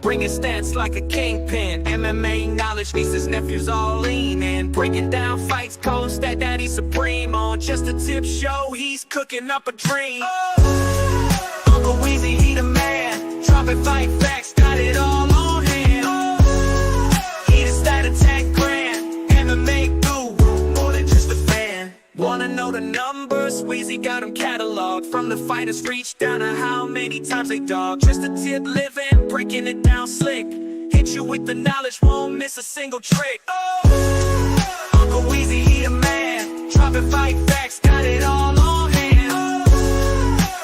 bringing stats like a kingpin. MMA knowledge meets his nephews all lean in, breaking down fights, codes that daddy's supreme on. Just a tip show, he's cooking up a dream. Uncle Weezy, he the man, dropping fight facts, got it all on hand. He the stat attack grand, MMA guru, more than just a fan. Wanna know the numbers? Weezy got them cataloged, from the fighters reach down to how many times they dog. Just a tip living, breaking it down slick, hit you with the knowledge, won't miss a single trick. Uncle Weezy, he the man, dropping fight facts, got it all on hand.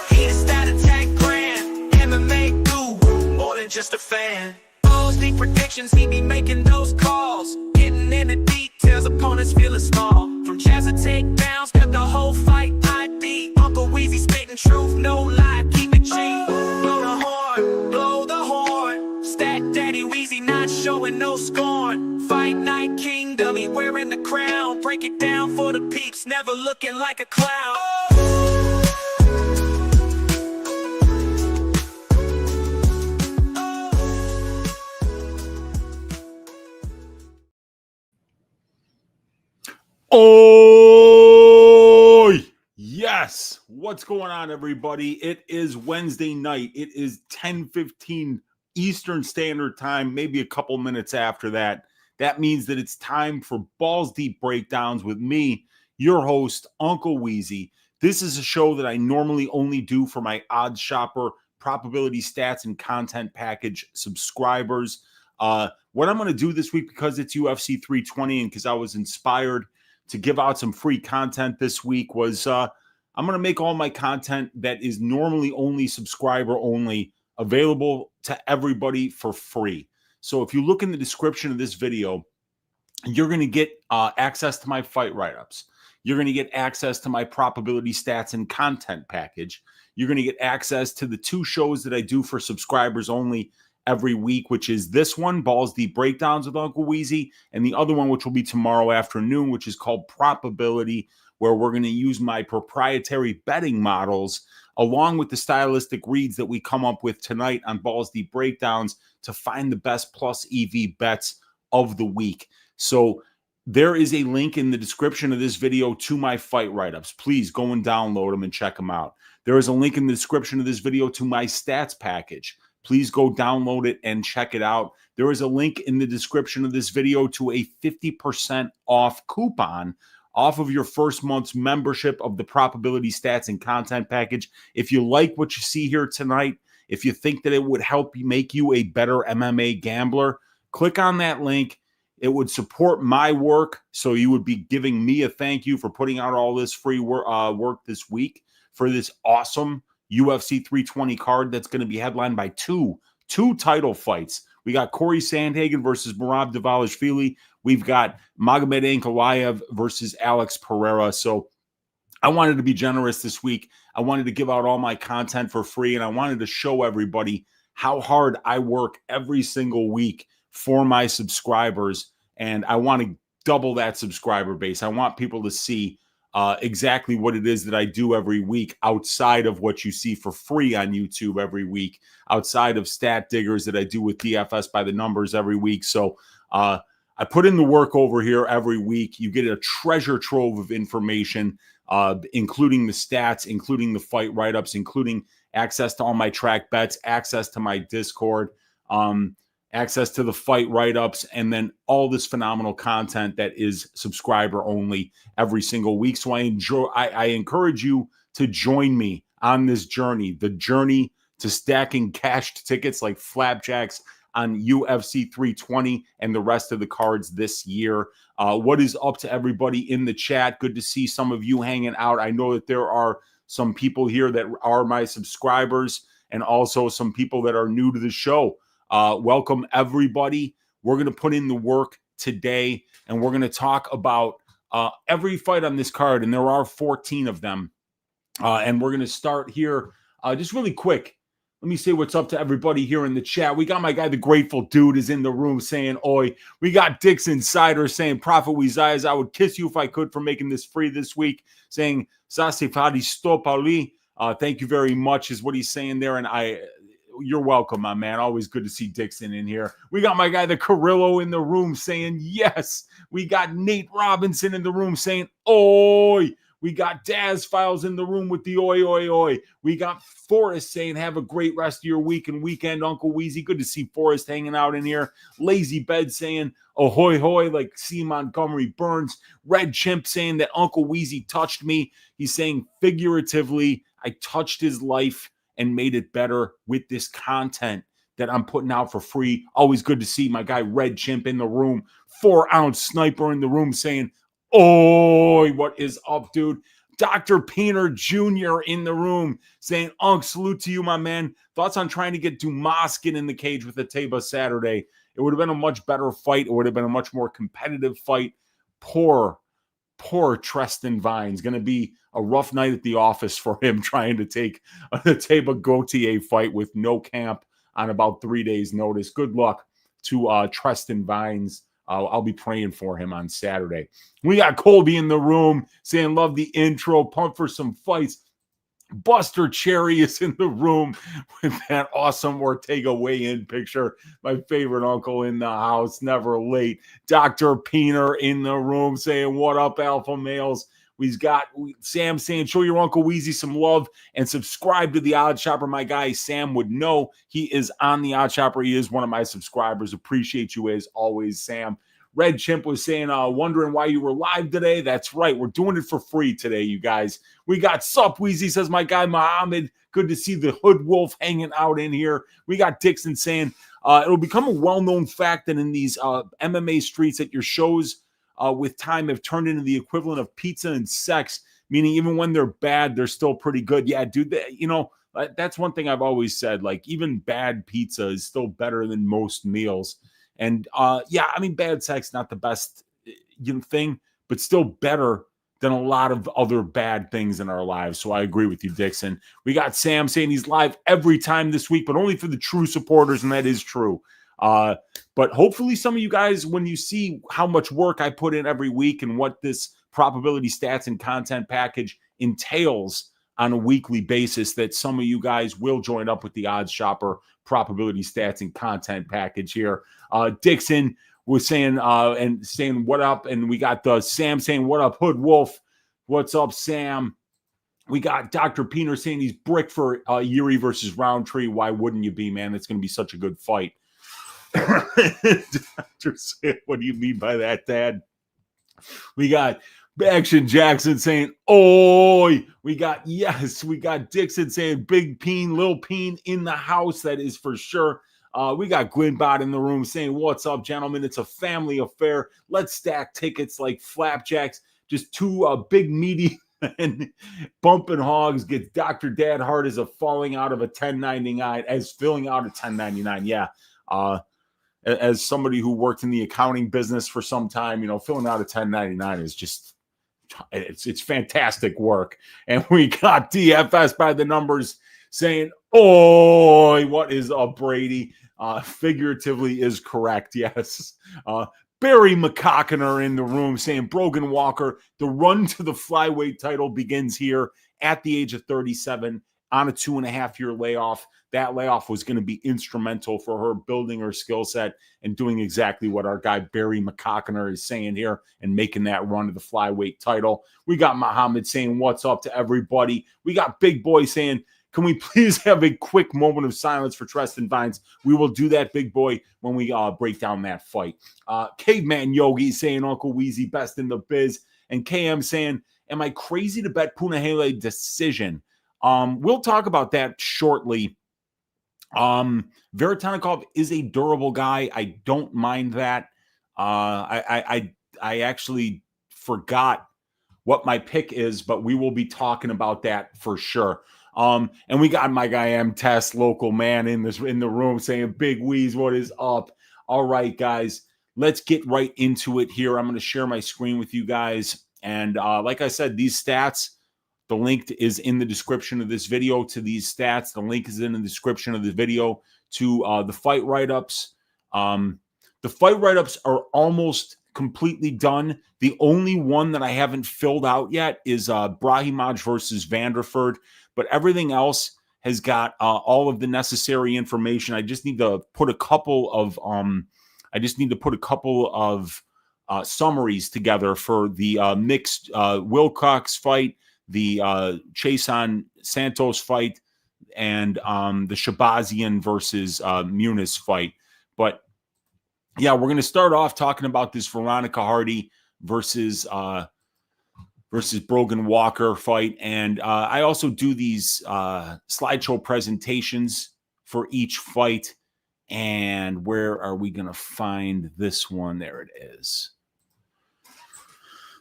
He the stat attack grand, MMA guru, more than just a fan. Balls deep predictions, he be making those calls, getting in the details, opponents feeling small. From jazz to takedowns, got the whole fight ID. Uncle Weezy spitting truth, no lie, keep it G. Blow the horn, blow the horn. Stat Daddy Weezy not showing no scorn. Fight Night Kingdom, he wearing the crown. Break it down for the peeps, never looking like a clown. Oh, yes. What's going on, everybody? It is Wednesday night. It is 10:15 Eastern Standard Time, maybe a couple minutes after that. That means that it's time for Balls Deep Breakdowns with me, your host, Uncle Weezy. This is a show that I normally only do for my Odds Shopper probability stats and content package subscribers. What I'm going to do this week, because it's UFC 320 and because I was inspired to give out some free content this week, was I'm going to make all my content that is normally only subscriber only available to everybody for free. So if you look in the description of this video, you're going to get access to my fight write-ups. You're going to get access to my probability stats and content package. You're going to get access to the two shows that I do for subscribers only every week, which is this one, Balls Deep Breakdowns with Uncle Weezy, and the other one, which will be tomorrow afternoon, which is called Probability, where we're going to use my proprietary betting models along with the stylistic reads that we come up with tonight on Balls Deep Breakdowns to find the best plus EV bets of the week. So there is a link in the description of this video to my fight write-ups. Please go and download them and check them out. There is a link in the description of this video to my stats package. Please go download it and check it out. There is a link in the description of this video to a 50% off coupon off of your first month's membership of the probability stats and content package. If you like what you see here tonight, if you think that it would help make you a better MMA gambler, click on that link. It would support my work, so you would be giving me a thank you for putting out all this free work this week for this awesome UFC 320 card that's going to be headlined by two title fights. We got Corey Sandhagen versus Merab Dvalishvili. We've got Magomedov Ankalaev versus Alex Pereira. So I wanted to be generous this week. I wanted to give out all my content for free, and I wanted to show everybody how hard I work every single week for my subscribers, and I want to double that subscriber base. I want people to see exactly what it is that I do every week outside of what you see for free on YouTube every week, outside of stat diggers that I do with DFS by the numbers every week. So I put in the work over here every week. You get a treasure trove of information, including the stats, including the fight write-ups, including access to all my track bets, access to my Discord, access to the fight write-ups, and then all this phenomenal content that is subscriber only every single week. So I encourage you to join me on this journey, the journey to stacking cashed tickets like flapjacks on UFC 320 and the rest of the cards this year. What is up to everybody in the chat? Good to see some of you hanging out. I know that there are some people here that are my subscribers and also some people that are new to the show. Welcome, everybody. We're going to put in the work today, and we're going to talk about every fight on this card, and there are 14 of them. And we're going to start here just really quick. Let me say what's up to everybody here in the chat. We got my guy, the Grateful Dude, is in the room saying, oi. We got Dick's Insider saying, Prophet Wizayas, I would kiss you if I could for making this free this week. Saying, Sasifadi Stop Ali. Thank you very much is what he's saying there. And you're welcome, my man. Always good to see Dixon in here. We got my guy, the Carrillo, in the room saying yes. We got Nate Robinson in the room saying, oi. We got Daz Files in the room with the oi, oi, oi. We got Forrest saying, have a great rest of your week and weekend, Uncle Weezy. Good to see Forrest hanging out in here. Lazy Bed saying, ahoy, hoy, like C. Montgomery Burns. Red Chimp saying that Uncle Weezy touched me. He's saying figuratively, I touched his life and made it better with this content that I'm putting out for free. Always good to see my guy Red Chimp in the room. 4-ounce sniper in the room saying, oh, what is up, dude? Dr. Peener Jr. in the room saying, Unc, salute to you, my man. Thoughts on trying to get Dumaskin in the cage with Ateba Saturday? It would have been a much better fight. It would have been a much more competitive fight. Poor Tre'ston Vines. Going to be a rough night at the office for him trying to take a Ateba Gautier fight with no camp on about 3 days' notice. Good luck to Tre'ston Vines. I'll be praying for him on Saturday. We got Colby in the room saying, love the intro, pumped for some fights. Buster Cherry is in the room with that awesome Ortega weigh-in picture. My favorite uncle in the house, never late. Dr. Peener in the room saying, what up, alpha males? We've got Sam saying, show your Uncle Weezy some love and subscribe to the Odd Shopper. My guy Sam would know he is on the Odd Shopper. He is one of my subscribers. Appreciate you as always, Sam. Red Chimp was saying, wondering why you were live today. That's right. We're doing it for free today, you guys. We got Sup Weezy, says my guy Muhammad. Good to see the Hood Wolf hanging out in here. We got Dixon saying, it'll become a well-known fact that in these MMA streets that your shows with time have turned into the equivalent of pizza and sex, meaning even when they're bad, they're still pretty good. Yeah, dude, that's one thing I've always said. Like, even bad pizza is still better than most meals. And bad sex, not the best thing, but still better than a lot of other bad things in our lives. So I agree with you, Dixon. We got Sam saying he's live every time this week, but only for the true supporters, and that is true. But hopefully some of you guys, when you see how much work I put in every week and what this probability stats and content package entails on a weekly basis, that some of you guys will join up with the Odds Shopper probability stats and content package here. Dixon was saying what up, and we got the Sam saying what up, Hood Wolf. What's up, Sam? We got Dr. Peener saying he's brick for Yuri versus Roundtree. Why wouldn't you be, man? It's going to be such a good fight. Dr. Sam, what do you mean by that, Dad? We got Action Jackson saying, oi. We got Dixon saying Big Peen, Lil Peen in the house. That is for sure. We got Gwynbot in the room saying, what's up, gentlemen? It's a family affair. Let's stack tickets like flapjacks. Just two big meaty and bumping hogs get Dr. Dad Hard as a falling out of a 1099, as filling out a 1099. Yeah. As somebody who worked in the accounting business for some time, filling out a 1099 is just, it's fantastic work. And we got DFS by the numbers saying, oh, what is up, Brady? Figuratively is correct, yes. Barry McCockiner in the room saying, Brogan Walker, the run to the flyweight title begins here at the age of 37 on a 2.5-year layoff. That layoff was going to be instrumental for her building her skill set and doing exactly what our guy Barry McCockiner is saying here and making that run to the flyweight title. We got Muhammad saying, what's up to everybody? We got Big Boy saying, can we please have a quick moment of silence for Tre'ston Vines? We will do that, Big Boy, when we break down that fight. Caveman Yogi saying Uncle Weezy best in the biz. And KM saying, am I crazy to bet Punahele decision? We'll talk about that shortly. Veretennikov is a durable guy. I don't mind that. I actually forgot what my pick is, but we will be talking about that for sure. And we got my guy M Test, local man, in the room saying, Big Weez, what is up? All right, guys, let's get right into it here. I'm going to share my screen with you guys. And like I said, these stats, the link is in the description of this video to these stats. The link is in the description of the video to the fight write-ups. The fight write-ups are almost completely done. The only one that I haven't filled out yet is Brahimaj versus Vanderford. But everything else has got all of the necessary information. I just need to put a couple of summaries together for the mixed Wiklacz fight, the Chiasson Santos fight, and the Shahbazyan versus Muniz fight. But yeah, we're going to start off talking about this Veronica Hardy versus Brogan Walker fight. And I also do these slideshow presentations for each fight. And where are we going to find this one? There it is.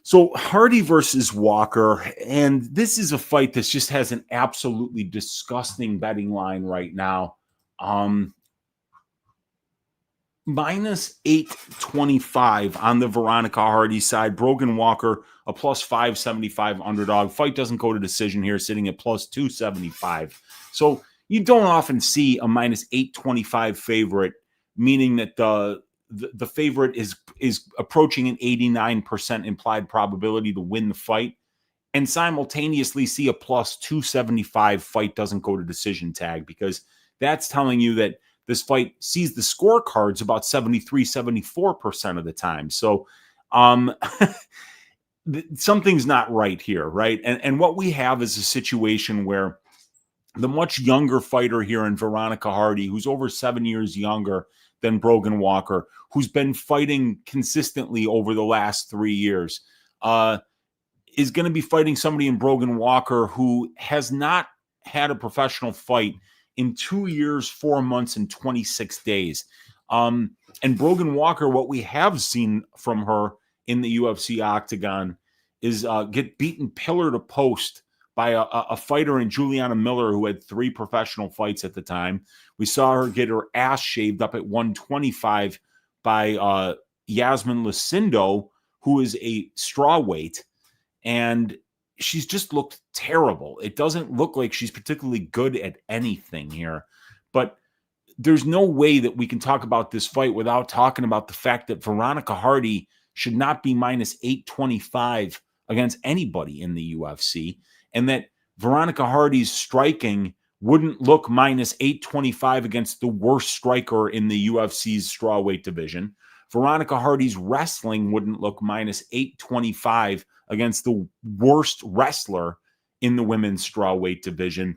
So Hardy versus Walker, and this is a fight that just has an absolutely disgusting betting line right now. Minus 825 on the Veronica Hardy side. Brogan Walker, a plus 575 underdog. Fight doesn't go to decision here, sitting at plus 275. So you don't often see a minus 825 favorite, meaning that the favorite is approaching an 89% implied probability to win the fight, and simultaneously see a plus 275 fight doesn't go to decision tag, because that's telling you that this fight sees the scorecards about 74% of the time. So something's not right here, right? And what we have is a situation where the much younger fighter here in Veronica Hardy, who's over 7 years younger than Brogan Walker, who's been fighting consistently over the last 3 years, is going to be fighting somebody in Brogan Walker who has not had a professional fight in 2 years, 4 months, and 26 days. And Brogan Walker, what we have seen from her in the UFC octagon is get beaten pillar to post by a fighter in Juliana Miller, who had 3 professional fights at the time. We saw her get her ass shaved up at 125 by Yasmin Lucindo, who is a strawweight, and she's just looked terrible. It doesn't look like she's particularly good at anything here. But there's no way that we can talk about this fight without talking about the fact that Veronica Hardy should not be minus 825 against anybody in the UFC, and that Veronica Hardy's striking wouldn't look minus 825 against the worst striker in the UFC's strawweight division. Veronica Hardy's wrestling wouldn't look minus 825 against the worst wrestler in the women's strawweight division.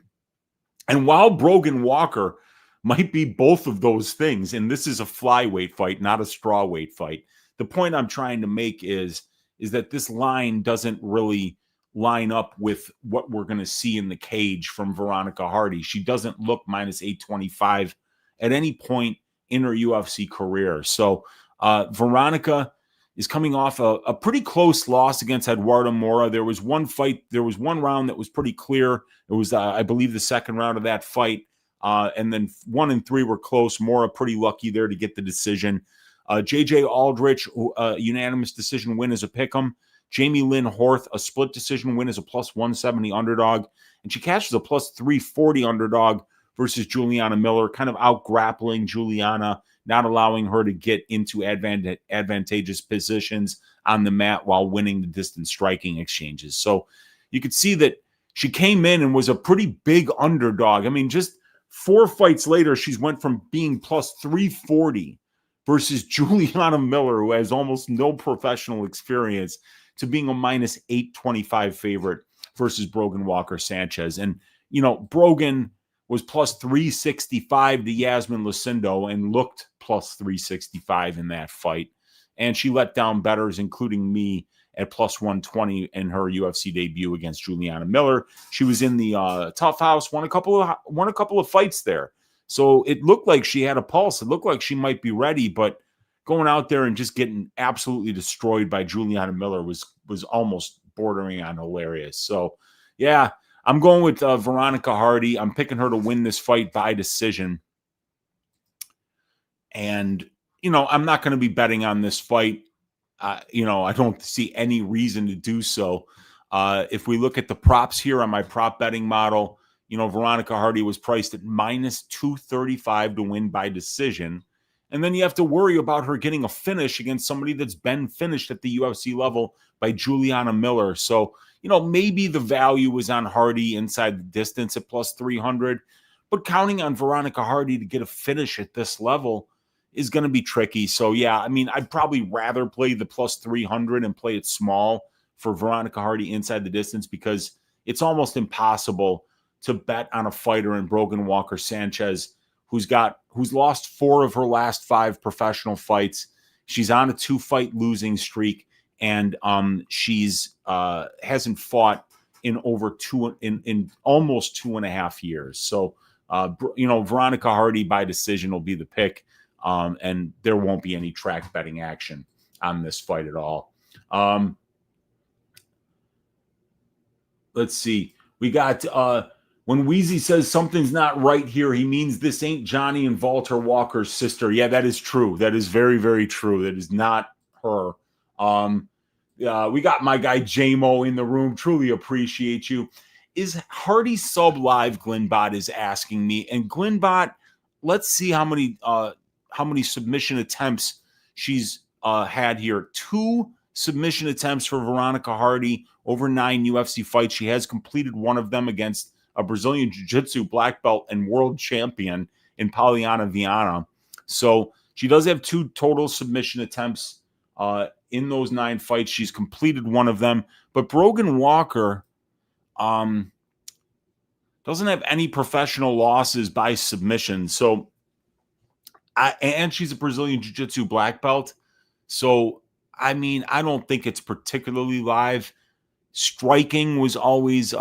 And while Brogan Walker might be both of those things, and this is a flyweight fight, not a strawweight fight, the point I'm trying to make is that this line doesn't really line up with what we're going to see in the cage from Veronica Hardy. She doesn't look minus 825 at any point in her UFC career. So Veronica is coming off a pretty close loss against Eduardo Mora. There was one round that was pretty clear. It was, I believe, the second round of that fight. And then 1 and 3 were close. Mora pretty lucky there to get the decision. JJ Aldrich, unanimous decision win as a pick'em. Jamie Lynn Horth, a split decision win as a plus 170 underdog. And she cashes a plus 340 underdog versus Juliana Miller, kind of out-grappling Juliana, not allowing her to get into advantageous positions on the mat while winning the distance striking exchanges. So you could see that she came in and was a pretty big underdog. I mean, just 4 fights later, she's went from being plus 340 versus Juliana Miller, who has almost no professional experience, to being a minus 825 favorite versus Brogan Walker Sanchez. And, you know, Brogan was plus 365 to Yasmin Lucindo and looked plus 365 in that fight. And she let down bettors, including me, at plus 120 in her UFC debut against Juliana Miller. She was in the Tough House, won a couple of fights there. So it looked like she had a pulse. It looked like she might be ready, but going out there and just getting absolutely destroyed by Juliana Miller was almost bordering on hilarious. So, yeah, I'm going with Veronica Hardy. I'm picking her to win this fight by decision. And, you know, I'm not going to be betting on this fight. You know, I don't see any reason to do so. If we look at the props here on my prop betting model, you know, Veronica Hardy was priced at minus 235 to win by decision. And then you have to worry about her getting a finish against somebody that's been finished at the UFC level by Juliana Miller. So, maybe the value was on Hardy inside the distance at plus 300, but counting on Veronica Hardy to get a finish at this level is going to be tricky. So, yeah, I mean, I'd probably rather play the plus 300 and play it small for Veronica Hardy inside the distance, because it's almost impossible to bet on a fighter in Brogan Walker Sanchez who's lost 4 of her last 5 professional fights. She's on a 2-fight losing streak, and she's hasn't fought in almost 2.5 years. So Veronica Hardy by decision will be the pick, and there won't be any track betting action on this fight at all. Let's see. We got when Weezy says something's not right here, he means this ain't Johnny and Walter Walker's sister. Yeah, that is true. That is very, very true. That is not her. We got my guy J-Mo in the room. Truly appreciate you. Is Hardy sub live? Glenbot is asking me. And Glenbot, let's see how many submission attempts she's had here. 2 submission attempts for Veronica Hardy over 9 UFC fights. She has completed one of them against a Brazilian Jiu-Jitsu black belt and world champion in Poliana Viana. So she does have 2 total submission attempts in those 9 fights. She's completed one of them. But Brogan Walker doesn't have any professional losses by submission. So, and she's a Brazilian Jiu-Jitsu black belt. So, I mean, I don't think it's particularly live. Striking was always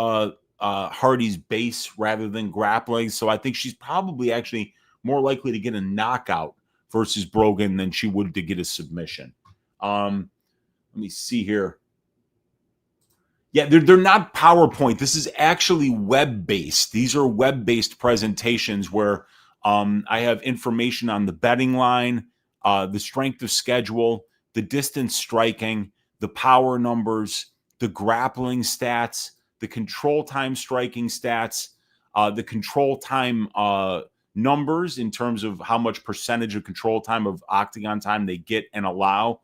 Hardy's base rather than grappling. So I think she's probably actually more likely to get a knockout versus Brogan than she would to get a submission. Let me see here. Yeah, they're not PowerPoint. This is actually web-based. These are web-based presentations where I have information on the betting line, the strength of schedule, the distance striking, the power numbers, the grappling stats, the control time striking stats, the control time numbers in terms of how much percentage of control time of octagon time they get and allow.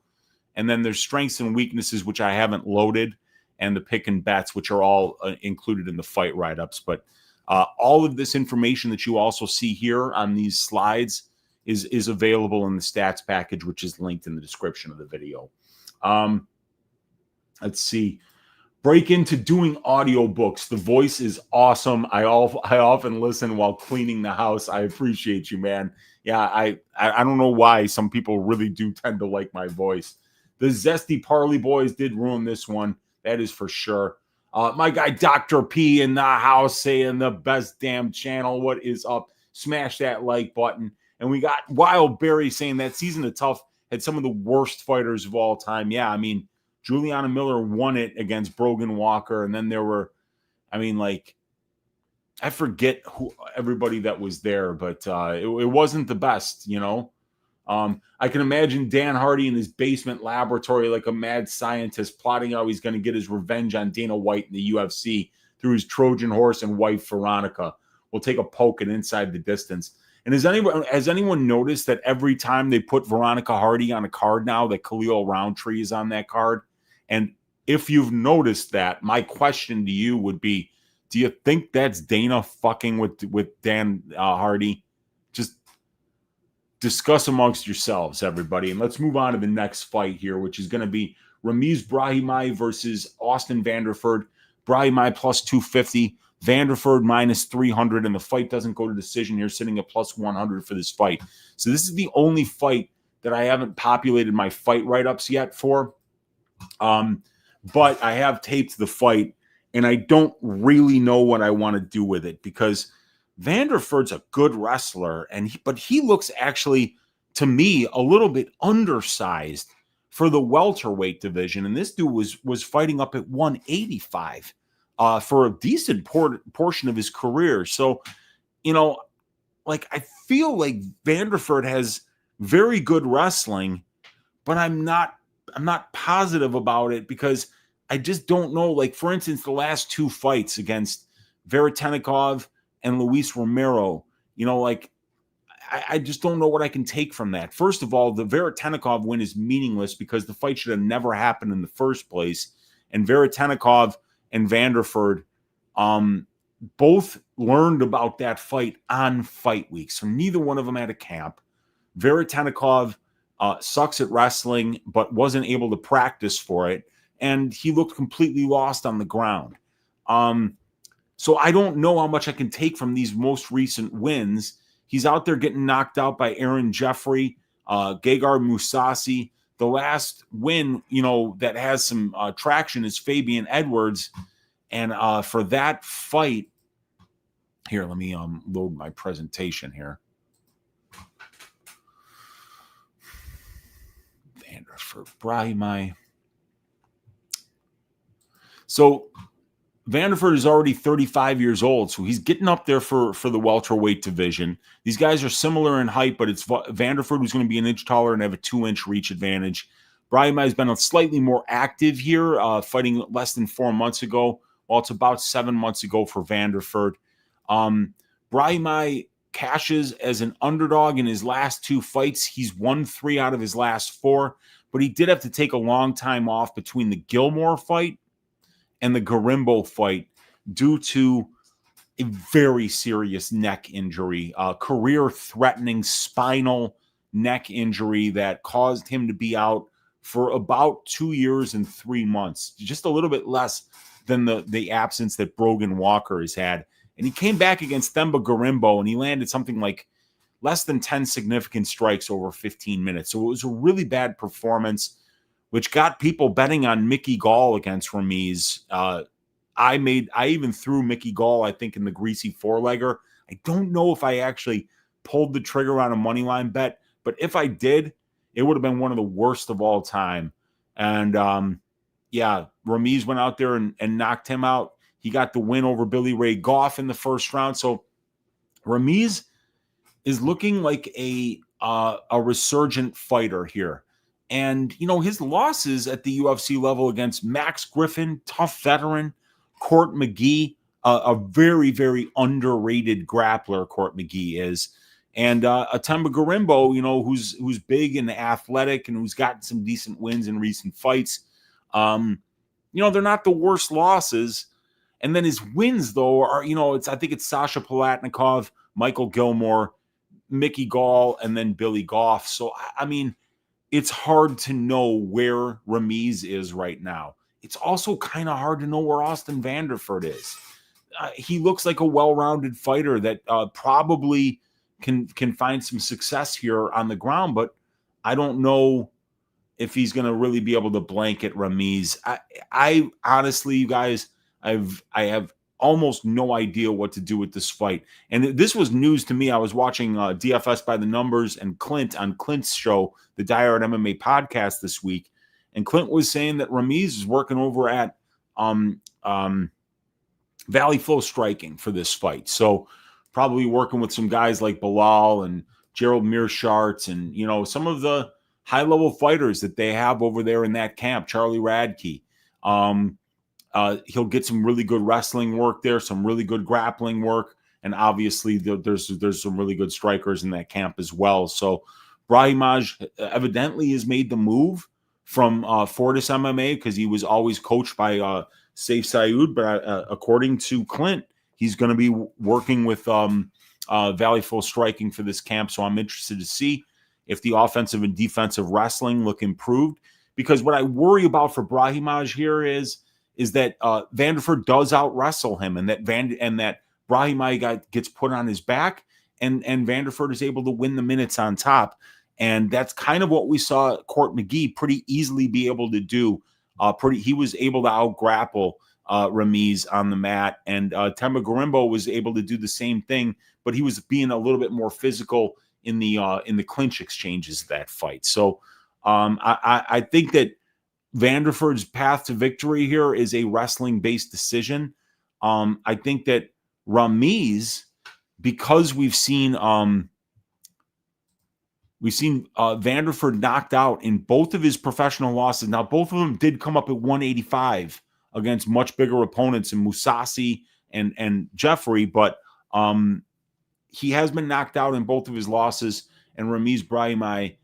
And then there's strengths and weaknesses, which I haven't loaded, and the pick and bets, which are all included in the fight write-ups. But all of this information that you also see here on these slides is available in the stats package, which is linked in the description of the video. Let's see. Break into doing audiobooks. The voice is awesome. I often listen while cleaning the house. I appreciate you, man. Yeah, I don't know why some people really do tend to like my voice. The Zesty Parley Boys did ruin this one. That is for sure. My guy Dr. P in the house saying the best damn channel. What is up? Smash that like button. And we got Wild Berry saying that Season of Tough had some of the worst fighters of all time. Yeah, I mean, Juliana Miller won it against Brogan Walker. And then there were, I mean, like, I forget who everybody that was there, but it wasn't the best, you know. I can imagine Dan Hardy in his basement laboratory like a mad scientist plotting how he's going to get his revenge on Dana White in the UFC through his Trojan horse and wife, Veronica. We'll take a poke and inside the distance. And has anyone noticed that every time they put Veronica Hardy on a card now, that Khalil Roundtree is on that card? And if you've noticed that, my question to you would be, do you think that's Dana fucking with Dan Hardy? Just discuss amongst yourselves, everybody. And let's move on to the next fight here, which is going to be Ramiz Brahimaj versus Austin Vanderford. Brahimaj plus 250, Vanderford minus 300, and the fight doesn't go to decision here, sitting at plus 100 for this fight. So this is the only fight that I haven't populated my fight write-ups yet for. But I have taped the fight, and I don't really know what I want to do with it because Vanderford's a good wrestler, but he looks actually, to me, a little bit undersized for the welterweight division. And this dude was fighting up at 185 for a decent portion of his career. So, you know, like, I feel like Vanderford has very good wrestling, but I'm not positive about it because I just don't know. Like, for instance, the last 2 fights against Veretennikov and Luis Romero, you know, like, I just don't know what I can take from that. First of all, the Veretennikov win is meaningless because the fight should have never happened in the first place. And Veretennikov and Vanderford both learned about that fight on fight week. So neither one of them had a camp. Veretennikov sucks at wrestling, but wasn't able to practice for it. And he looked completely lost on the ground. So I don't know how much I can take from these most recent wins. He's out there getting knocked out by Aaron Jeffrey, Gegard Mousasi. The last win, that has some traction is Fabian Edwards. And for that fight, here, let me load my presentation here. Vanderford, Brahimaj. So Vanderford is already 35 years old, so he's getting up there for the welterweight division. These guys are similar in height, but it's Vanderford who's going to be an inch taller and have a 2-inch reach advantage. Brahimaj has been slightly more active here, fighting less than 4 months ago, while it's about 7 months ago for Vanderford. Brahimaj cashes as an underdog in his last 2 fights. He's won 3 out of his last 4, but he did have to take a long time off between the Gilmore fight and the Garimbo fight due to a very serious neck injury, career-threatening spinal neck injury that caused him to be out for about 2 years and 3 months, just a little bit less than the absence that Brogan Walker has had. And he came back against Themba Garimbo, and he landed something like less than 10 significant strikes over 15 minutes. So it was a really bad performance, which got people betting on Mickey Gall against Ramiz. I even threw Mickey Gall, I think, in the greasy 4-legger. I don't know if I actually pulled the trigger on a moneyline bet, but if I did, it would have been one of the worst of all time. And Ramiz went out there and knocked him out. He got the win over Billy Ray Goff in the first round. So Ramiz is looking like a resurgent fighter here. And, his losses at the UFC level against Max Griffin, tough veteran, Court McGee, a very, very underrated grappler, Court McGee is, and Themba Garimbo, who's big and athletic and who's gotten some decent wins in recent fights. They're not the worst losses. And then his wins, though, are, I think it's Sasha Palatnikov, Michael Gilmore, Mickey Gall, and then Billy Goff. So, I mean, it's hard to know where Ramiz is right now. It's also kind of hard to know where Austin Vanderford is. He looks like a well-rounded fighter that probably can find some success here on the ground, but I don't know if he's going to really be able to blanket Ramiz. I honestly, you guys, I have almost no idea what to do with this fight. And this was news to me. I was watching DFS by the Numbers and Clint on Clint's show, the Die Hard MMA podcast this week. And Clint was saying that Ramiz is working over at Valley Flow Striking for this fight. So probably working with some guys like Bilal and Gerald Mearshart and, some of the high-level fighters that they have over there in that camp, Charlie Radke. He'll get some really good wrestling work there, some really good grappling work, and obviously there's some really good strikers in that camp as well. So Brahimaj evidently has made the move from Fortis MMA because he was always coached by Saif Saud, but according to Clint, he's going to be working with Valley Full Striking for this camp. So I'm interested to see if the offensive and defensive wrestling look improved, because what I worry about for Brahimaj here is that Vanderford does out wrestle him, and that Brahimaj gets put on his back, and Vanderford is able to win the minutes on top. And that's kind of what we saw Court McGee pretty easily be able to do. He was able to out grapple Ramiz on the mat, and Themba Garimbo was able to do the same thing, but he was being a little bit more physical in the clinch exchanges of that fight. So I think that Vanderford's path to victory here is a wrestling-based decision. I think that Ramiz, because we've seen Vanderford knocked out in both of his professional losses. Now, both of them did come up at 185 against much bigger opponents in Mousasi and Jeffrey, but he has been knocked out in both of his losses, and Ramiz Brahimaj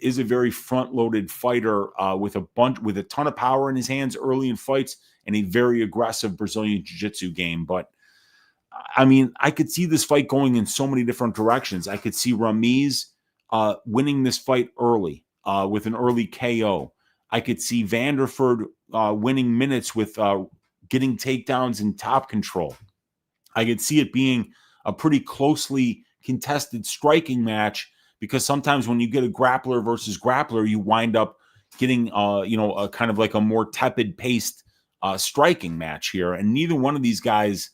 is a very front-loaded fighter with a ton of power in his hands early in fights and a very aggressive Brazilian jiu-jitsu game. But I mean, I could see this fight going in so many different directions. I could see Ramiz winning this fight early with an early KO. I could see Vanderford winning minutes with getting takedowns and top control. I could see it being a pretty closely contested striking match, because sometimes when you get a grappler versus grappler, you wind up getting, a kind of like a more tepid paced striking match here. And neither one of these guys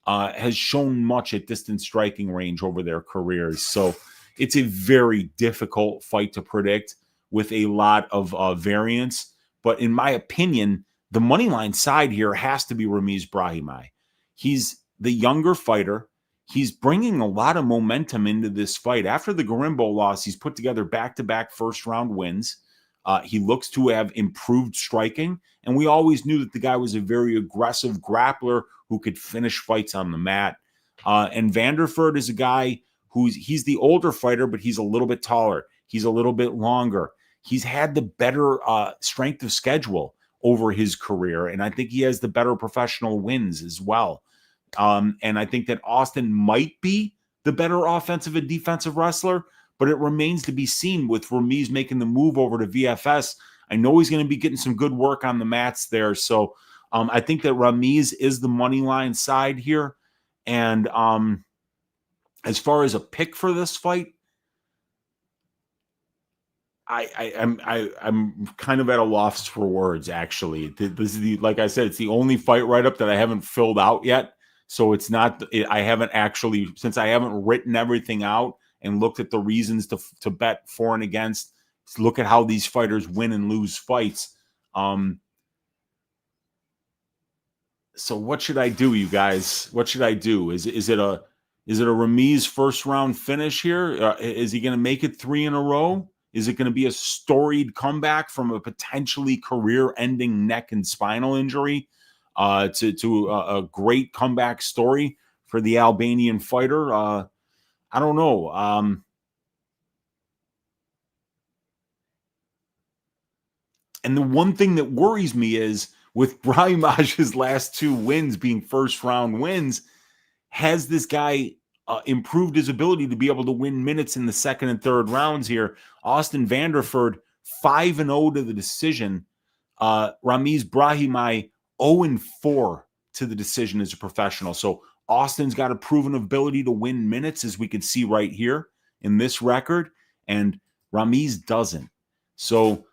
has shown much at distance striking range over their careers. So it's a very difficult fight to predict with a lot of variance. But in my opinion, the money line side here has to be Ramiz Brahimaj. He's the younger fighter. He's bringing a lot of momentum into this fight. After the Garimbo loss, he's put together back-to-back first-round wins. He looks to have improved striking, and we always knew that the guy was a very aggressive grappler who could finish fights on the mat. And Vanderford is a guy he's the older fighter, but he's a little bit taller. He's a little bit longer. He's had the better strength of schedule over his career, and I think he has the better professional wins as well. And I think that Austin might be the better offensive and defensive wrestler, but it remains to be seen with Ramiz making the move over to VFS. I know he's going to be getting some good work on the mats there. So I think that Ramiz is the money line side here. And as far as a pick for this fight, I'm kind of at a loss for words, actually. This is like I said, it's the only fight write-up that I haven't filled out yet. So it's not, I haven't actually, since I haven't written everything out and looked at the reasons to bet for and against, look at how these fighters win and lose fights. So what should I do, you guys? What should I do? Is it a Ramiz first round finish here? Is he going to make it 3 in a row? Is it going to be a storied comeback from a potentially career-ending neck and spinal injury to a great comeback story for the Albanian fighter? I don't know. And the one thing that worries me is, with Brahimaj's last 2 wins being first-round wins, has this guy improved his ability to be able to win minutes in the second and third rounds here? Austin Vanderford, 5-0 to the decision. Ramiz Brahimaj, 0-4 to the decision as a professional. So Austin's got a proven ability to win minutes, as we can see right here in this record, and Ramiz doesn't. So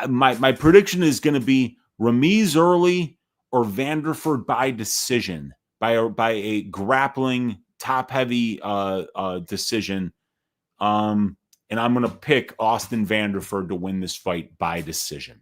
my prediction is going to be Ramiz early or Vanderford by decision, by a grappling, top-heavy decision. And I'm going to pick Austin Vanderford to win this fight by decision.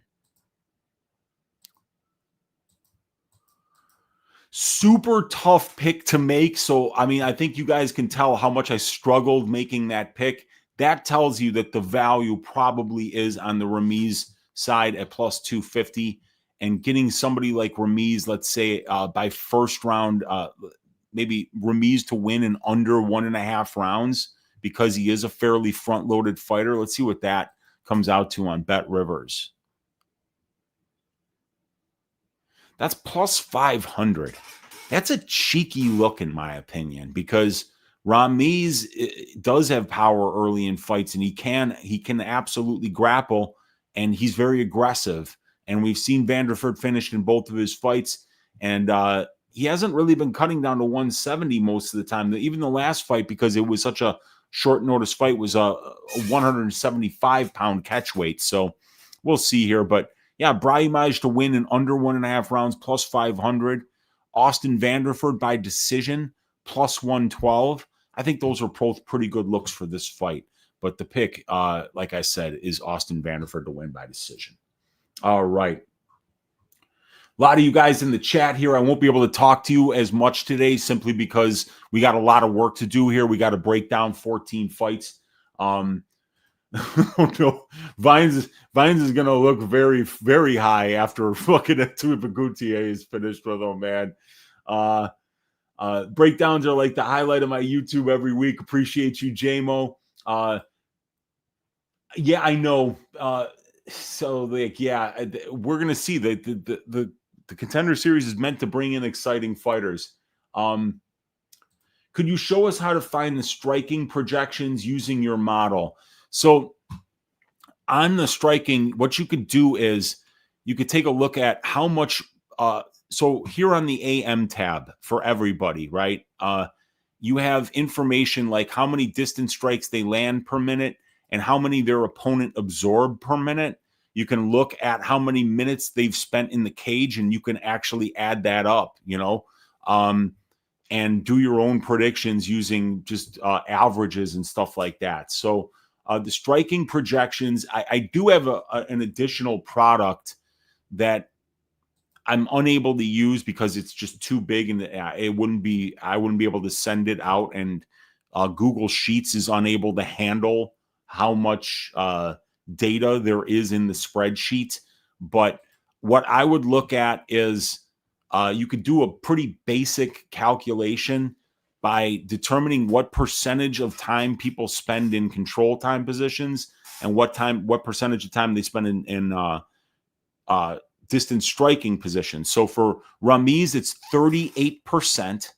Super tough pick to make. So, I mean, I think you guys can tell how much I struggled making that pick. That tells you that the value probably is on the Ramiz side at plus 250. And getting somebody like Ramiz, let's say by first round, maybe Ramiz to win in under 1.5 rounds, because he is a fairly front-loaded fighter. Let's see what that comes out to on Bet Rivers. That's plus 500. That's a cheeky look, in my opinion, because Ramiz does have power early in fights, and he can absolutely grapple, and he's very aggressive. And we've seen Vanderford finished in both of his fights, and he hasn't really been cutting down to 170 most of the time. Even the last fight, because it was such a short notice fight, was a 175-pound catch weight. So we'll see here. But yeah, Brahimaj to win in under 1.5 rounds, plus 500. Austin Vanderford by decision, plus 112. I think those are both pretty good looks for this fight. But the pick, like I said, is Austin Vanderford to win by decision. All right. A lot of you guys in the chat here. I won't be able to talk to you as much today simply because we got a lot of work to do here. We got to break down 14 fights. No, Vines is going to look very, very high after looking at Gutierrez is finished with him, man. Breakdowns are like the highlight of my YouTube every week. Appreciate you, JMO. Yeah, I know. So like, yeah, we're gonna see the Contender Series is meant to bring in exciting fighters. Could you show us how to find the striking projections using your model? So on the striking, what you could do is you could take a look at how much. So here on the AM tab for everybody, right? You have information like how many distance strikes they land per minute and how many their opponent absorb per minute. You can look at how many minutes they've spent in the cage, and you can actually add that up, and do your own predictions using just averages and stuff like that. So the striking projections, I do have an additional product that I'm unable to use because it's just too big, and I wouldn't be able to send it out, and Google Sheets is unable to handle how much data there is in the spreadsheet. But what I would look at is you could do a pretty basic calculation by determining what percentage of time people spend in control time positions and what percentage of time they spend in distance striking positions. So for Ramiz, it's 38%,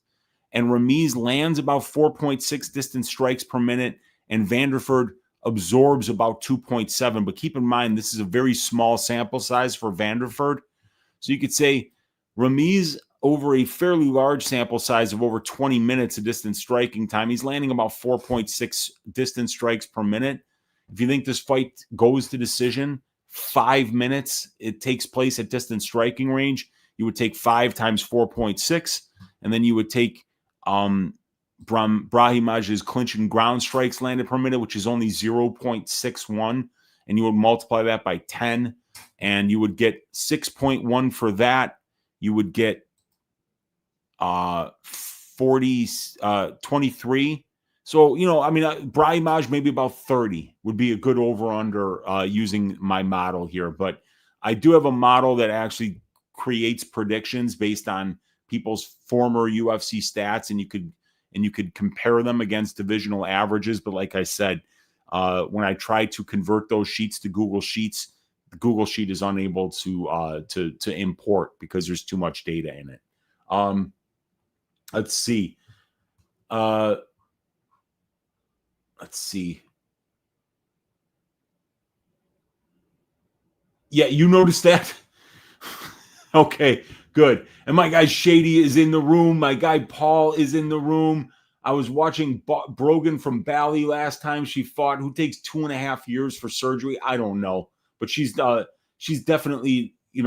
and Ramiz lands about 4.6 distance strikes per minute, and Vanderford absorbs about 2.7. But keep in mind, this is a very small sample size for Vanderford. So you could say Ramiz, over a fairly large sample size of over 20 minutes of distance striking time, he's landing about 4.6 distance strikes per minute. If you think this fight goes to decision, 5 minutes it takes place at distance striking range, you would take 5 times 4.6, and then you would take Brahimaj's clinch and ground strikes landed per minute, which is only 0.61, and you would multiply that by 10, and you would get 6.1 for that. You would get 23. So, Brahimaj maybe about 30 would be a good over-under using my model here. But I do have a model that actually creates predictions based on people's former UFC stats, and you could compare them against divisional averages. But like I said, when I try to convert those sheets to Google Sheets, the Google Sheet is unable to import because there's too much data in it. Let's see. Yeah, you noticed that? Okay, good. And my guy Shady is in the room. My guy Paul is in the room. I was watching Brogan from Bali last time she fought, who takes 2.5 years for surgery. I don't know, but she's definitely, she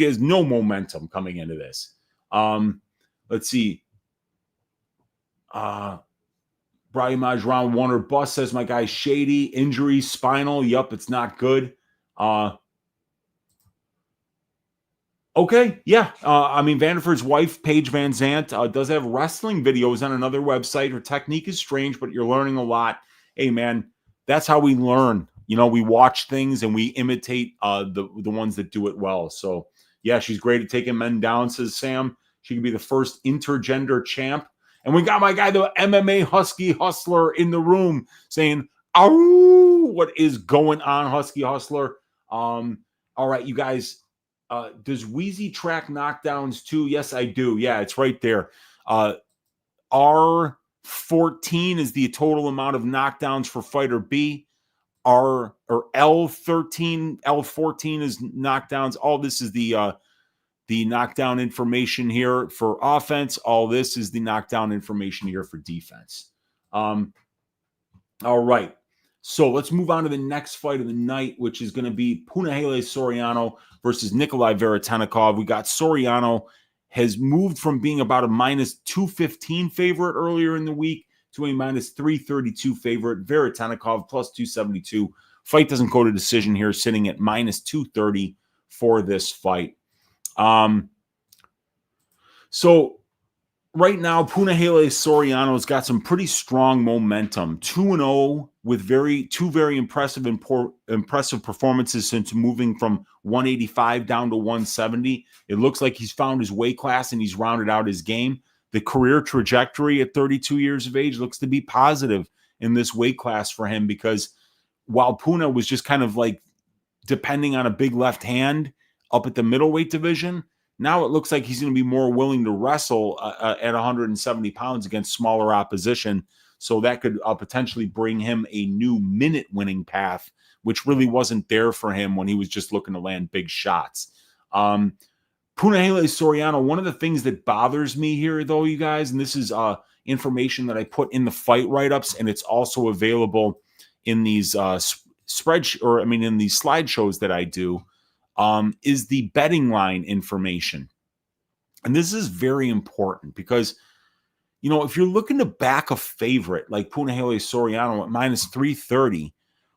has no momentum coming into this. Let's see. Brahimaj round 1 or bust, says my guy Shady. Injury, spinal. Yup, it's not good. Okay, yeah. Vanderford's wife, Paige Van Zant, does have wrestling videos on another website. Her technique is strange, but you're learning a lot. Hey, man, that's how we learn. We watch things and we imitate the ones that do it well. So, yeah, she's great at taking men down, says Sam. She could be the first intergender champ. And we got my guy, the MMA Husky Hustler, in the room saying, "Ow, what is going on, Husky Hustler?" All right, you guys. Does Weezy track knockdowns too? Yes, I do. Yeah, it's right there. R14 is the total amount of knockdowns for fighter B. L14 is knockdowns. All this is the knockdown information here for offense. All this is the knockdown information here for defense. All right. So let's move on to the next fight of the night, which is going to be Punahele Soriano versus Nikolay Veretennikov. We got Soriano has moved from being about a -215 favorite earlier in the week to a -332 favorite. Veretennikov +272. Fight doesn't go to decision here, sitting at -230 for this fight. So right now, Punahele Soriano's got some pretty strong momentum. 2-0 with two very impressive performances since moving from 185 down to 170. It looks like he's found his weight class and he's rounded out his game. The career trajectory at 32 years of age looks to be positive in this weight class for him, because while Puna was just kind of like depending on a big left hand up at the middleweight division, now it looks like he's going to be more willing to wrestle at 170 pounds against smaller opposition. So that could potentially bring him a new minute winning path, which really wasn't there for him when he was just looking to land big shots. Punahele Soriano, one of the things that bothers me here, though, you guys, and this is information that I put in the fight write-ups, and it's also available in these in these slideshows that I do, is the betting line information. And this is very important because, you know, if you're looking to back a favorite like Punahele Soriano at minus 330,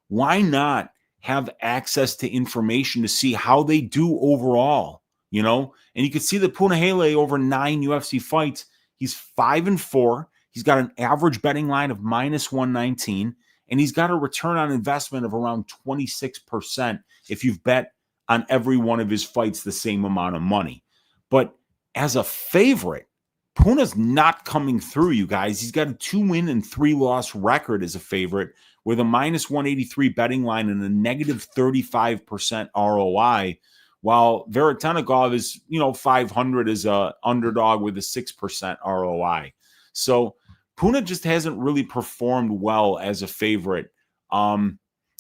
why not have access to information to see how they do overall, you know? And you can see that Punahele over 9 UFC fights, he's 5-4. He's got an average betting line of minus 119, and he's got a return on investment of around 26% if you've bet on every one of his fights the same amount of money. But as a favorite, Puna's not coming through, you guys. He's got a 2-win and 3-loss record as a favorite with a minus 183 betting line and a negative 35% ROI, while Veretennikov is, 500 as a underdog with a 6% ROI. So Puna just hasn't really performed well as a favorite.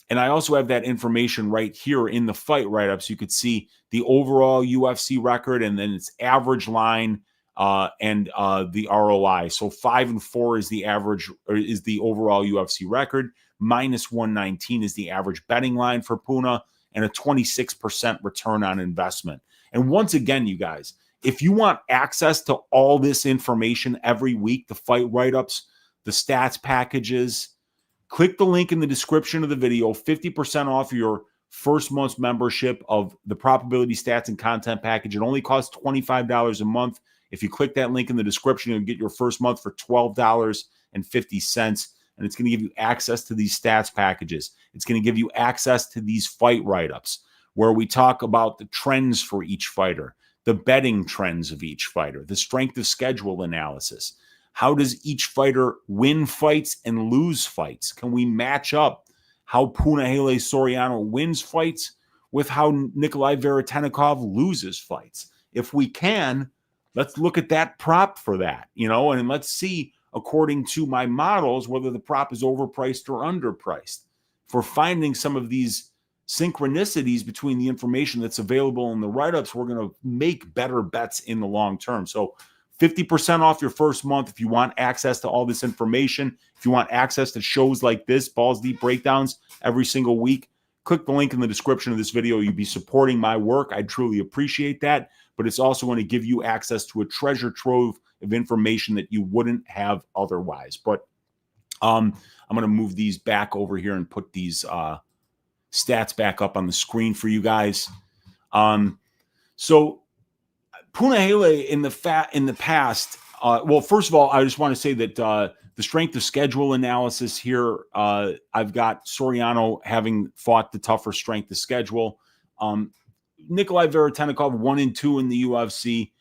And I also have that information right here in the fight write-ups. You could see the overall UFC record and then its average line and the ROI. So 5-4 is the average, or is the overall UFC record. Minus 119 is the average betting line for Puna, and a 26% return on investment. And once again, you guys, if you want access to all this information every week, the fight write-ups, the stats packages, click the link in the description of the video, 50% off your first month's membership of the Probability Stats and Content Package. It only costs $25 a month. If you click that link in the description, you'll get your first month for $12.50, and it's going to give you access to these stats packages. It's going to give you access to these fight write-ups where we talk about the trends for each fighter, the betting trends of each fighter, the strength of schedule analysis. How does each fighter win fights and lose fights? Can we match up how Punahele Soriano wins fights with how Nikolay Veretennikov loses fights? If we can, let's look at that prop for that, and let's see, according to my models, whether the prop is overpriced or underpriced. If we're finding some of these synchronicities between the information that's available in the write-ups, we're going to make better bets in the long term. So 50% off your first month if you want access to all this information. If you want access to shows like this, Balls Deep Breakdowns, every single week, click the link in the description of this video. You'd be supporting my work. I truly appreciate that. But it's also going to give you access to a treasure trove of information that you wouldn't have otherwise. But I'm going to move these back over here and put these stats back up on the screen for you guys. So Punahele in the past, well, first of all, I just want to say that the strength of schedule analysis here, I've got Soriano having fought the tougher strength of schedule. Nikolay Veretennikov 1-2 in the UFC,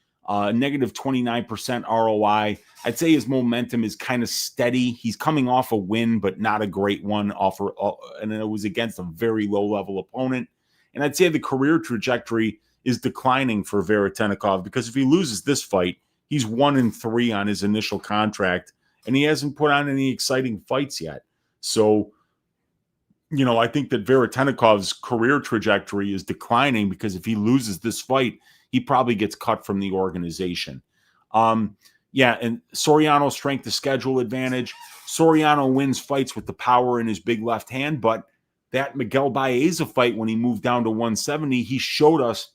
negative 29% ROI. I'd say his momentum is kind of steady. He's coming off a win, but not a great one, and it was against a very low-level opponent. And I'd say the career trajectory is declining for Veretennikov, because if he loses this fight, he's 1-3 on his initial contract, and he hasn't put on any exciting fights yet. So, I think that Veretenikov's career trajectory is declining, because if he loses this fight, he probably gets cut from the organization. And Soriano's strength of schedule advantage. Soriano wins fights with the power in his big left hand, but that Miguel Baeza fight, when he moved down to 170, he showed us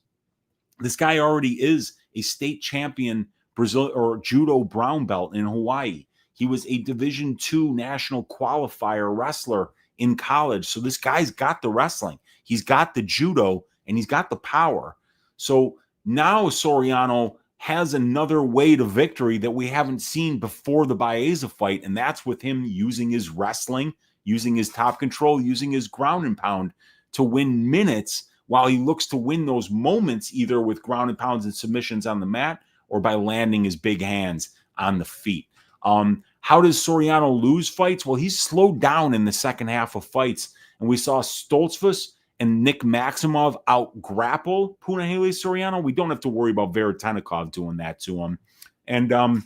this guy already is a state champion Brazil or judo brown belt in Hawaii. He was a Division II national qualifier wrestler in college. So this guy's got the wrestling, he's got the judo, and he's got the power. So now Soriano has another way to victory that we haven't seen before the Baeza fight, and that's with him using his wrestling, using his top control, using his ground and pound to win minutes while he looks to win those moments either with ground and pounds and submissions on the mat or by landing his big hands on the feet. How does Soriano lose fights? Well, he's slowed down in the second half of fights, and we saw Stoltzfus and Nick Maximov out-grapple Punahele Soriano. We don't have to worry about Veretennikov doing that to him. And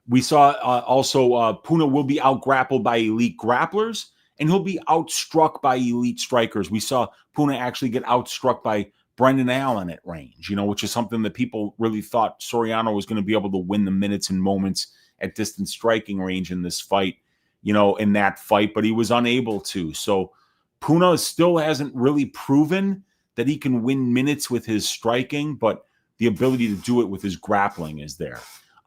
we saw also Puna will be out-grappled by elite grapplers, and he'll be outstruck by elite strikers. We saw Puna actually get outstruck by Brendan Allen at range, which is something that people really thought Soriano was going to be able to win the minutes and moments at distance striking range in this fight, in that fight, but he was unable to. So Puna still hasn't really proven that he can win minutes with his striking, but the ability to do it with his grappling is there.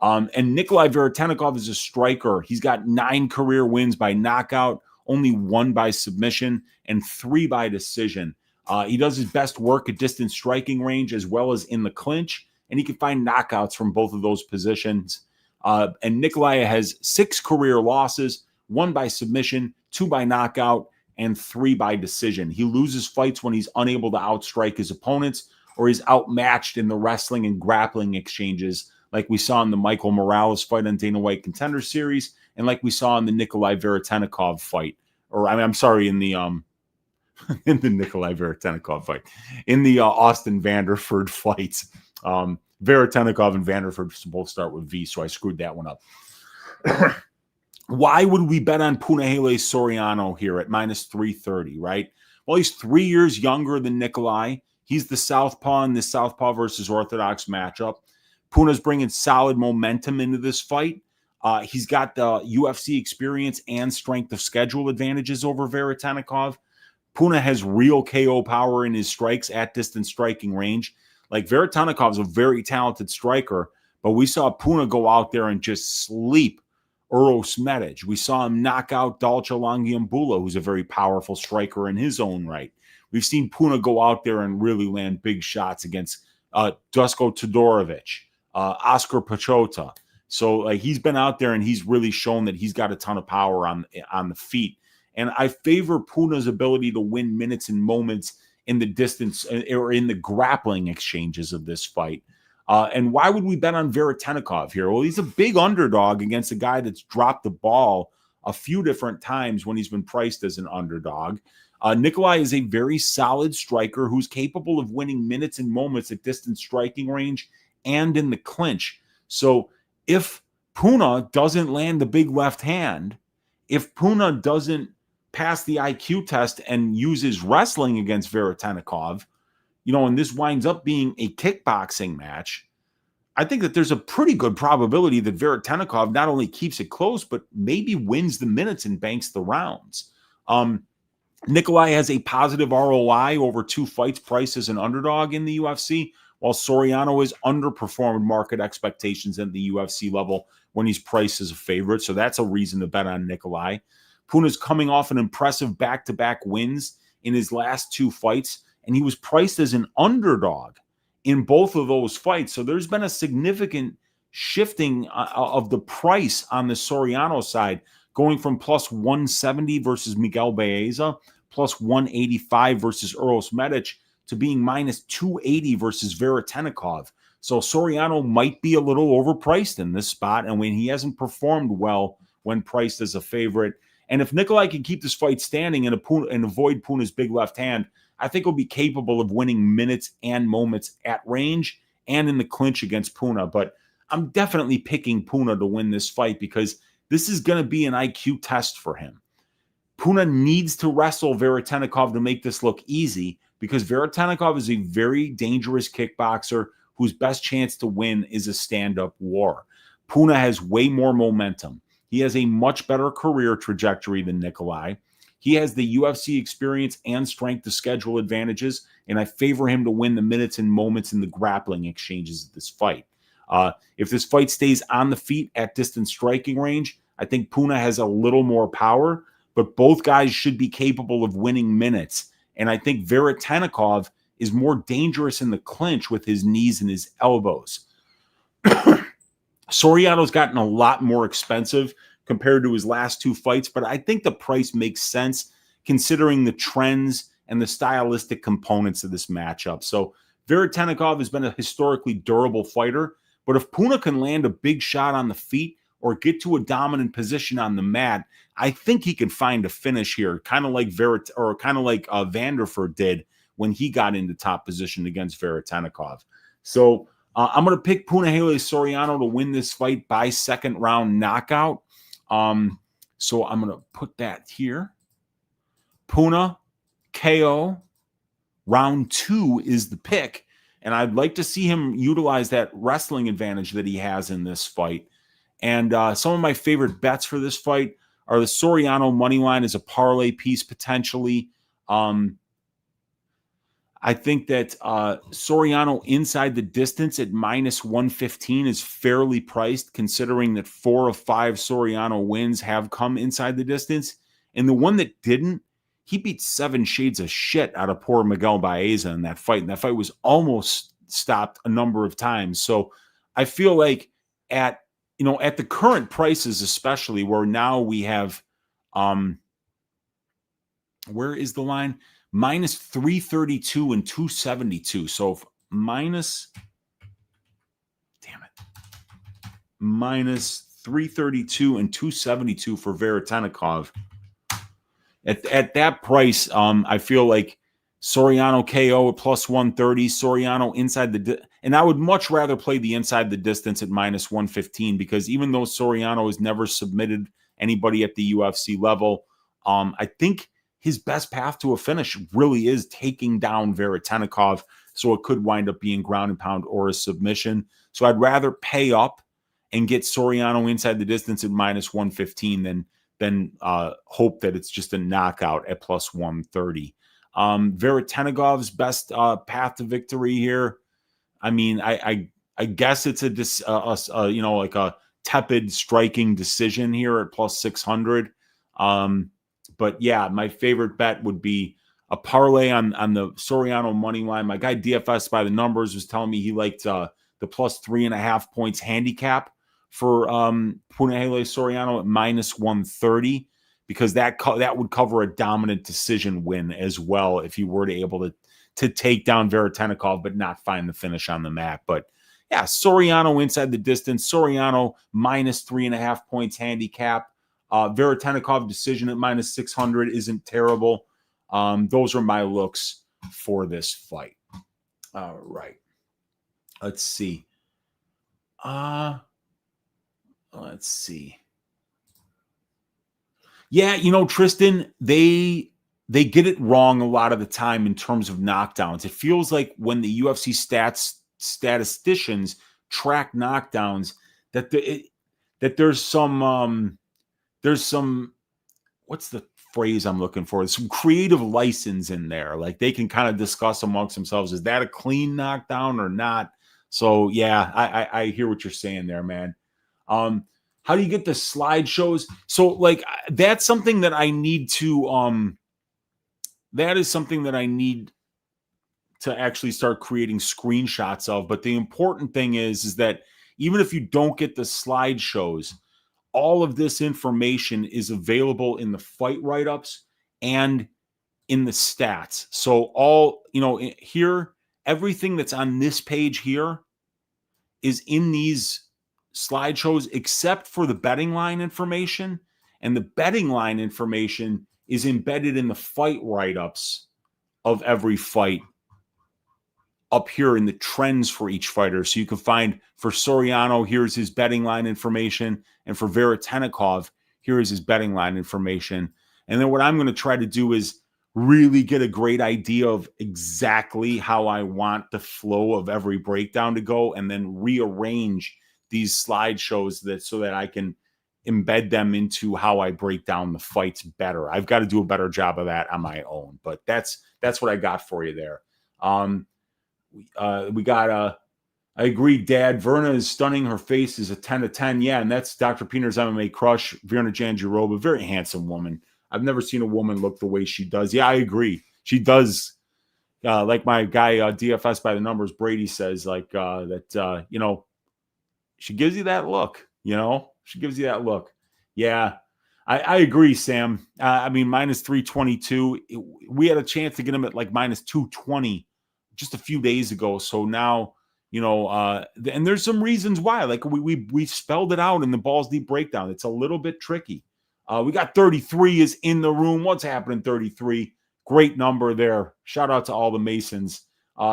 And Nikolay Veretennikov is a striker. He's got 9 career wins by knockout, only 1 by submission, and 3 by decision. He does his best work at distance striking range as well as in the clinch, and he can find knockouts from both of those positions. And Nikolay has 6 career losses, 1 by submission, 2 by knockout, and 3 by decision. He loses fights when he's unable to outstrike his opponents or he's outmatched in the wrestling and grappling exchanges, like we saw in the Michael Morales fight on Dana White Contender Series, and like we saw in the Nikolay Veretennikov fight, in the in the Nikolay Veretennikov fight, in the Austin Vanderford fights. Veretennikov and Vanderford both start with V, so I screwed that one up. Why would we bet on Punahele Soriano here at minus 330, right? Well, he's 3 years younger than Nikolay. He's the southpaw in the southpaw versus orthodox matchup. Puna's bringing solid momentum into this fight. He's got the UFC experience and strength of schedule advantages over Veretennikov. Puna has real KO power in his strikes at distance striking range. Like, Veretennikov is a very talented striker, but we saw Puna go out there and just sleep Uros Medic. We saw him knock out Dalcha Langiambula, who's a very powerful striker in his own right. We've seen Puna go out there and really land big shots against Dusko Todorovic, Oscar Pachota. So he's been out there and he's really shown that he's got a ton of power on the feet. And I favor Puna's ability to win minutes and moments in the distance or in the grappling exchanges of this fight. And why would we bet on Veretennikov here? Well, he's a big underdog against a guy that's dropped the ball a few different times when he's been priced as an underdog. Nikolay is a very solid striker who's capable of winning minutes and moments at distance striking range and in the clinch. So if Puna doesn't land the big left hand, if Puna doesn't pass the IQ test and uses wrestling against Veretennikov, and this winds up being a kickboxing match, I think that there's a pretty good probability that Veretennikov not only keeps it close, but maybe wins the minutes and banks the rounds. Nikolay has a positive ROI over 2 fights priced as an underdog in the UFC, while Soriano has underperformed market expectations at the UFC level when he's priced as a favorite. So that's a reason to bet on Nikolay. Puna's coming off an impressive back-to-back wins in his last 2 fights, and he was priced as an underdog in both of those fights. So there's been a significant shifting of the price on the Soriano side, going from plus 170 versus Miguel Baeza, plus 185 versus Uros Medic, to being minus 280 versus Veretennikov. So Soriano might be a little overpriced in this spot, and when he hasn't performed well when priced as a favorite. And if Nikolay can keep this fight standing and avoid Puna's big left hand, I think he'll be capable of winning minutes and moments at range and in the clinch against Puna. But I'm definitely picking Puna to win this fight because this is going to be an IQ test for him. Puna needs to wrestle Veretennikov to make this look easy because Veretennikov is a very dangerous kickboxer whose best chance to win is a stand-up war. Puna has way more momentum. He has a much better career trajectory than Nikolay. He has the UFC experience and strength of schedule advantages, and I favor him to win the minutes and moments in the grappling exchanges of this fight. If this fight stays on the feet at distance striking range, I think Puna has a little more power, but both guys should be capable of winning minutes. And I think Veretennikov is more dangerous in the clinch with his knees and his elbows. Soriano's gotten a lot more expensive compared to his last two fights, but I think the price makes sense considering the trends and the stylistic components of this matchup. So Veretennikov has been a historically durable fighter, but if Puna can land a big shot on the feet or get to a dominant position on the mat, I think he can find a finish here, kind of like Vanderford did when he got into top position against Veretennikov. So I'm going to pick Punahele Soriano to win this fight by second round knockout. So I'm going to put that here. Puna, KO, round 2 is the pick. And I'd like to see him utilize that wrestling advantage that he has in this fight. And some of my favorite bets for this fight are the Soriano money line as a parlay piece potentially. I think that Soriano inside the distance at -115 is fairly priced, considering that 4 of 5 Soriano wins have come inside the distance. And the one that didn't, he beat 7 shades of shit out of poor Miguel Baeza in that fight. And that fight was almost stopped a number of times. So I feel like at the current prices, especially where now we have, where is the line? -332 and 272. So -332 and 272 for Veretennikov. At that price, I feel like Soriano KO at +130, Soriano inside and I would much rather play the inside the distance at -115, because even though Soriano has never submitted anybody at the UFC level, I think his best path to a finish really is taking down Veretennikov, so it could wind up being ground and pound or a submission. So I'd rather pay up and get Soriano inside the distance at -115 than hope that it's just a knockout at +130. Veretenikov's best path to victory here, I mean, I guess it's like a tepid striking decision here at +600. But yeah, my favorite bet would be a parlay on the Soriano money line. My guy DFS by the numbers was telling me he liked the +3.5 points handicap for Punahele Soriano at -130, because that would cover a dominant decision win as well if you were to able to take down Veretennikov but not find the finish on the mat. But yeah, Soriano inside the distance, Soriano -3.5 points handicap. Veretennikov decision at -600 isn't terrible. Those are my looks for this fight. All right. Let's see. Let's see. Yeah, Tre'ston, they get it wrong a lot of the time in terms of knockdowns. It feels like when the UFC statisticians track knockdowns, that there's some what's the phrase I'm looking for? Some creative license in there. Like they can kind of discuss amongst themselves, is that a clean knockdown or not? So yeah, I hear what you're saying there, man. How do you get the slideshows? So like that's something that I need to that is something that I need to actually start creating screenshots of. But the important thing is that even if you don't get the slideshows, all of this information is available in the fight write-ups and in the stats. So here, everything that's on this page here is in these slideshows except for the betting line information. And the betting line information is embedded in the fight write-ups of every fight up here in the trends for each fighter. So you can find for Soriano, here's his betting line information. And for Veretennikov, here is his betting line information. And then what I'm going to try to do is really get a great idea of exactly how I want the flow of every breakdown to go, and then rearrange these slideshows so that I can embed them into how I break down the fights better. I've got to do a better job of that on my own, but that's what I got for you there. We got I agree, Dad. Verna is stunning. Her face is a 10 of 10. Yeah, and that's Dr. Piener's MMA crush, Verna Jandiroba. Very handsome woman. I've never seen a woman look the way she does. Yeah, I agree. She does. Like my guy DFS by the numbers, Brady says, like that. She gives you that look, you know? She gives you that look. Yeah, I agree, Sam. I mean, minus 322. We had a chance to get him at like minus 220 just a few days ago. So now, you know, and there's some reasons why. Like we spelled it out in the Balls Deep breakdown. It's a little bit tricky. We got 33 is in the room. What's happening, 33? Great number there. Shout out to all the Masons.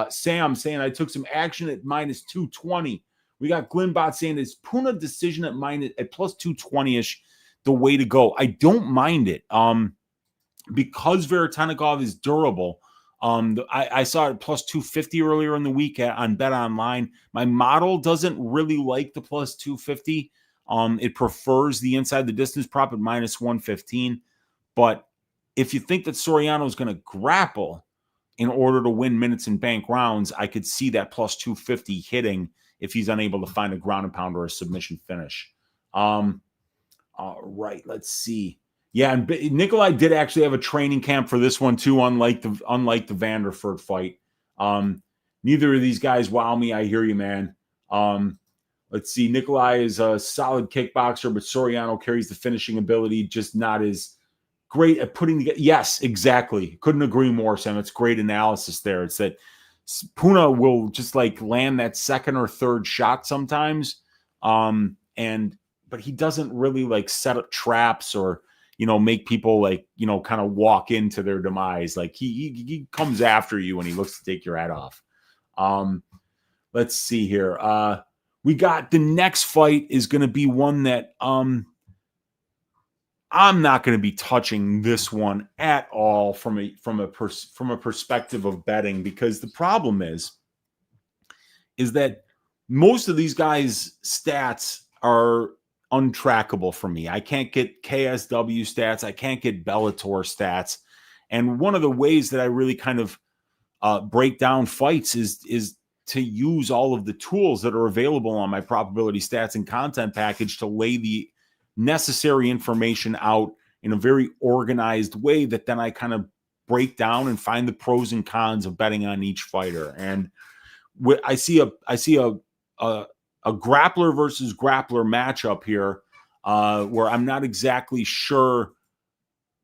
Sam saying I took some action at minus 220. We got Glenbot saying is Puna decision at plus 220-ish the way to go. I don't mind it. Because Veretennikov is durable. I saw it plus 250 earlier in the week on Bet Online. My model doesn't really like the plus 250. It prefers the inside the distance prop at minus 115. But if you think that Soriano is going to grapple in order to win minutes and bank rounds, I could see that plus 250 hitting if he's unable to find a ground and pound or a submission finish. All right, let's see. Yeah, and Nikolay did actually have a training camp for this one too, unlike the Vanderford fight. Neither of these guys wow me. I hear you, man. Let's see. Nikolay is a solid kickboxer, but Soriano carries the finishing ability, just not as great at putting together. Yes, exactly. Couldn't agree more, Sam. It's great analysis there. It's that Puna will just like land that second or third shot sometimes, but he doesn't really like set up traps or, you know, make people like, you know, kind of walk into their demise. Like he comes after you when he looks to take your head off. Let's see here. We got the next fight is going to be one that I'm not going to be touching this one at all from a perspective of betting, because the problem is that most of these guys' stats are untrackable for me. I can't get KSW stats. I can't get Bellator stats. And one of the ways that I really kind of break down fights is to use all of the tools that are available on my probability stats and content package to lay the necessary information out in a very organized way that then I kind of break down and find the pros and cons of betting on each fighter. And I see a grappler versus grappler matchup here where I'm not exactly sure.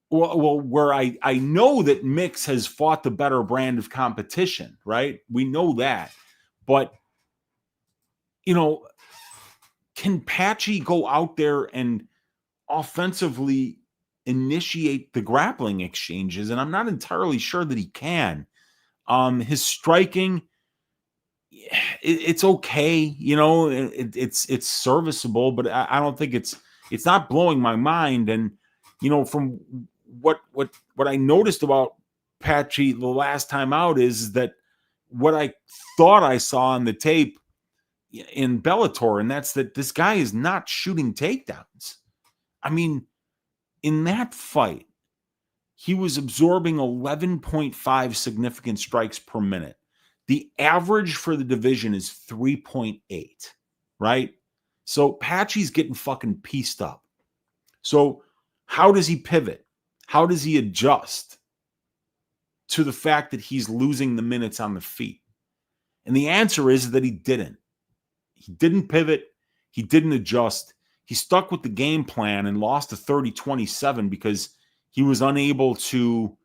Well, where I know that Mix has fought the better brand of competition, right? We know that. But, you know, can Patchy go out there and offensively initiate the grappling exchanges? And I'm not entirely sure that he can. His striking, it's okay, you know, it's serviceable, but I don't think it's not blowing my mind. And, you know, from what I noticed about Patchy the last time out is that what I thought I saw on the tape in Bellator, and that's that this guy is not shooting takedowns. I mean, in that fight, he was absorbing 11.5 significant strikes per minute. The average for the division is 3.8, right? So Patchy's getting fucking pieced up. So how does he pivot? How does he adjust to the fact that he's losing the minutes on the feet? And the answer is that he didn't. He didn't pivot. He didn't adjust. He stuck with the game plan and lost to 30-27 because he was unable to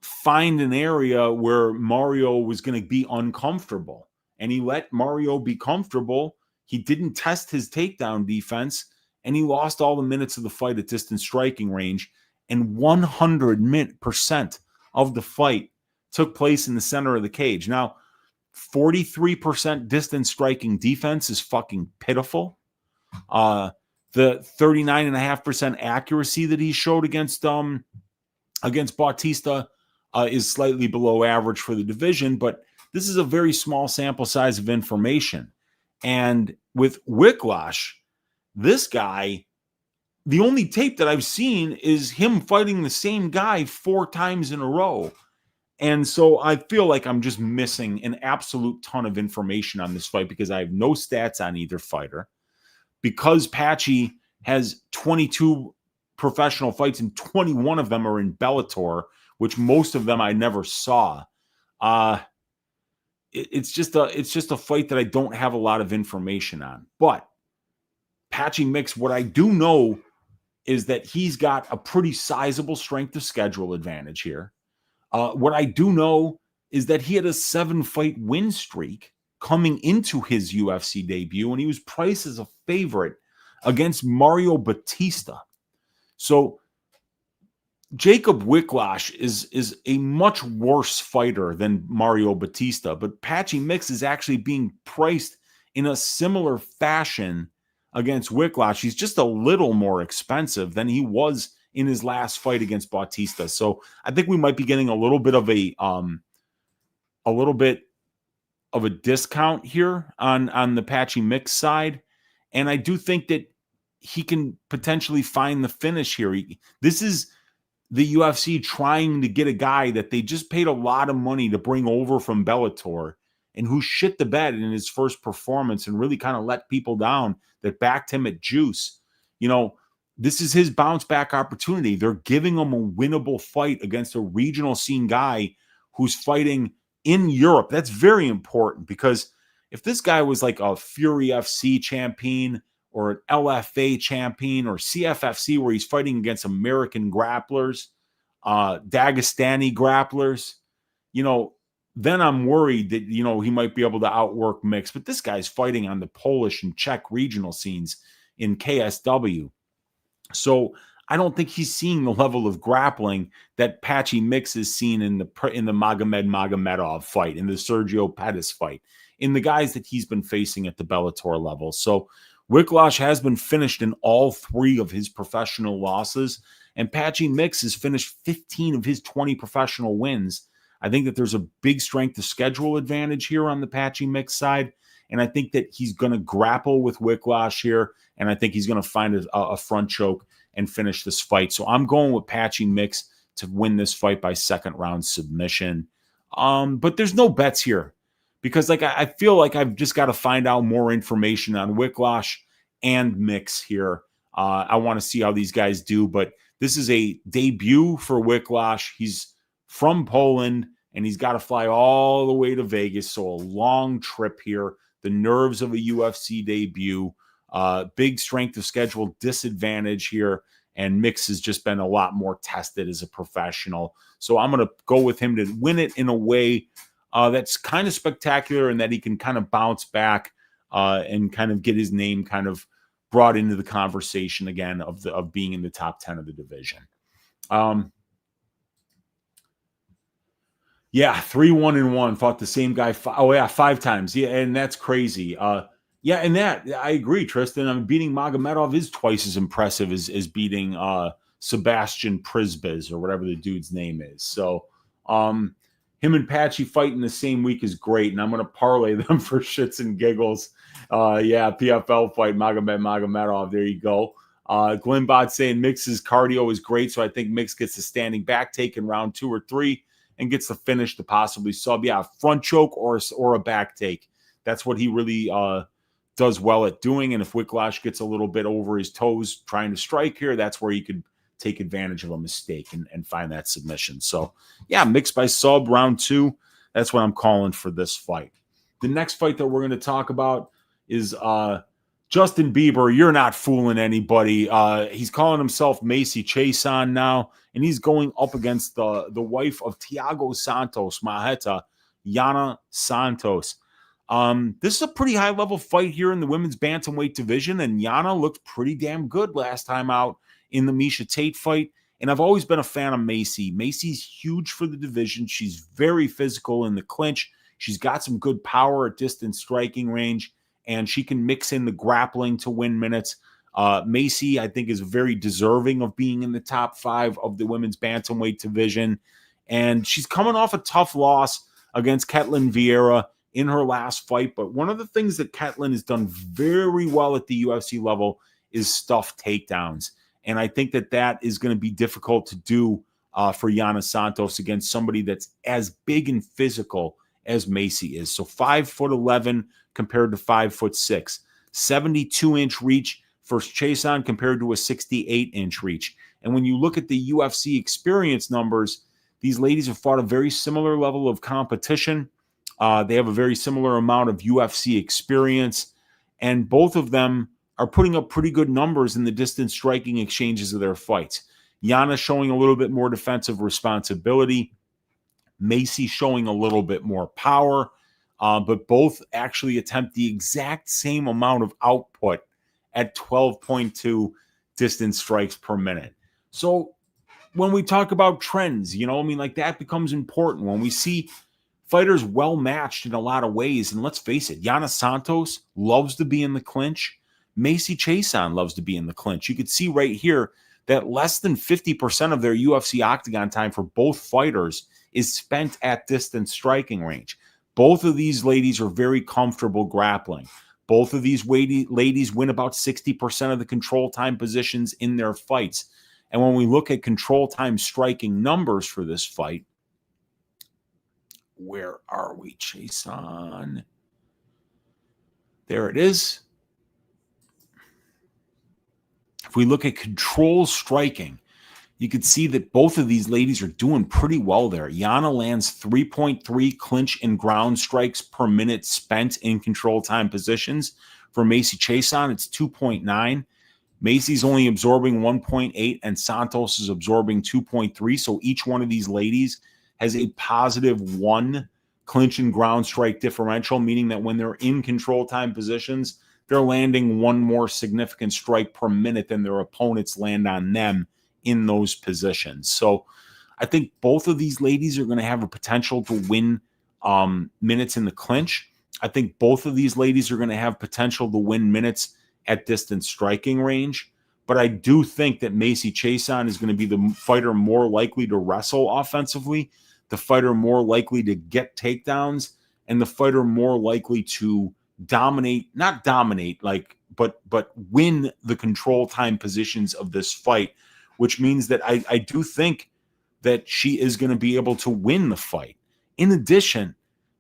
find an area where Mario was going to be uncomfortable. And he let Mario be comfortable. He didn't test his takedown defense, and he lost all the minutes of the fight at distance striking range. And 100% of the fight took place in the center of the cage. Now, 43% distance striking defense is fucking pitiful. The 39.5% accuracy that he showed against Bautista is slightly below average for the division, but this is a very small sample size of information. And with Wiklacz, this guy, the only tape that I've seen is him fighting the same guy 4 times in a row. And so I feel like I'm just missing an absolute ton of information on this fight because I have no stats on either fighter. Because Patchy has 22 professional fights and 21 of them are in Bellator, which most of them I never saw. it's just a fight that I don't have a lot of information on. But Patchy Mix, what I do know is that he's got a pretty sizable strength of schedule advantage here. What I do know is that he had a 7-fight win streak coming into his UFC debut, and he was priced as a favorite against Mario Batista. So Jakub Wiklacz is a much worse fighter than Mario Batista, but Patchy Mix is actually being priced in a similar fashion against Wiklacz. He's just a little more expensive than he was in his last fight against Bautista. So I think we might be getting a little bit of a discount here on the Patchy Mix side. And I do think that he can potentially find the finish here. This is the UFC trying to get a guy that they just paid a lot of money to bring over from Bellator and who shit the bed in his first performance and really kind of let people down that backed him at Juice. You know, this is his bounce back opportunity. They're giving him a winnable fight against a regional scene guy who's fighting in Europe. That's very important, because if this guy was like a Fury FC champion or an LFA champion or CFFC, where he's fighting against American grapplers, Dagestani grapplers, you know, then I'm worried that, you know, he might be able to outwork Mix. But this guy's fighting on the Polish and Czech regional scenes in KSW. So I don't think he's seeing the level of grappling that Patchy Mix has seen in the Magomedov fight, in the Sergio Pettis fight, in the guys that he's been facing at the Bellator level. So Wiklacz has been finished in all 3 of his professional losses, and Patchy Mix has finished 15 of his 20 professional wins. I think that there's a big strength of schedule advantage here on the Patchy Mix side, and I think that he's going to grapple with Wiklacz here, and I think he's going to find a front choke and finish this fight. So I'm going with Patchy Mix to win this fight by second-round submission. But there's no bets here, because I feel like I've just got to find out more information on Wiklacz and Mix here. I want to see how these guys do, but this is a debut for Wiklacz. He's from Poland, and he's got to fly all the way to Vegas, so a long trip here. The nerves of a UFC debut, big strength of schedule disadvantage here, and Mix has just been a lot more tested as a professional. So I'm going to go with him to win it in a way that's kind of spectacular, and that he can kind of bounce back and kind of get his name kind of brought into the conversation again of being in the top 10 of the division. Yeah, 3-1-1. Fought the same guy. 5 times. Yeah, and that's crazy. Yeah, and that I agree, Tre'ston. I mean, beating Magomedov is twice as impressive as beating Sebastian Prisbiz, or whatever the dude's name is. So him and Patchy fighting the same week is great, and I'm going to parlay them for shits and giggles. Yeah, PFL fight, Magomedov. There you go. Glenbot saying Mix's cardio is great, so I think Mix gets a standing back take in round 2 or 3 and gets the finish to possibly sub. Yeah, front choke or a back take. That's what he really does well at doing. And if Wiklacz gets a little bit over his toes trying to strike here, that's where he could take advantage of a mistake and find that submission. So, yeah, Mix by sub, round 2. That's what I'm calling for this fight. The next fight that we're going to talk about is Justin Bieber. You're not fooling anybody. He's calling himself Macy Chiasson now, and he's going up against the wife of Thiago Santos, Maheta, Yana Santos. This is a pretty high-level fight here in the women's bantamweight division, and Yana looked pretty damn good last time out in the Misha Tate fight, and I've always been a fan of Macy. Macy's huge for the division. She's very physical in the clinch. She's got some good power at distance striking range, and she can mix in the grappling to win minutes. Macy, I think, is very deserving of being in the top 5 of the women's bantamweight division, and she's coming off a tough loss against Ketlin Vieira in her last fight. But one of the things that Ketlin has done very well at the UFC level is stuff takedowns. And I think that is going to be difficult to do for Yana Santos against somebody that's as big and physical as Macy is. So 5'11" compared to 5'6", 72-inch reach for Chiasson compared to a 68-inch reach. And when you look at the UFC experience numbers, these ladies have fought a very similar level of competition. They have a very similar amount of UFC experience, and both of them are putting up pretty good numbers in the distance striking exchanges of their fights. Yana showing a little bit more defensive responsibility. Macy showing a little bit more power, but both actually attempt the exact same amount of output at 12.2 distance strikes per minute. So when we talk about trends, like that becomes important when we see fighters well matched in a lot of ways. And let's face it, Yana Santos loves to be in the clinch. Macy Chiasson loves to be in the clinch. You could see right here that less than 50% of their UFC octagon time for both fighters is spent at distance striking range. Both of these ladies are very comfortable grappling. Both of these ladies win about 60% of the control time positions in their fights. And when we look at control time striking numbers for this fight, where are we, Chiasson? There it is. If we look at control striking, you can see that both of these ladies are doing pretty well there. Yana lands 3.3 clinch and ground strikes per minute spent in control time positions. For Macy Chiasson, it's 2.9. Macy's only absorbing 1.8, and Santos is absorbing 2.3. So each one of these ladies has a positive 1 clinch and ground strike differential, meaning that when they're in control time positions, they're landing 1 more significant strike per minute than their opponents land on them in those positions. So I think both of these ladies are going to have a potential to win minutes in the clinch. I think both of these ladies are going to have potential to win minutes at distance striking range. But I do think that Macy Chiasson is going to be the fighter more likely to wrestle offensively, the fighter more likely to get takedowns, and the fighter more likely to not dominate, but win the control time positions of this fight, which means that I do think that she is going to be able to win the fight. In addition,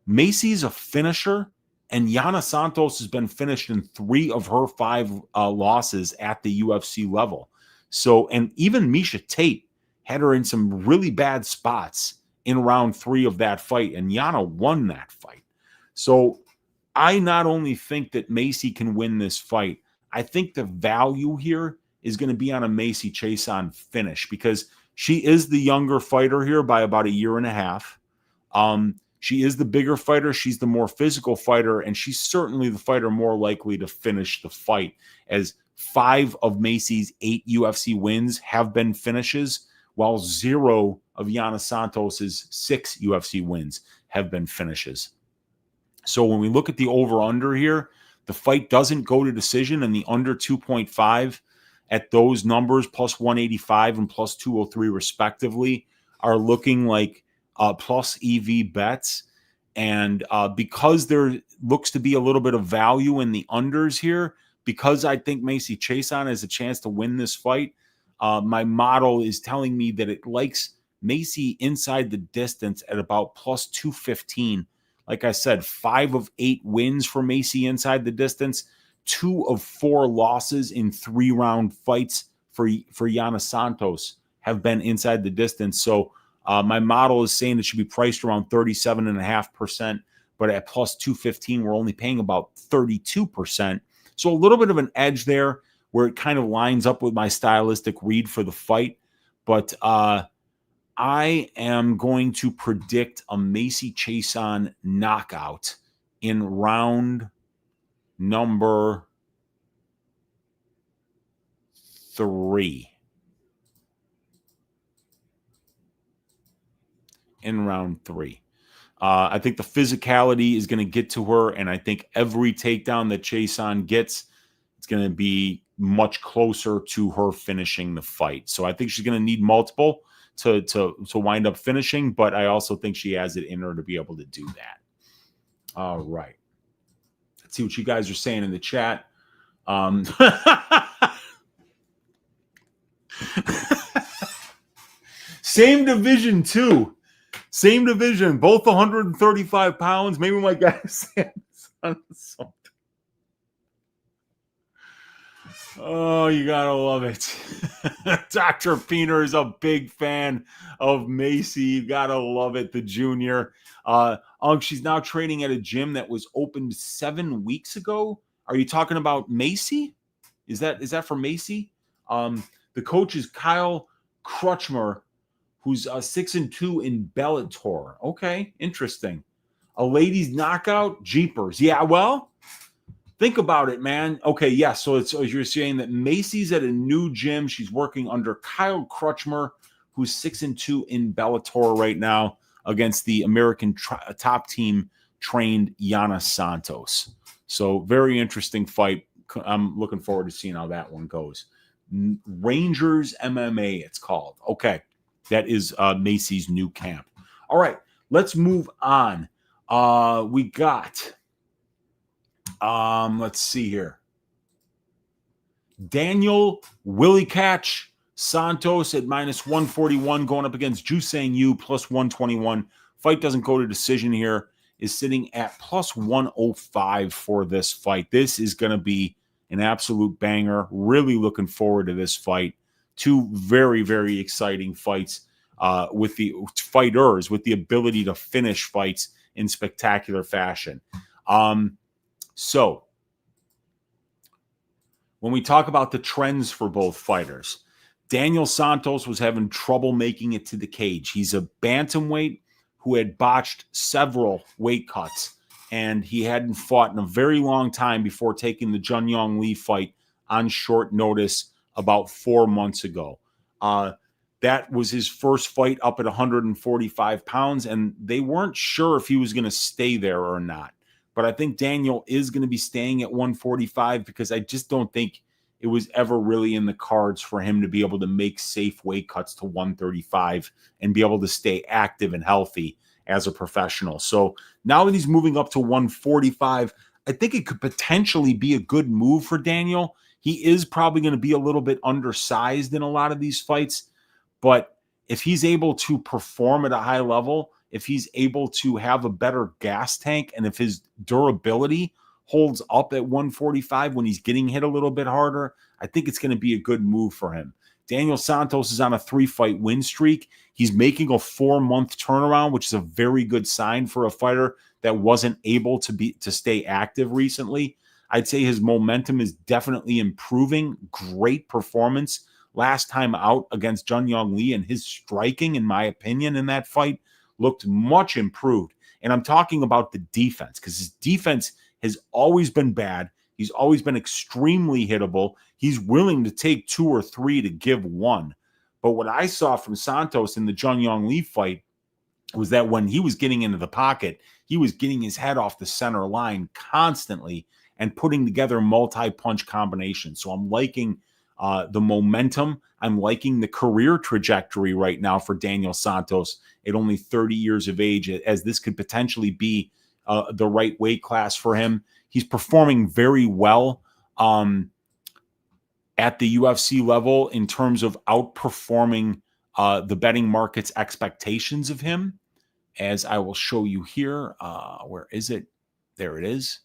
Macy's a finisher, and Yana Santos has been finished in 3 of her 5 losses at the UFC level. So, and even Miesha Tate had her in some really bad spots in round 3 of that fight, and Yana won that fight. So I not only think that Macy can win this fight, I think the value here is going to be on a Macy Chiasson finish, because she is the younger fighter here by about 1.5 years. She is the bigger fighter. She's the more physical fighter, and she's certainly the fighter more likely to finish the fight, as 5 of Macy's 8 UFC wins have been finishes, while 0 of Yana Santos's 6 UFC wins have been finishes. So when we look at the over-under here, the fight doesn't go to decision, and the under 2.5 at those numbers, plus 185 and plus 203 respectively, are looking like plus EV bets. And because there looks to be a little bit of value in the unders here, because I think Macy Chiasson has a chance to win this fight, my model is telling me that it likes Macy inside the distance at about plus 215. Like I said, 5 of 8 wins for Macy inside the distance, 2 of 4 losses in 3-round fights for Yana Santos have been inside the distance. So my model is saying it should be priced around 37.5%, but at plus 215, we're only paying about 32%. So a little bit of an edge there where it kind of lines up with my stylistic read for the fight. But I am going to predict a Macy Chiasson knockout in round number 3. In round 3. I think the physicality is going to get to her, and I think every takedown that Chiasson gets, it's going to be much closer to her finishing the fight. So I think she's going to need multiple to wind up finishing, but I also think she has it in her to be able to do that. All right. Let's see what you guys are saying in the chat. Same division, too. Same division, both 135 pounds. Maybe my guy's something. Oh, you gotta love it. Dr. Peener is a big fan of Macy. You gotta love it, the junior. She's now training at a gym that was opened 7 weeks ago. Are you talking about Macy? Is that for Macy? The coach is Kyle Crutchmer, who's 6-2 in Bellator. Okay, interesting. A ladies knockout, jeepers. Yeah, well, think about it, man. Okay, yeah. So you're saying that Macy's at a new gym. She's working under Kyle Crutchmer, who's 6-2 in Bellator right now against the American top team trained Yana Santos. So very interesting fight. I'm looking forward to seeing how that one goes. Rangers MMA, it's called. Okay, that is Macy's new camp. All right, let's move on. We got, let's see here. Daniel Wiklacz Santos at -141 going up against Joosang +121. Fight doesn't go to decision here. Is sitting at +105 for this fight. This is going to be an absolute banger. Really looking forward to this fight. Two very, very exciting fights with the fighters with the ability to finish fights in spectacular fashion. So when we talk about the trends for both fighters, Daniel Santos was having trouble making it to the cage. He's a bantamweight who had botched several weight cuts, and he hadn't fought in a very long time before taking the Junyong Lee fight on short notice about 4 months ago. That was his first fight up at 145 pounds, and they weren't sure if he was going to stay there or not. But I think Daniel is going to be staying at 145 because I just don't think it was ever really in the cards for him to be able to make safe weight cuts to 135 and be able to stay active and healthy as a professional. So now that he's moving up to 145, I think it could potentially be a good move for Daniel. He is probably going to be a little bit undersized in a lot of these fights, but if he's able to perform at a high level, if he's able to have a better gas tank, and if his durability holds up at 145 when he's getting hit a little bit harder, I think it's going to be a good move for him. Daniel Santos is on a 3-fight win streak. He's making a 4-month turnaround, which is a very good sign for a fighter that wasn't able to stay active recently. I'd say his momentum is definitely improving. Great performance last time out against Junyong Lee, and his striking, in my opinion, in that fight looked much improved. And I'm talking about the defense, because his defense has always been bad. He's always been extremely hittable. He's willing to take 2 or 3 to give 1. But what I saw from Santos in the Junyong Lee fight was that when he was getting into the pocket, he was getting his head off the center line constantly and putting together multi-punch combinations. So I'm liking the momentum. I'm liking the career trajectory right now for Daniel Santos at only 30 years of age, as this could potentially be the right weight class for him. He's performing very well at the UFC level in terms of outperforming the betting market's expectations of him, as I will show you here. Where is it? There it is.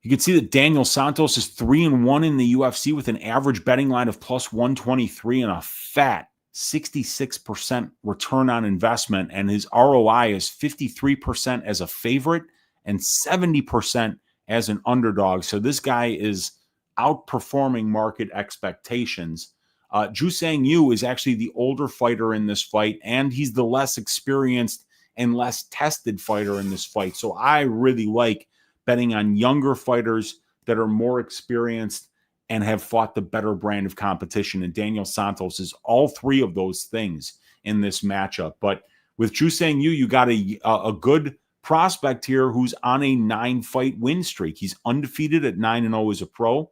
You can see that Daniel Santos is 3-1 in the UFC with an average betting line of +123 and a fat 66% return on investment. And his ROI is 53% as a favorite and 70% as an underdog. So this guy is outperforming market expectations. Joosang is actually the older fighter in this fight, and he's the less experienced and less tested fighter in this fight. So I really like betting on younger fighters that are more experienced and have fought the better brand of competition. And Daniel Santos is all 3 of those things in this matchup. But with Joosang you got a good prospect here who's on a 9-fight win streak. He's undefeated at 9-0 as a pro.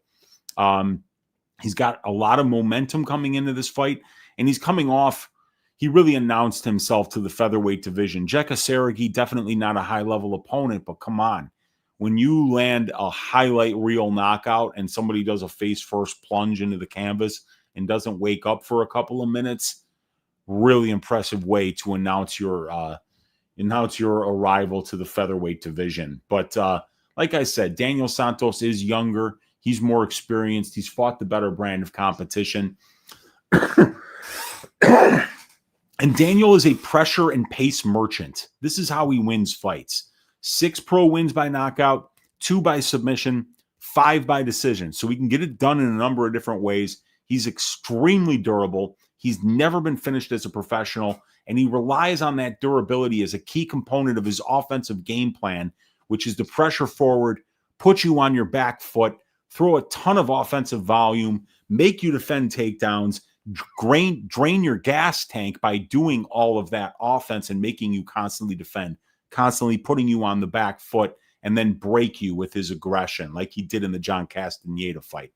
He's got a lot of momentum coming into this fight, and he's coming off. He really announced himself to the featherweight division. Jeka Seregi, definitely not a high-level opponent, but come on. When you land a highlight reel knockout and somebody does a face-first plunge into the canvas and doesn't wake up for a couple of minutes, really impressive way to announce your arrival to the featherweight division. But like I said, Daniel Santos is younger. He's more experienced. He's fought the better brand of competition. And Daniel is a pressure and pace merchant. This is how he wins fights. 6 pro wins by knockout, 2 by submission, 5 by decision. So he can get it done in a number of different ways. He's extremely durable. He's never been finished as a professional, and he relies on that durability as a key component of his offensive game plan, which is to pressure forward, put you on your back foot, throw a ton of offensive volume, make you defend takedowns, drain your gas tank by doing all of that offense and making you constantly defend, constantly putting you on the back foot, and then break you with his aggression like he did in the John Castaneda fight.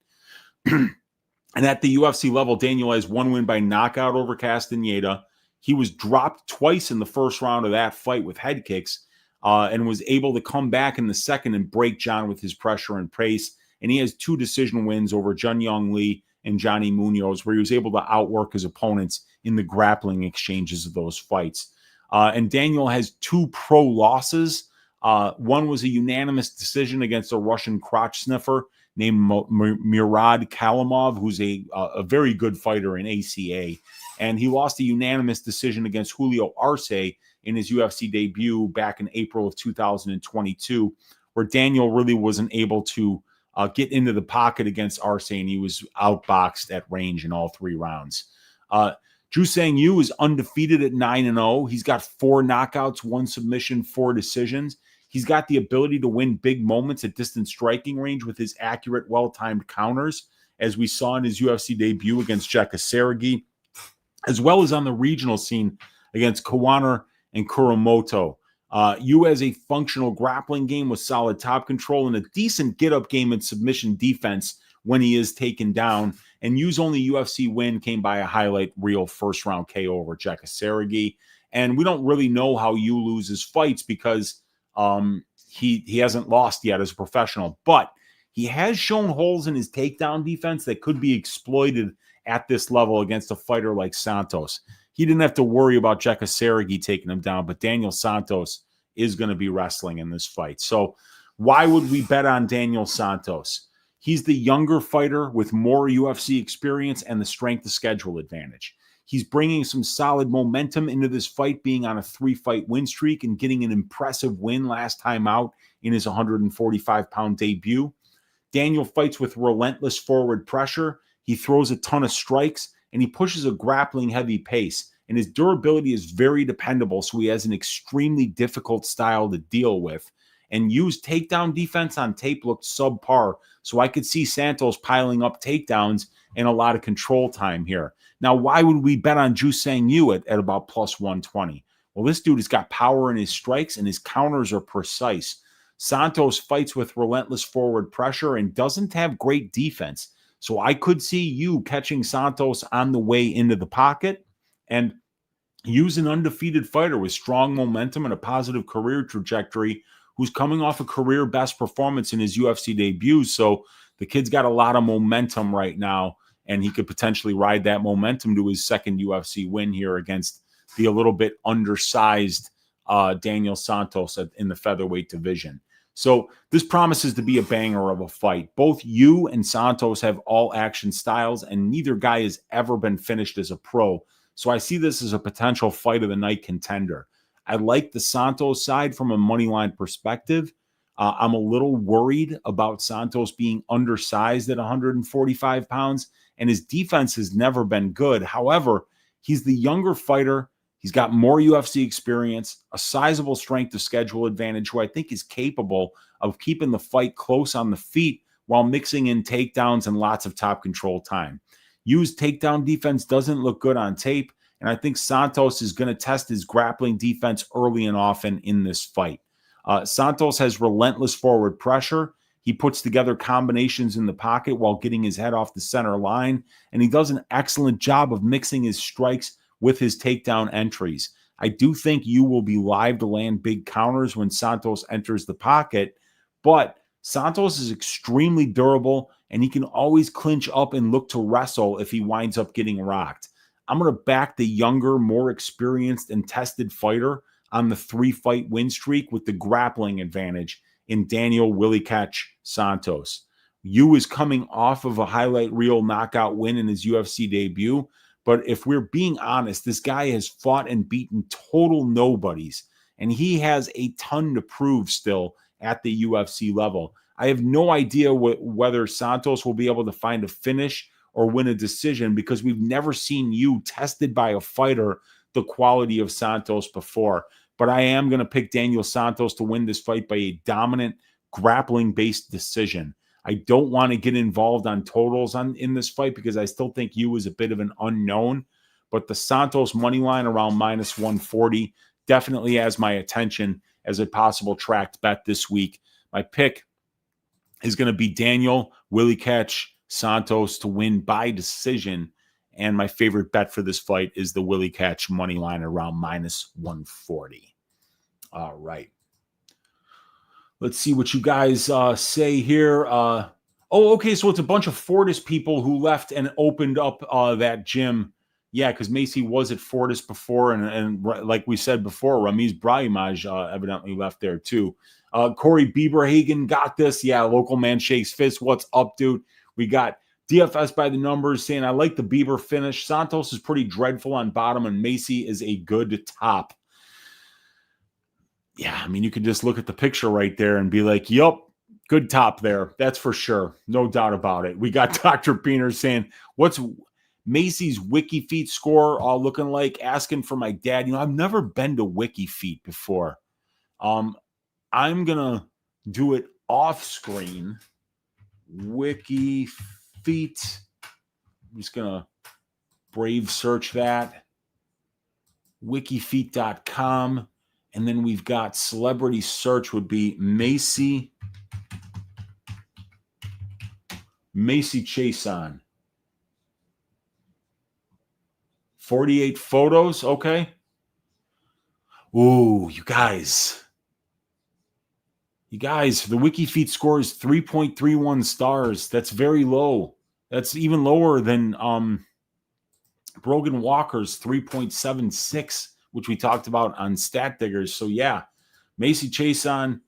And at the UFC level, Daniel has 1 win by knockout over Castaneda. He was dropped twice in the first round of that fight with head kicks and was able to come back in the second and break John with his pressure and pace. And he has 2 decision wins over Jun Young Lee and Johnny Munoz, where he was able to outwork his opponents in the grappling exchanges of those fights. And Daniel has 2 pro losses. One was a unanimous decision against a Russian crotch sniffer named Murad Kalimov, who's a very good fighter in ACA. And he lost a unanimous decision against Julio Arce in his UFC debut back in April of 2022, where Daniel really wasn't able to get into the pocket against Arce, and he was outboxed at range in all 3 rounds. Joosang Yu is undefeated at 9-0. He's got 4 knockouts, 1 submission, 4 decisions. He's got the ability to win big moments at distance striking range with his accurate, well-timed counters, as we saw in his UFC debut against Jakub, as well as on the regional scene against Kawaner and Kuramoto. Yu has a functional grappling game with solid top control and a decent get-up game and submission defense when he is taken down. And Yu's only UFC win came by a highlight reel first-round KO over Jakub. And we don't really know how Yu loses fights because he hasn't lost yet as a professional. But he has shown holes in his takedown defense that could be exploited at this level against a fighter like Santos. He didn't have to worry about Jakub taking him down, but Daniel Santos is going to be wrestling in this fight. So why would we bet on Daniel Santos? He's the younger fighter with more UFC experience and the strength of schedule advantage. He's bringing some solid momentum into this fight, being on a 3-fight win streak and getting an impressive win last time out in his 145-pound debut. Daniel fights with relentless forward pressure. He throws a ton of strikes, and he pushes a grappling heavy pace. And his durability is very dependable, so he has an extremely difficult style to deal with. And Yu's takedown defense on tape looked subpar, so I could see Santos piling up takedowns and a lot of control time here. Now, why would we bet on Joosang Yu at about plus 120? Well, this dude has got power in his strikes, and his counters are precise. Santos fights with relentless forward pressure and doesn't have great defense. So I could see Yu catching Santos on the way into the pocket. And Yu's an undefeated fighter with strong momentum and a positive career trajectory, who's coming off a career best performance in his UFC debut. So the kid's got a lot of momentum right now, and he could potentially ride that momentum to his second UFC win here against the a little bit undersized Daniel Santos in the featherweight division. So this promises to be a banger of a fight. Both Yu and Santos have all action styles, and neither guy has ever been finished as a pro. So I see this as a potential fight of the night contender. I like the Santos side from a money line perspective. I'm a little worried about Santos being undersized at 145 pounds, and his defense has never been good. However, he's the younger fighter. He's got more UFC experience, a sizable strength of schedule advantage, who I think is capable of keeping the fight close on the feet while mixing in takedowns and lots of top control time. Yu's takedown defense doesn't look good on tape, and I think Santos is going to test his grappling defense early and often in this fight. Santos has relentless forward pressure. He puts together combinations in the pocket while getting his head off the center line, and he does an excellent job of mixing his strikes with his takedown entries. I do think Yu will be live to land big counters when Santos enters the pocket, but Santos is extremely durable, and he can always clinch up and look to wrestle if he winds up getting rocked. I'm going to back the younger, more experienced and tested fighter on the 3-fight win streak with the grappling advantage in Daniel Wiklacz Santos. Yu is coming off of a highlight reel knockout win in his UFC debut, But if we're being honest, this guy has fought and beaten total nobodies, and he has a ton to prove still at the UFC level. I have no idea whether Santos will be able to find a finish or win a decision, because we've never seen you tested by a fighter the quality of Santos before. But I am going to pick Daniel Santos to win this fight by a dominant grappling-based decision. I don't want to get involved on totals in this fight because I still think you is a bit of an unknown. But the Santos money line around minus 140 definitely has my attention as a possible tracked bet this week. My pick is going to be Daniel Wiklacz Santos to win by decision. And my favorite bet for this fight is the Wiklacz money line around minus 140. All right. Let's see what you guys say here. Okay, so it's a bunch of Fortis people who left and opened up that gym. Yeah, because Macy was at Fortis before, and like we said before, Ramiz Brahimaj evidently left there too. Corey Bieberhagen got this. Yeah, local man shakes fist. What's up, dude? We got DFS by the numbers saying, I like the Bieber finish. Santos is pretty dreadful on bottom, and Macy is a good top. Yeah, I mean, you can just look at the picture right there and be like, yup, good top there. That's for sure. No doubt about it. We got Dr. Peener saying, what's Macy's WikiFeet score looking like? Asking for my dad. You know, I've never been to WikiFeet before. I'm going to do it off screen. WikiFeet. I'm just going to brave search that. Wikifeet.com. And then we've got celebrity search would be Macy Chiasson. 48 photos. Okay. Ooh, you guys, the WikiFeet score is 3.31 stars. That's very low. That's even lower than Brogan Walker's 3.76, which we talked about on Stat Diggers. So yeah, Macy Chiasson,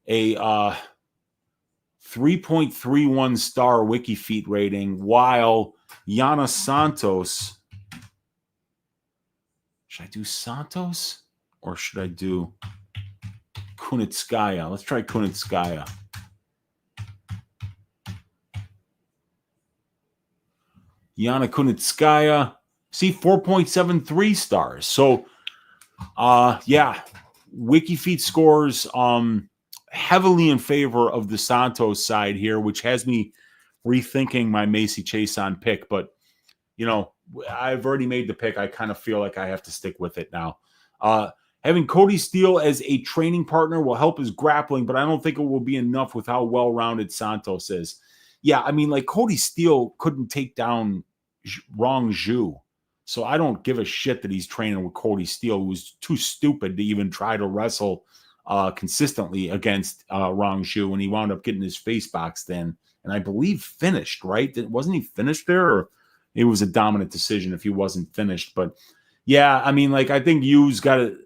a 3.31 star WikiFeet rating, while Yana Santos, should I do Santos or should I do Kunitskaya? Let's try Kunitskaya. Yana Kunitskaya, see, 4.73 stars. So yeah, WikiFeet scores heavily in favor of the Santos side here, which has me rethinking my Macy Chiasson pick. But, you know, I've already made the pick. I kind of feel like I have to stick with it now. Having Cody Steele as a training partner will help his grappling, but I don't think it will be enough with how well-rounded Santos is. Yeah, I mean, like, Cody Steele couldn't take down Rong Zhu. So I don't give a shit that he's training with Cody Steele, who's too stupid to even try to wrestle consistently against Rong Zhu, and he wound up getting his face boxed in, and I believe finished, right? Wasn't he finished there? Or it was a dominant decision if he wasn't finished. But yeah, I mean, like, I think he's got a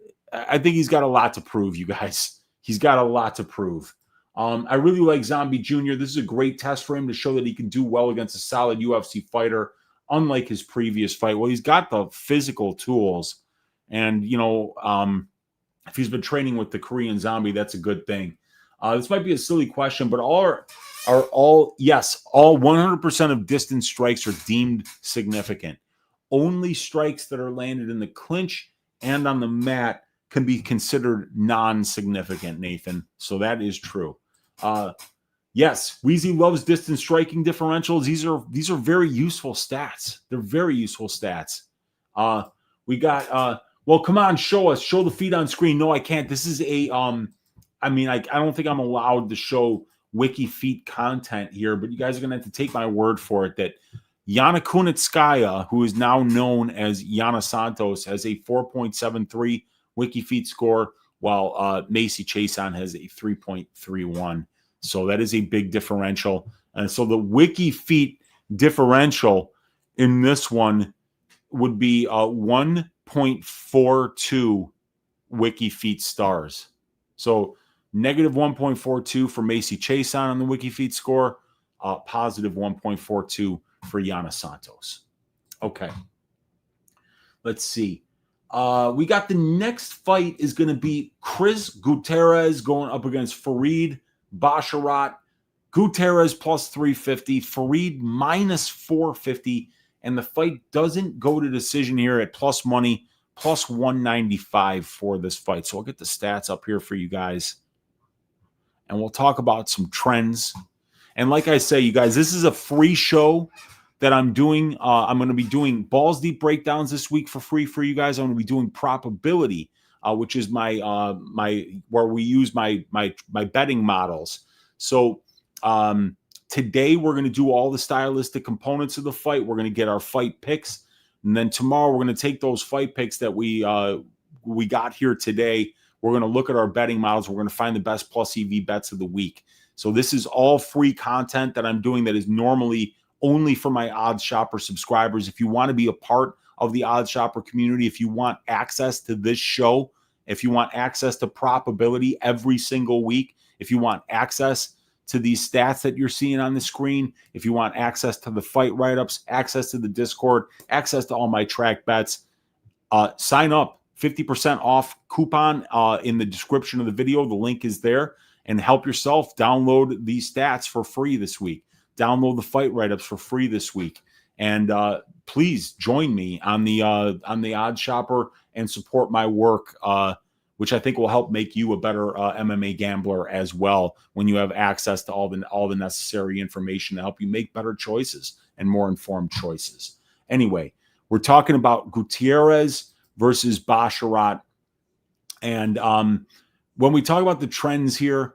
lot to prove, you guys. He's got a lot to prove. I really like Zombie Jr. This is a great test for him to show that he can do well against a solid UFC fighter, unlike his previous fight. Well, he's got the physical tools, and, you know, if he's been training with the Korean Zombie, that's a good thing. This might be a silly question, but all 100% of distance strikes are deemed significant. Only strikes that are landed in the clinch and on the mat can be considered non-significant, Nathan. So that is true. Yes, Weezy loves distance striking differentials. These are very useful stats. They're very useful stats. We got well, come on, show us. Show the feed on screen. No, I can't. This is a I mean, I don't think I'm allowed to show WikiFeet content here, but you guys are gonna have to take my word for it that Yana Kunitskaya, who is now known as Yana Santos, has a 4.73 WikiFeet score, while Macy Chiasson has a 3.31. So that is a big differential. And so the WikiFeet differential in this one would be 1.42 WikiFeet stars. So negative 1.42 for Macy Chiasson on the WikiFeet score, positive 1.42 for Yana Santos. Okay. Let's see. We got the next fight is going to be Chris Gutierrez going up against Farid Basharat. Gutierrez plus 350, Farid minus 450, and the fight doesn't go to decision here at plus money, plus 195 for this fight. So I'll get the stats up here for you guys, and we'll talk about some trends. And like I say, you guys, this is a free show that I'm doing. I'm going to be doing balls deep breakdowns this week for free for you guys. I'm going to be doing probability, which is my where we use my betting models. So today we're going to do all the stylistic components of the fight. We're going to get our fight picks, and then tomorrow we're going to take those fight picks that we got here today. We're going to look at our betting models. We're going to find the best plus EV bets of the week. So this is all free content that I'm doing that is normally only for my Odds Shopper subscribers. If you want to be a part of the Odds Shopper community, if you want access to this show, if you want access to probability every single week, if you want access to these stats that you're seeing on the screen, if you want access to the fight write-ups, access to the Discord, access to all my track bets, sign up. 50% off coupon in the description of the video. The link is there. And help yourself download these stats for free this week. Download the fight write-ups for free this week. And please join me on the Odds Shopper and support my work, which I think will help make you a better MMA gambler as well when you have access to all the necessary information to help you make better choices and more informed choices. Anyway, we're talking about Gutierrez versus Basharat. And when we talk about the trends here,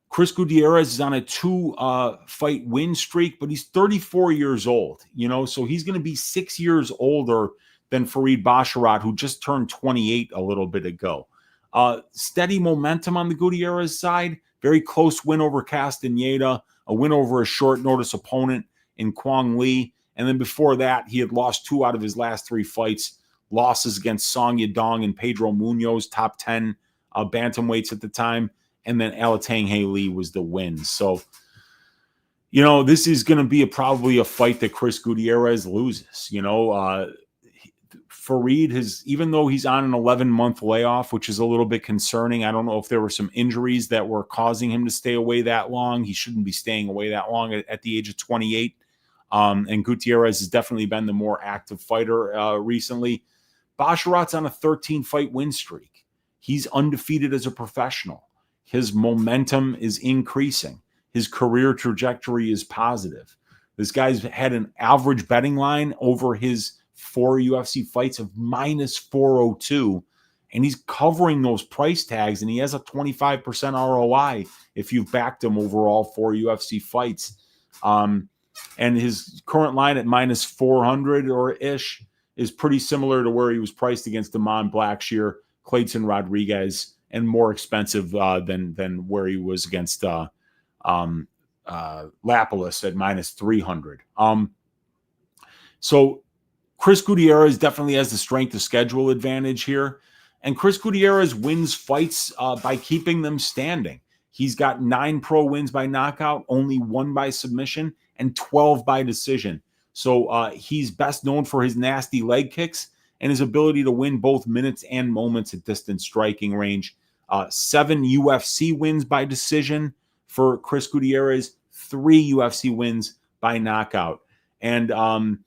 Chris Gutierrez is on a 2-fight win streak, but he's 34 years old, so he's going to be 6 years older than Farid Basharat, who just turned 28 a little bit ago. Steady momentum on the Gutierrez side, very close win over Castaneda, a win over a short notice opponent in Kwang Lee. And then before that, he had lost 2 out of his last 3 fights, losses against Song Yadong and Pedro Munoz, top 10 bantamweights at the time. And then Alatang Lee was the win. So, this is going to be probably a fight that Chris Gutierrez loses. Farid even though he's on an 11-month layoff, which is a little bit concerning. I don't know if there were some injuries that were causing him to stay away that long. He shouldn't be staying away that long at the age of 28. And Gutierrez has definitely been the more active fighter recently. Basharat's on a 13-fight win streak. He's undefeated as a professional. His momentum is increasing. His career trajectory is positive. This guy's had an average betting line over his 4 UFC fights of minus 402, and he's covering those price tags, and he has a 25% ROI if you've backed him over all 4 UFC fights. And his current line at minus 400 or ish is pretty similar to where he was priced against Damon Blackshear, Clayton Rodriguez, and more expensive than where he was against Lapalus at minus 300. So Chris Gutierrez definitely has the strength of schedule advantage here. And Chris Gutierrez wins fights by keeping them standing. He's got 9 pro wins by knockout, only 1 by submission, and 12 by decision. So he's best known for his nasty leg kicks and his ability to win both minutes and moments at distance striking range. 7 UFC wins by decision for Chris Gutierrez, 3 UFC wins by knockout. And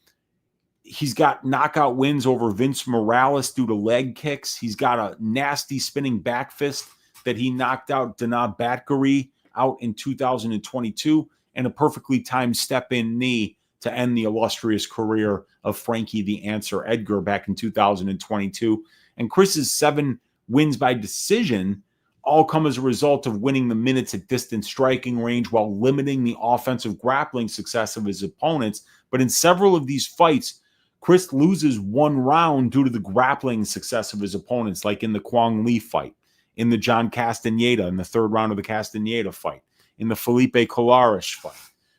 he's got knockout wins over Vince Morales due to leg kicks. He's got a nasty spinning back fist that he knocked out Danab Batgari out in 2022, and a perfectly timed step-in knee to end the illustrious career of Frankie the Answer Edgar back in 2022. And Chris's 7 wins by decision all come as a result of winning the minutes at distance striking range while limiting the offensive grappling success of his opponents. But in several of these fights, Chris loses 1 round due to the grappling success of his opponents, like in the Kwang Lee fight, in the John Castaneda, in the 3rd round of the Castaneda fight, in the Felipe Colares fight.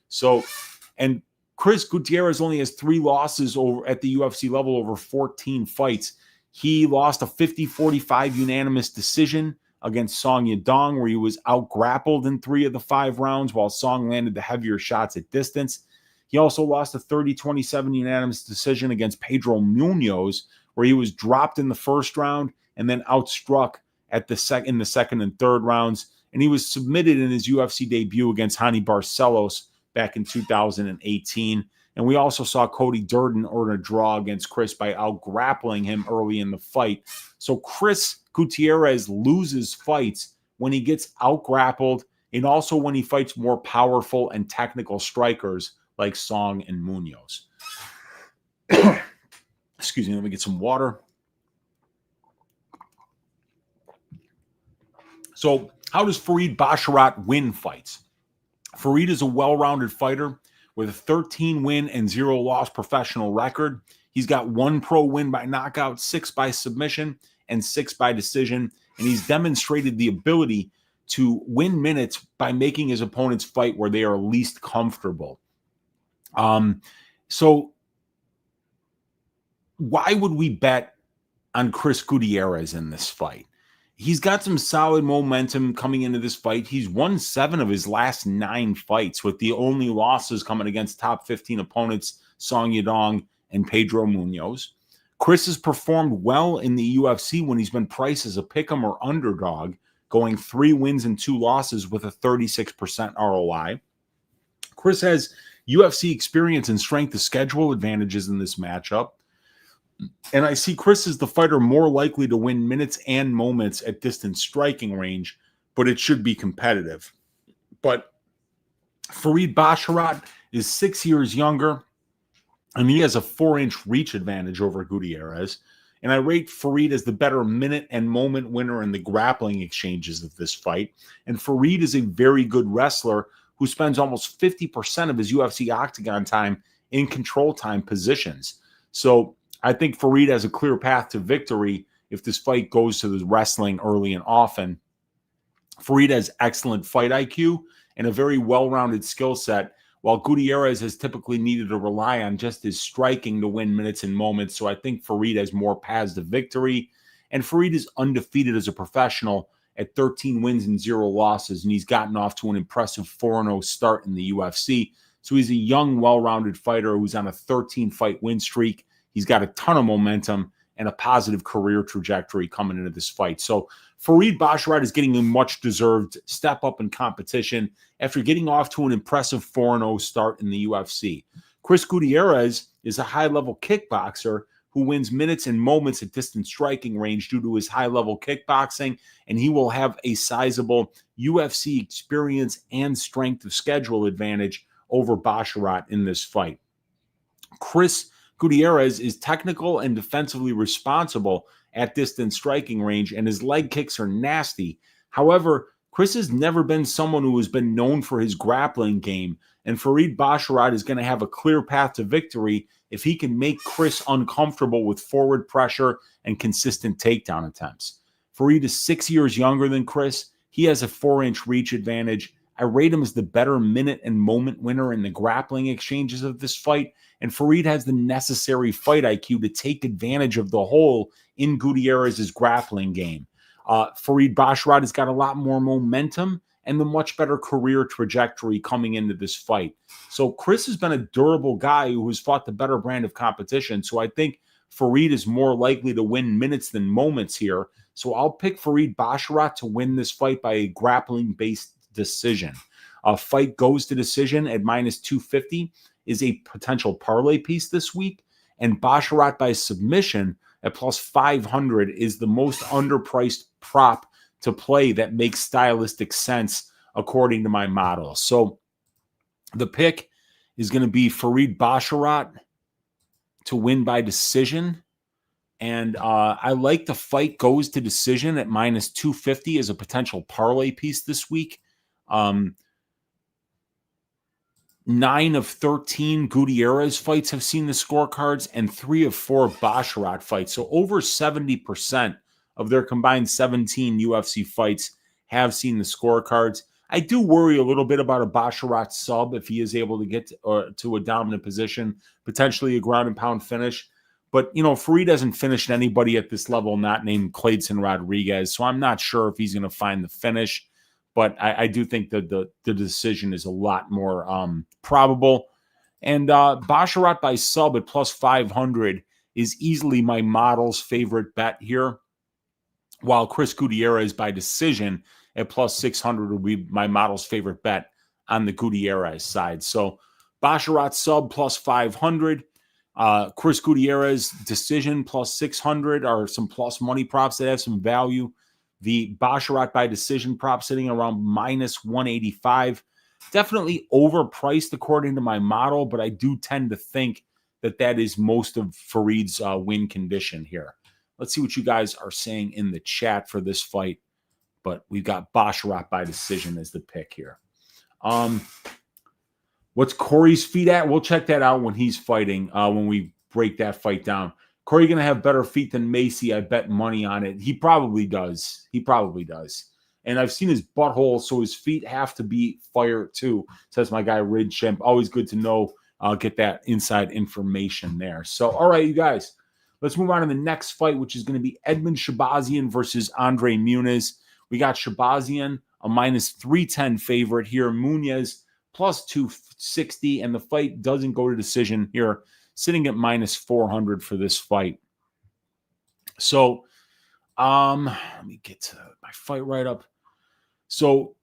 So, and Chris Gutierrez only has 3 losses over at the UFC level over 14 fights. He lost a 50-45 unanimous decision against Song Yadong, where he was out-grappled in 3 of the 5 rounds, while Song landed the heavier shots at distance. He also lost a 30-27 unanimous decision against Pedro Muniz, where he was dropped in the first round and then outstruck in the second and third rounds. And he was submitted in his UFC debut against Hani Barcelos back in 2018. And we also saw Cody Durden earn a draw against Chris by out-grappling him early in the fight. So Chris Gutierrez loses fights when he gets out-grappled and also when he fights more powerful and technical strikers like Song and Muniz. Excuse me, let me get some water. So how does Farid Basharat win fights? Farid is a well-rounded fighter with a 13-win and 0-loss professional record. He's got 1 pro win by knockout, 6 by submission, and 6 by decision. And he's demonstrated the ability to win minutes by making his opponents fight where they are least comfortable. So why would we bet on Chris Gutierrez in this fight? He's got some solid momentum coming into this fight. He's won 7 of his last 9 fights, with the only losses coming against top 15 opponents, Song Yadong and Pedro Muniz. Chris has performed well in the UFC when he's been priced as a pick'em or underdog, going 3 wins and 2 losses with a 36% ROI. Chris has UFC experience and strength of schedule advantages in this matchup. And I see Chris as the fighter more likely to win minutes and moments at distance striking range, but it should be competitive. But Farid Basharat is 6 years younger, and he has a 4-inch reach advantage over Gutierrez. And I rate Farid as the better minute and moment winner in the grappling exchanges of this fight. And Farid is a very good wrestler who spends almost 50% of his UFC octagon time in control time positions. So I think Farid has a clear path to victory if this fight goes to the wrestling early and often. Farid has excellent fight IQ and a very well-rounded skill set, while Gutierrez has typically needed to rely on just his striking to win minutes and moments. So I think Farid has more paths to victory. And Farid is undefeated as a professional at 13 wins and 0 losses, and he's gotten off to an impressive 4-0 start in the UFC. So he's a young, well-rounded fighter who's on a 13-fight win streak. He's got a ton of momentum and a positive career trajectory coming into this fight. So Farid Basharat is getting a much-deserved step up in competition after getting off to an impressive 4-0 start in the UFC. Chris Gutierrez is a high-level kickboxer who wins minutes and moments at distance striking range due to his high-level kickboxing, and he will have a sizable UFC experience and strength of schedule advantage over Basharat in this fight. Chris Gutierrez is technical and defensively responsible at distance striking range, and his leg kicks are nasty. However, Chris has never been someone who has been known for his grappling game, and Farid Basharat is going to have a clear path to victory if he can make Chris uncomfortable with forward pressure and consistent takedown attempts. Farid is 6 years younger than Chris. He has a 4-inch reach advantage. I rate him as the better minute and moment winner in the grappling exchanges of this fight, and Farid has the necessary fight IQ to take advantage of the hole in Gutierrez's grappling game. Farid Basharat has got a lot more momentum and the much better career trajectory coming into this fight. So Chris has been a durable guy who has fought the better brand of competition, so I think Farid is more likely to win minutes than moments here. So I'll pick Farid Basharat to win this fight by a grappling-based decision. A fight goes to decision at -250 is a potential parlay piece this week, and Basharat by submission at +500 is the most underpriced prop to play that makes stylistic sense according to my model. So the pick is going to be Farid Basharat to win by decision. And I like the fight goes to decision at -250 as a potential parlay piece this week. 9 of 13 Gutierrez fights have seen the scorecards, and 3 of 4 Basharat fights. So over 70% of their combined 17 UFC fights have seen the scorecards. I do worry a little bit about a Basharat sub if he is able to get to a dominant position, potentially a ground and pound finish. But, you know, Farid hasn't finished anybody at this level not named Clayton Rodriguez, so I'm not sure if he's going to find the finish. But I do think that the decision is a lot more probable. And Basharat by sub at plus 500 is easily my model's favorite bet here, while Chris Gutierrez by decision at plus 600 would be my model's favorite bet on the Gutierrez side. So Basharat sub plus 500, Chris Gutierrez decision plus 600 are some plus money props that have some value. The Basharat by decision prop sitting around minus 185. Definitely overpriced according to my model, but I do tend to think that that is most of Farid's win condition here. Let's see what you guys are saying in the chat for this fight. But we've got Basharat by decision as the pick here. What's Corey's feet at? We'll check that out when he's fighting, when we break that fight down. Corey going to have better feet than Macy. I bet money on it. He probably does. He probably does. And I've seen his butthole, so his feet have to be fire too, says my guy Rid Chimp. Always good to know. I'll get that inside information there. So, all right, you guys, let's move on to the next fight, which is going to be Edmen Shahbazyan versus Andre Muniz. We got Shahbazyan, a minus 310 favorite here. Muniz, plus 260, and the fight doesn't go to decision here, sitting at minus 400 for this fight. So, let me get to my fight right up. So,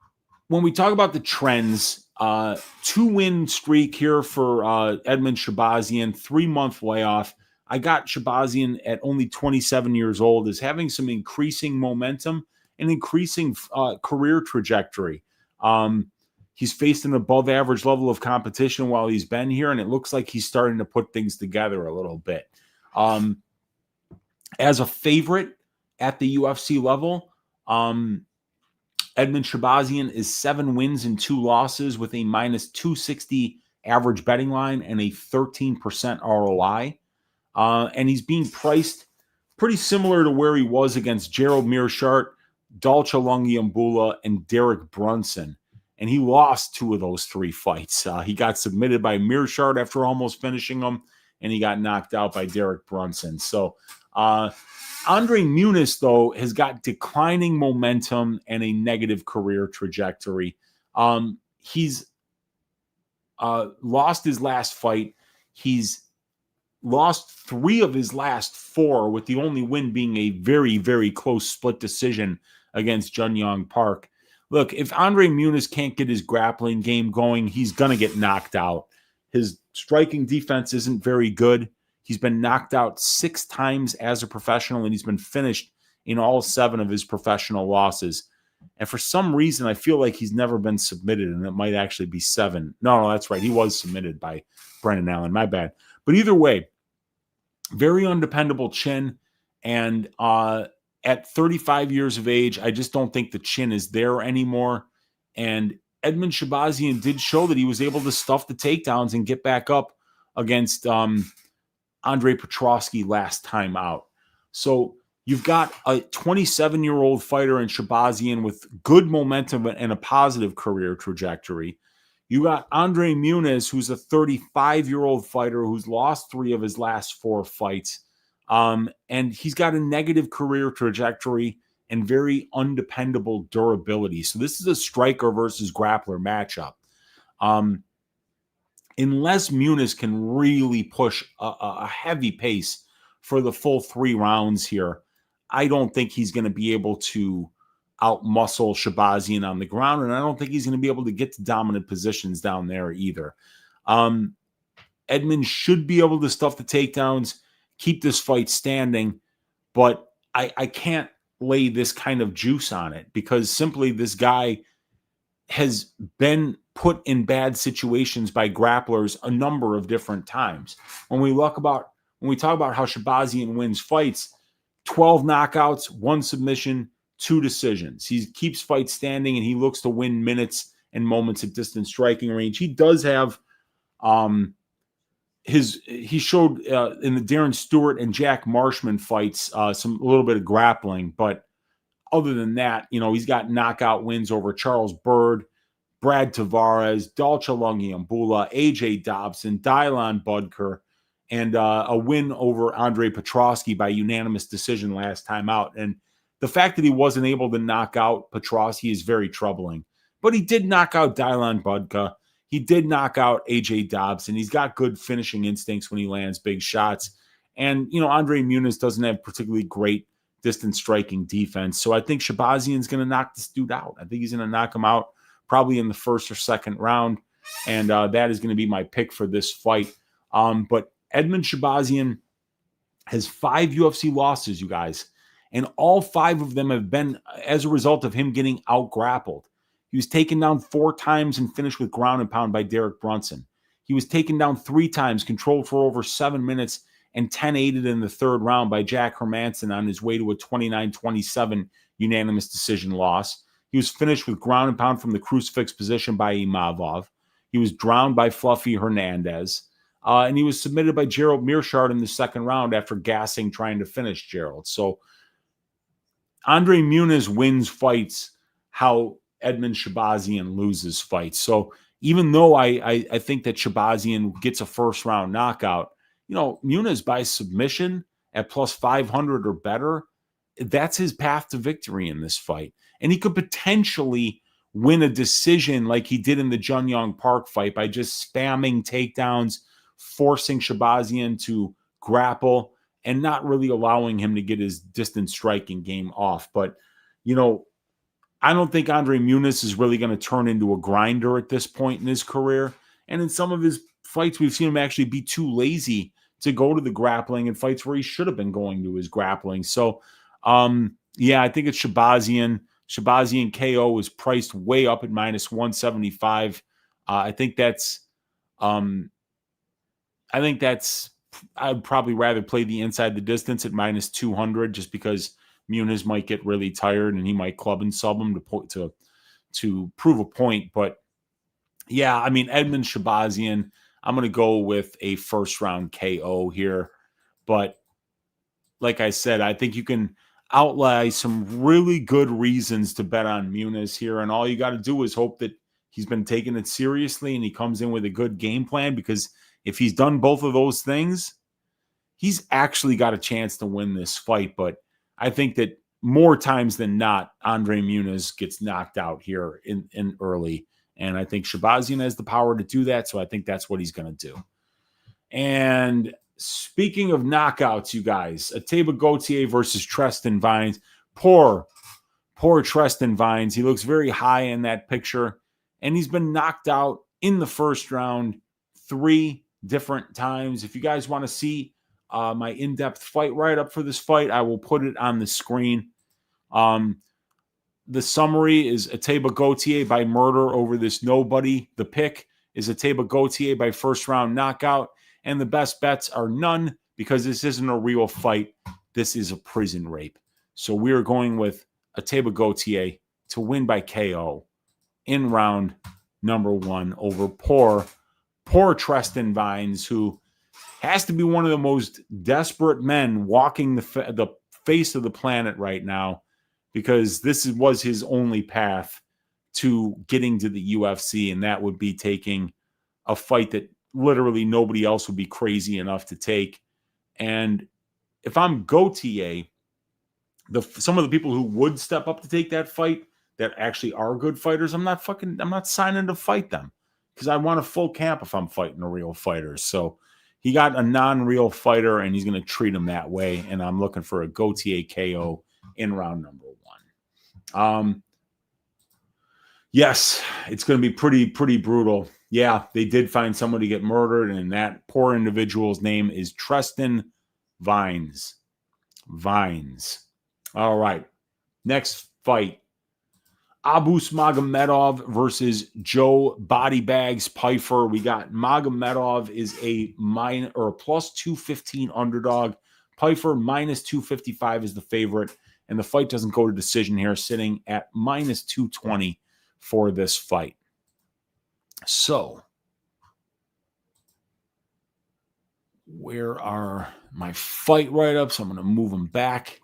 when we talk about the trends, 2-win streak here for Edmen Shahbazyan, 3-month layoff. I got Shahbazyan at only 27 years old, is having some increasing momentum and increasing career trajectory. He's faced an above average level of competition while he's been here, and it looks like he's starting to put things together a little bit. As a favorite at the UFC level, Edmen Shahbazyan is 7 wins and 2 losses with a minus 260 average betting line and a 13% ROI. And he's being priced pretty similar to where he was against Gerald Meerschaert, Dalcha Lungiambula, and Derek Brunson. And he lost 2 of those 3 fights. He got submitted by Meerschaert after almost finishing him, and he got knocked out by Derek Brunson. So Andre Muniz, though, has got declining momentum and a negative career trajectory. He's lost his last fight. He's lost 3 of his last 4, with the only win being a very, very close split decision against Junyong Park. Look, if Andre Muniz can't get his grappling game going, he's going to get knocked out. His striking defense isn't very good. He's been knocked out 6 times as a professional, and he's been finished in all 7 of his professional losses. And for some reason, I feel like he's never been submitted, and it might actually be 7. No, that's right. He was submitted by Brendan Allen. My bad. But either way, very undependable chin. And at 35 years of age, I just don't think the chin is there anymore. And Edmen Shahbazyan did show that he was able to stuff the takedowns and get back up against Andre Petroski last time out. So you've got a 27-year-old fighter in Shahbazyan with good momentum and a positive career trajectory. You got Andre Muniz, who's a 35-year-old fighter who's lost 3 of his last 4 fights. And he's got a negative career trajectory and very undependable durability. So this is a striker versus grappler matchup. Unless Muniz can really push a heavy pace for the full 3 rounds here, I don't think he's going to be able to outmuscle Shahbazyan on the ground, and I don't think he's going to be able to get to dominant positions down there either. Edmen should be able to stuff the takedowns, keep this fight standing, but I can't lay this kind of juice on it because simply this guy has been put in bad situations by grapplers a number of different times. When we talk about how Shahbazyan wins fights, 12 knockouts, 1 submission, 2 decisions. He keeps fights standing, and he looks to win minutes and moments at distance striking range. He does have he showed in the Darren Stewart and Jack Marshman fights a little bit of grappling, but other than that, he's got knockout wins over Charles Byrd, Brad Tavares, Dalcha Lungiambula, AJ Dobson, Dylan Budker, and a win over Andre Petroski by unanimous decision last time out. And the fact that he wasn't able to knock out Petroski is very troubling. But he did knock out Dylan Budka. he did knock out AJ Dobson. He's got good finishing instincts when he lands big shots. And, Andre Muniz doesn't have particularly great distance striking defense. So I think Shahbazyan's going to knock this dude out. I think he's going to knock him out probably in the first or second round. And that is going to be my pick for this fight. But Edmen Shahbazyan has 5 UFC losses, you guys. And all 5 of them have been as a result of him getting out-grappled. He was taken down 4 times and finished with ground and pound by Derek Brunson. He was taken down 3 times, controlled for over 7 minutes, and 10-8'd in the 3rd round by Jack Hermanson on his way to a 29-27 unanimous decision loss. He was finished with ground and pound from the crucifix position by Imavov. He was drowned by Fluffy Hernandez. And he was submitted by Gerald Mearshart in the 2nd round after gassing trying to finish Gerald. So Andre Muniz wins fights how Edmen Shahbazyan loses fights. So even though I think that Shahbazyan gets a first-round knockout, Muniz by submission at plus 500 or better, that's his path to victory in this fight. And he could potentially win a decision like he did in the Jun Young Park fight by just spamming takedowns, forcing Shahbazyan to grapple, and not really allowing him to get his distance striking game off. But, I don't think Andre Muniz is really going to turn into a grinder at this point in his career. And in some of his fights, we've seen him actually be too lazy to go to the grappling in fights where he should have been going to his grappling. So, I think it's Shahbazyan. Shahbazyan KO is priced way up at minus 175. I'd probably rather play the inside the distance at minus 200 just because Muniz might get really tired and he might club and sub him to prove a point. But Edmen Shahbazyan, I'm going to go with a first round KO here. But like I said, I think you can outlay some really good reasons to bet on Muniz here. And all you got to do is hope that he's been taking it seriously and he comes in with a good game plan, because if he's done both of those things, he's actually got a chance to win this fight. But I think that more times than not, Andre Muniz gets knocked out here in early. And I think Shahbazyan has the power to do that. So I think that's what he's going to do. And speaking of knockouts, you guys, Ateba Gautier versus Tre'ston Vines. Poor Tre'ston Vines. He looks very high in that picture. And he's been knocked out in the first round 3 different times. If you guys want to see my in-depth fight write-up for this fight, I will put it on the screen. The summary is Ateba Gautier by murder over this nobody. The pick is Ateba Gautier by first-round knockout. And the best bets are none, because this isn't a real fight. This is a prison rape. So we are going with Ateba Gautier to win by KO in round number 1 over poor Tre'ston Vines, who has to be one of the most desperate men walking the face of the planet right now, because this was his only path to getting to the UFC, and that would be taking a fight that literally nobody else would be crazy enough to take. And if I'm Gautier, some of the people who would step up to take that fight that actually are good fighters, I'm not signing to fight them, because I want a full camp if I'm fighting a real fighter. So he got a non-real fighter, and he's going to treat him that way. And I'm looking for a Gautier KO in round number 1. Yes, it's going to be pretty brutal. Yeah, they did find somebody get murdered, and that poor individual's name is Tre'ston Vines. All right, next fight. Abus Magomedov versus Joe Bodybags Pyfer. We got Magomedov is a plus 215 underdog. Pyfer minus 255 is the favorite. And the fight doesn't go to decision here, sitting at minus 220 for this fight. So, where are my fight write-ups? I'm going to move them back.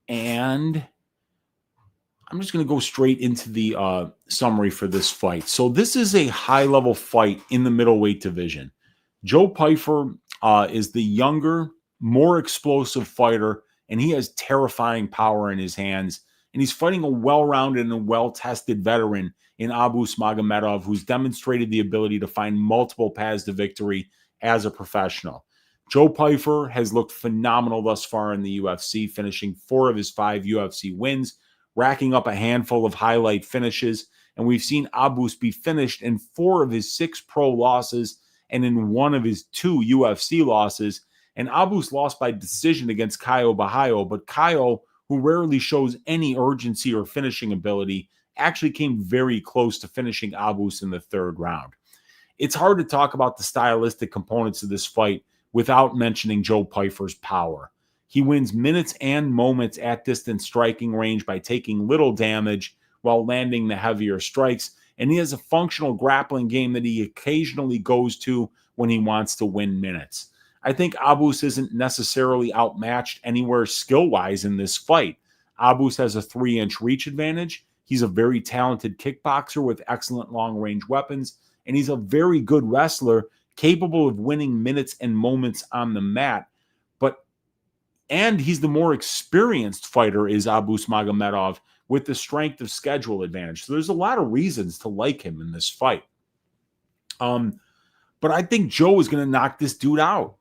And I'm just going to go straight into the summary for this fight. So this is a high-level fight in the middleweight division. Joe Pyfer is the younger, more explosive fighter, and he has terrifying power in his hands. And he's fighting a well-rounded and a well-tested veteran in Abus Magomedov, who's demonstrated the ability to find multiple paths to victory as a professional. Joe Pyfer has looked phenomenal thus far in the UFC, finishing 4 of his 5 UFC wins, racking up a handful of highlight finishes. And we've seen Abus be finished in 4 of his 6 pro losses and in 1 of his 2 UFC losses. And Abus lost by decision against Caio Bahaio, but Caio, who rarely shows any urgency or finishing ability, actually came very close to finishing Abus in the 3rd round. It's hard to talk about the stylistic components of this fight without mentioning Joe Pyfer's power. He wins minutes and moments at distance striking range by taking little damage while landing the heavier strikes, and he has a functional grappling game that he occasionally goes to when he wants to win minutes. I think Abus isn't necessarily outmatched anywhere skill-wise in this fight. Abus has a 3-inch reach advantage. He's a very talented kickboxer with excellent long-range weapons, and he's a very good wrestler capable of winning minutes and moments on the mat. And he's the more experienced fighter is Abus Magomedov with the strength of schedule advantage. So there's a lot of reasons to like him in this fight. But I think Joe is going to knock this dude out.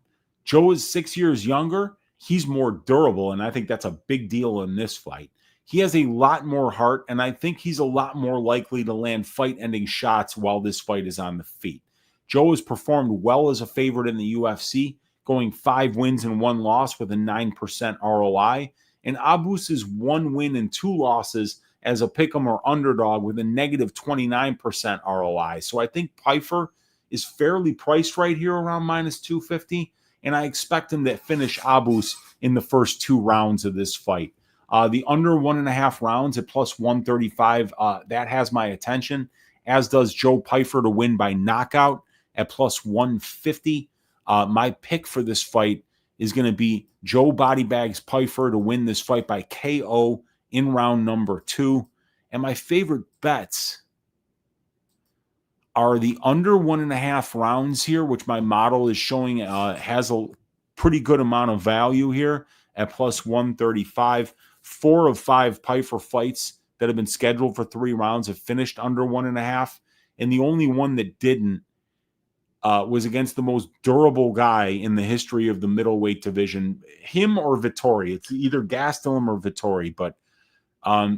Joe is 6 years younger. He's more durable, and I think that's a big deal in this fight. He has a lot more heart, and I think he's a lot more likely to land fight-ending shots while this fight is on the feet. Joe has performed well as a favorite in the UFC, going 5 wins and 1 loss with a 9% ROI. And Abus is 1 win and 2 losses as a pick'em or underdog with a negative 29% ROI. So I think Pyfer is fairly priced right here around minus 250. And I expect him to finish Abus in the first 2 rounds of this fight. The under 1.5 rounds at plus 135, that has my attention, as does Joe Pyfer to win by knockout at plus 150. My pick for this fight is going to be Joe Bodybags Pyfer to win this fight by KO in round number 2. And my favorite bets are the under 1.5 rounds here, which my model is showing has a pretty good amount of value here at plus 135. 4 of 5 Pyfer fights that have been scheduled for 3 rounds have finished under 1.5. And the only one that didn't was against the most durable guy in the history of the middleweight division, him or Vettori. It's either Gastelum or Vettori, but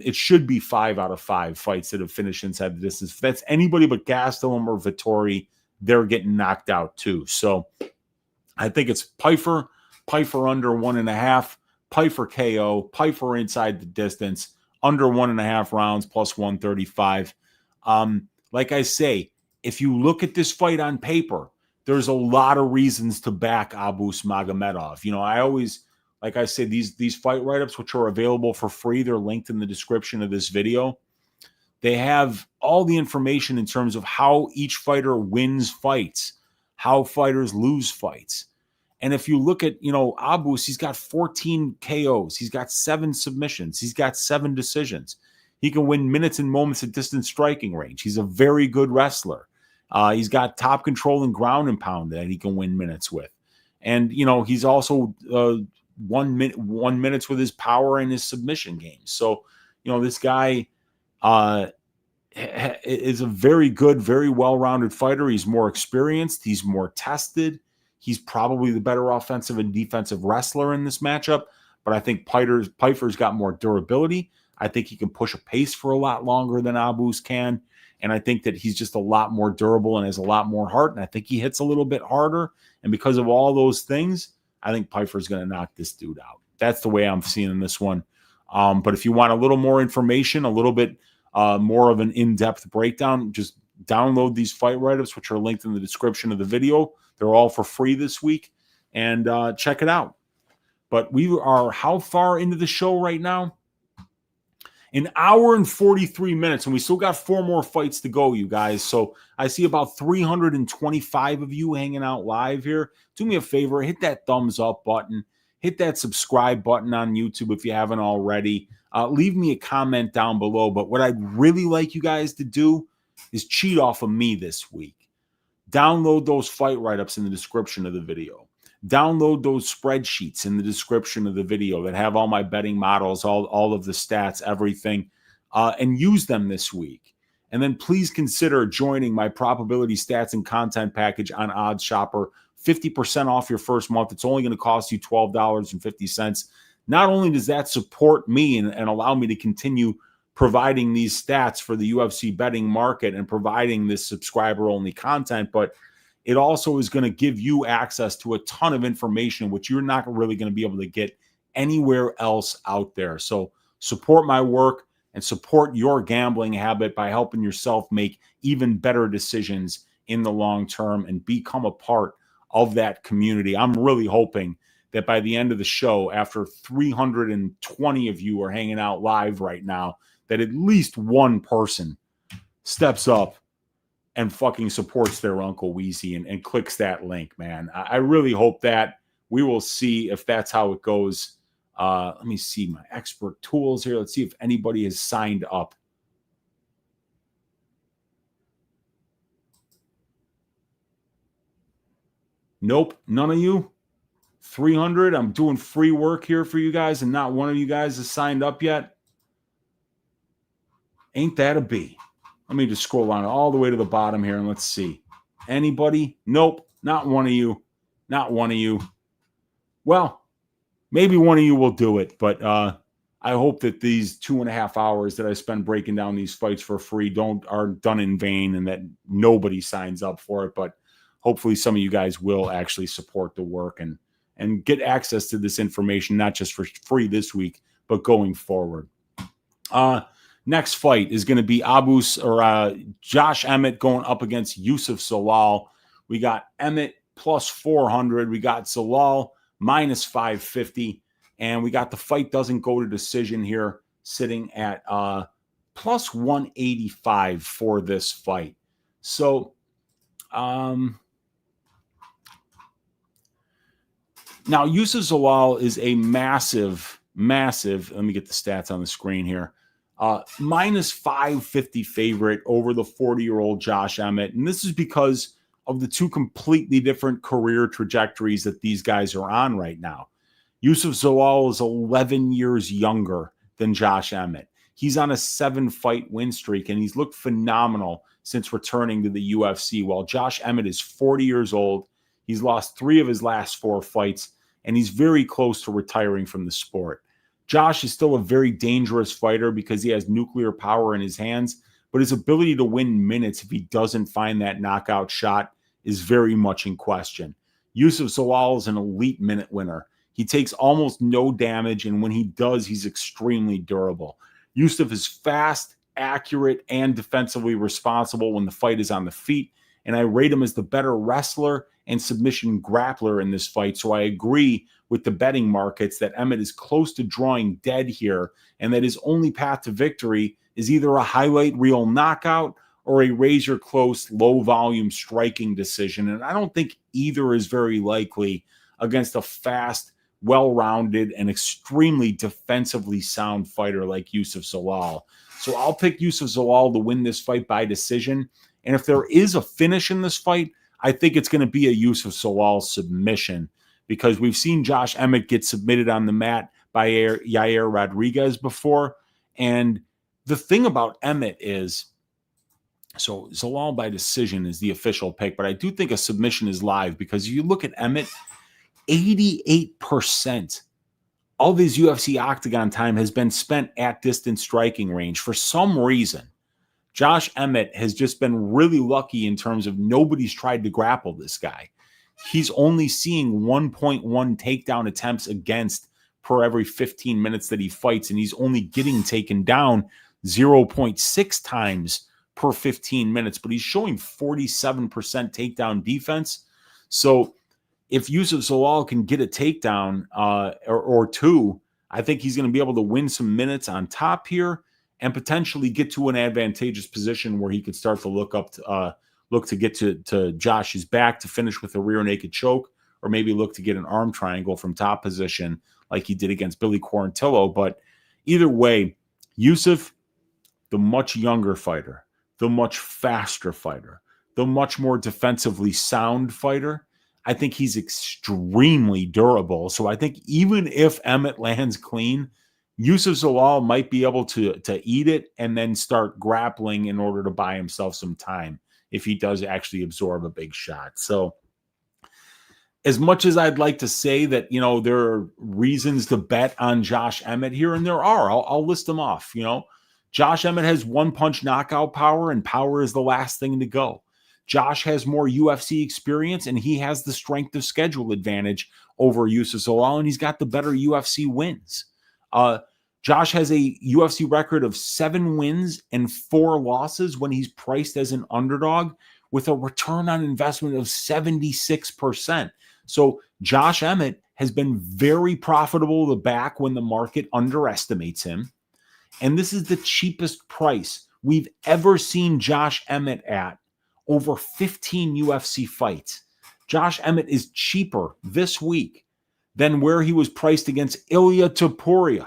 it should be 5 out of 5 fights that have finished inside the distance. If that's anybody but Gastelum or Vettori, they're getting knocked out too. So I think it's Pyfer under 1.5, Pyfer KO, Pyfer inside the distance, under 1.5 rounds, plus 135. Like I say, if you look at this fight on paper, there's a lot of reasons to back Abus Magomedov. You know, I always, like I said, these fight write-ups, which are available for free, they're linked in the description of this video. They have all the information in terms of how each fighter wins fights, how fighters lose fights. And if you look at, you know, Abus, he's got 14 KOs. He's got 7 submissions. He's got 7 decisions. He can win minutes and moments at distance striking range. He's a very good wrestler. He's got top control and ground and pound that he can win minutes with. And, you know, he's also won minutes with his power and his submission games. So, you know, this guy is a very good, very well-rounded fighter. He's more experienced. He's more tested. He's probably the better offensive and defensive wrestler in this matchup. But I think Pyfer's got more durability. I think he can push a pace for a lot longer than Abus can. And I think that he's just a lot more durable and has a lot more heart. And I think he hits a little bit harder. And because of all those things, I think Pyfer's going to knock this dude out. That's the way I'm seeing this one. But if you want a little more information, a little bit more of an in-depth breakdown, just download these fight write-ups, which are linked in the description of the video. They're all for free this week. And check it out. But we are how far into the show right now? An hour and 43 minutes, and we still got 4 more fights to go, you guys. So I see about 325 of you hanging out live here. Do me a favor, hit that thumbs up button. Hit that subscribe button on YouTube if you haven't already. Leave me a comment down below. But what I'd really like you guys to do is cheat off of me this week. Download those fight write-ups in the description of the video. Download those spreadsheets in the description of the video that have all my betting models, all of the stats, everything, and use them this week. And then please consider joining my probability stats and content package on Odds Shopper. 50% off your first month. It's only going to cost you $12.50. Not only does that support me and allow me to continue providing these stats for the UFC betting market and providing this subscriber-only content, but it also is going to give you access to a ton of information, which you're not really going to be able to get anywhere else out there. So support my work and support your gambling habit by helping yourself make even better decisions in the long term and become a part of that community. I'm really hoping that by the end of the show, after 320 of you are hanging out live right now, that at least one person steps up and fucking supports their Uncle Weezy and clicks that link, man. I really hope that. We will see if that's how it goes. Let me see my expert tools here. Let's see if anybody has signed up. Nope, none of you. 300. I'm doing free work here for you guys, and not one of you guys has signed up yet. Ain't that a B? Let me just scroll on all the way to the bottom here and let's see. Anybody? Nope, not one of you. Not one of you. Well, maybe one of you will do it, but I hope that these 2.5 hours that I spend breaking down these fights for free are done in vain and that nobody signs up for it. But hopefully some of you guys will actually support the work and get access to this information, not just for free this week, but going forward. Next fight is going to be Josh Emmett going up against Youssef Zalal. We got Emmett plus 400. We got Zalal minus 550. And we got the fight doesn't go to decision here, sitting at plus 185 for this fight. So, now Youssef Zalal is a massive, let me get the stats on the screen here, minus 550 favorite over the 40-year-old Josh Emmett. And this is because of the two completely different career trajectories that these guys are on right now. Youssef Zalal is 11 years younger than Josh Emmett. He's on a 7-fight win streak, and he's looked phenomenal since returning to the UFC, while Josh Emmett is 40 years old. He's lost 3 of his last 4 fights, and he's very close to retiring from the sport. Josh is still a very dangerous fighter because he has nuclear power in his hands, but his ability to win minutes if he doesn't find that knockout shot is very much in question. Youssef Zalal is an elite minute winner. He takes almost no damage, and when he does, he's extremely durable. Youssef is fast, accurate, and defensively responsible when the fight is on the feet, and I rate him as the better wrestler and submission grappler in this fight. So I agree with the betting markets that Emmett is close to drawing dead here, and that his only path to victory is either a highlight reel knockout or a razor-close, low-volume striking decision. And I don't think either is very likely against a fast, well-rounded, and extremely defensively sound fighter like Youssef Zalal. So I'll pick Youssef Zalal to win this fight by decision. And if there is a finish in this fight, I think it's going to be a Youssef Zalal submission, because we've seen Josh Emmett get submitted on the mat by Yair Rodriguez before. And the thing about Emmett is, so Zalal by decision is the official pick, but I do think a submission is live, because you look at Emmett, 88% of his UFC octagon time has been spent at distance striking range. For some reason, Josh Emmett has just been really lucky in terms of nobody's tried to grapple this guy. He's only seeing 1.1 takedown attempts against per every 15 minutes that he fights, and he's only getting taken down 0.6 times per 15 minutes, but he's showing 47% takedown defense. So if Youssef Zalal can get a takedown or two, I think he's going to be able to win some minutes on top here and potentially get to an advantageous position where he could start to look to get to Josh's back to finish with a rear naked choke, or maybe look to get an arm triangle from top position like he did against Billy Quarantillo. But either way, Youssef, the much younger fighter, the much faster fighter, the much more defensively sound fighter, I think he's extremely durable. So I think even if Emmett lands clean, Yusuf Zalal might be able to eat it and then start grappling in order to buy himself some time if he does actually absorb a big shot. So as much as I'd like to say that, there are reasons to bet on Josh Emmett here, and there are, I'll list them off. Josh Emmett has one-punch knockout power, and power is the last thing to go. Josh has more UFC experience, and he has the strength of schedule advantage over Yusuf Zalal, and he's got the better UFC wins. Josh has a UFC record of 7 wins and 4 losses when he's priced as an underdog with a return on investment of 76%. So Josh Emmett has been very profitable to back when the market underestimates him. And this is the cheapest price we've ever seen Josh Emmett at over 15 UFC fights. Josh Emmett is cheaper this week than where he was priced against Ilya Topuria,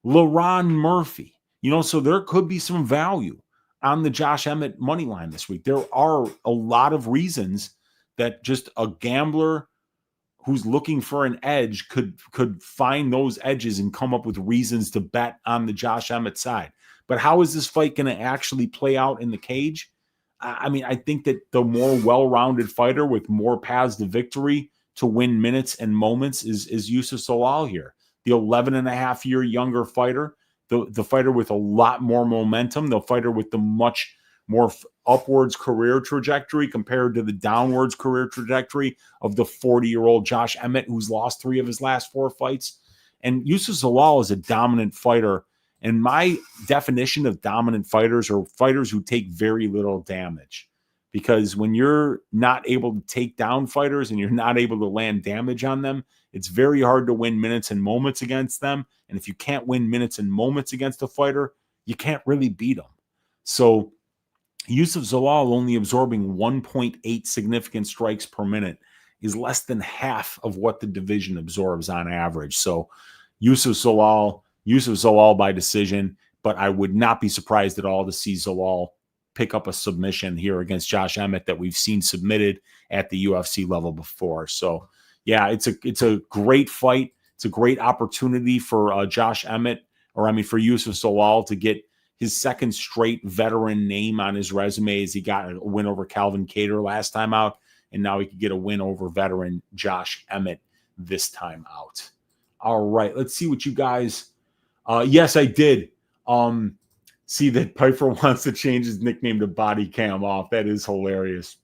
LaRon Murphy. So there could be some value on the Josh Emmett money line this week. There are a lot of reasons that just a gambler who's looking for an edge could find those edges and come up with reasons to bet on the Josh Emmett side. But how is this fight going to actually play out in the cage? I think that the more well-rounded fighter with more paths to victory to win minutes and moments is Yusuf Zalal here. The 11-and-a-half-year younger fighter, the fighter with a lot more momentum, the fighter with the much more upwards career trajectory compared to the downwards career trajectory of the 40-year-old Josh Emmett, who's lost 3 of his last 4 fights. And Yusuf Zalal is a dominant fighter. And my definition of dominant fighters are fighters who take very little damage. Because when you're not able to take down fighters and you're not able to land damage on them, it's very hard to win minutes and moments against them. And if you can't win minutes and moments against a fighter, you can't really beat them. So Yusuf Zalal only absorbing 1.8 significant strikes per minute is less than half of what the division absorbs on average. So Yusuf Zalal by decision, but I would not be surprised at all to see Zalal pick up a submission here against Josh Emmett that we've seen submitted at the UFC level before. So yeah, it's a great fight. It's a great opportunity for Josh Emmett, for Yusuf Zalal to get his second straight veteran name on his resume, as he got a win over Calvin Kattar last time out, and now he could get a win over veteran Josh Emmett this time out. All right, let's see what you guys. Yes, I did see that Pyfer wants to change his nickname to Body Cam Off. That is hilarious.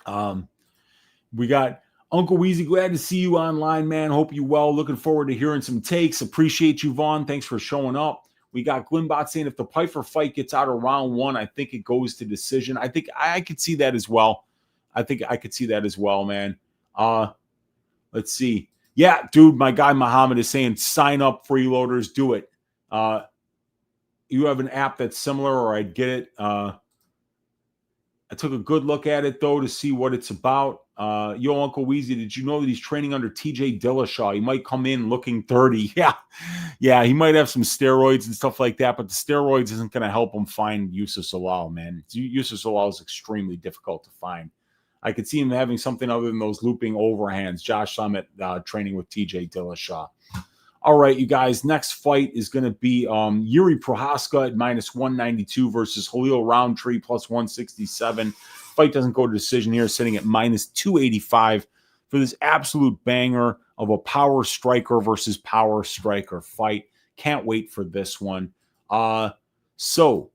We got Uncle Weezy. Glad to see you online, man. Hope you well. Looking forward to hearing some takes. Appreciate you, Vaughn. Thanks for showing up. We got Glenbot saying if the Pyfer fight gets out of round 1, I think it goes to decision. I think I could see that as well. Man. Let's see. Yeah, dude, my guy Muhammad is saying sign up, freeloaders, do it. You have an app that's similar, or I'd get it. I took a good look at it, though, to see what it's about. Yo, Uncle Weezy, did you know that he's training under TJ Dillashaw? He might come in looking 30. Yeah, he might have some steroids and stuff like that, but the steroids isn't going to help him find Yusuf Zalal, man. Yusuf Zalal is extremely difficult to find. I could see him having something other than those looping overhands. Josh Summit training with TJ Dillashaw. All right, you guys, next fight is going to be Yuri Prohaska at -192 versus Khalil Roundtree plus 167. Fight doesn't go to decision here, sitting at -285 for this absolute banger of a power striker versus power striker fight. Can't wait for this one. So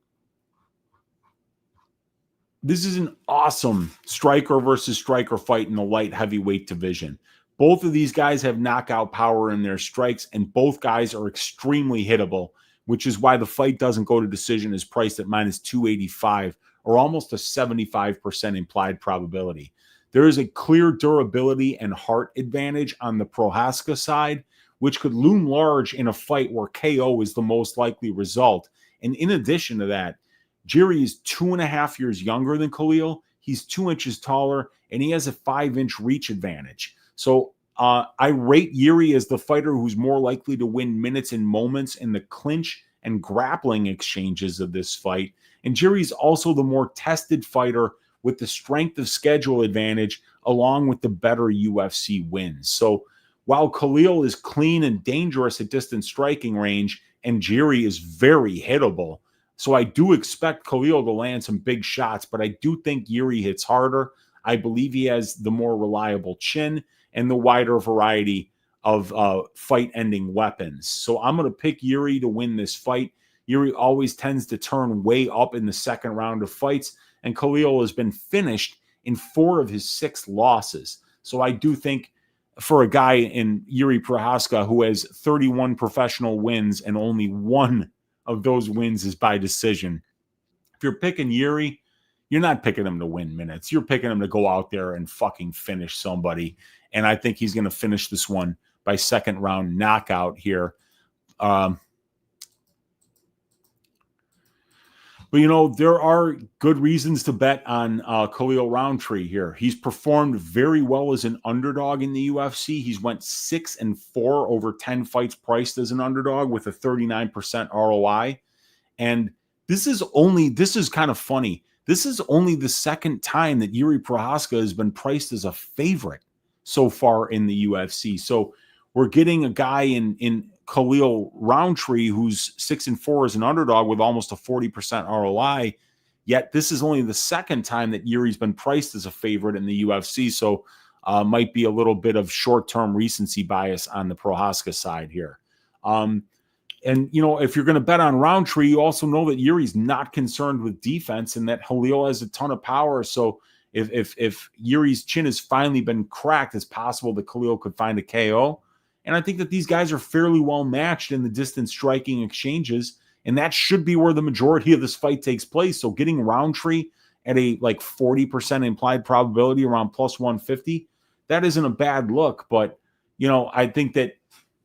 this is an awesome striker versus striker fight in the light heavyweight division. Both of these guys have knockout power in their strikes, and both guys are extremely hittable, which is why the fight doesn't go to decision, is priced at -285, or almost a 75% implied probability. There is a clear durability and heart advantage on the Prohaska side, which could loom large in a fight where KO is the most likely result. And in addition to that, Jiri is 2.5 years younger than Khalil. He's 2 inches taller, and he has a 5-inch reach advantage. So I rate Yuri as the fighter who's more likely to win minutes and moments in the clinch and grappling exchanges of this fight. And Jiri's also the more tested fighter with the strength of schedule advantage along with the better UFC wins. So while Khalil is clean and dangerous at distance striking range, and Jiri is very hittable, so I do expect Khalil to land some big shots, but I do think Jiri hits harder. I believe he has the more reliable chin and the wider variety of fight-ending weapons. So I'm going to pick Jiri to win this fight. Jiri always tends to turn way up in the second round of fights, and Khalil has been finished in 4 of his 6 losses. So I do think for a guy in Jiri Prochazka who has 31 professional wins and only 1 of those wins is by decision, if you're picking Jiri, you're not picking him to win minutes. You're picking him to go out there and fucking finish somebody. And I think he's going to finish this one by second round knockout here. But, you know, there are good reasons to bet on Khalil Roundtree here. He's performed very well as an underdog in the UFC. He's went 6-4 over 10 fights priced as an underdog with a 39% ROI. And this is kind of funny. This is only the second time that Jiri Prochazka has been priced as a favorite so far in the UFC. So we're getting a guy in Khalil Roundtree who's 6-4 as an underdog with almost a 40% ROI. Yet this is only the second time that Jiri's been priced as a favorite in the UFC. So might be a little bit of short-term recency bias on the Prochazka side here. And, you know, if you're going to bet on Roundtree, you also know that Jiri's not concerned with defense and that Khalil has a ton of power. So if Jiri's chin has finally been cracked, it's possible that Khalil could find a KO. And I think that these guys are fairly well matched in the distance striking exchanges. And that should be where the majority of this fight takes place. So getting Roundtree at a like 40% implied probability around plus 150, that isn't a bad look. But, you know, I think that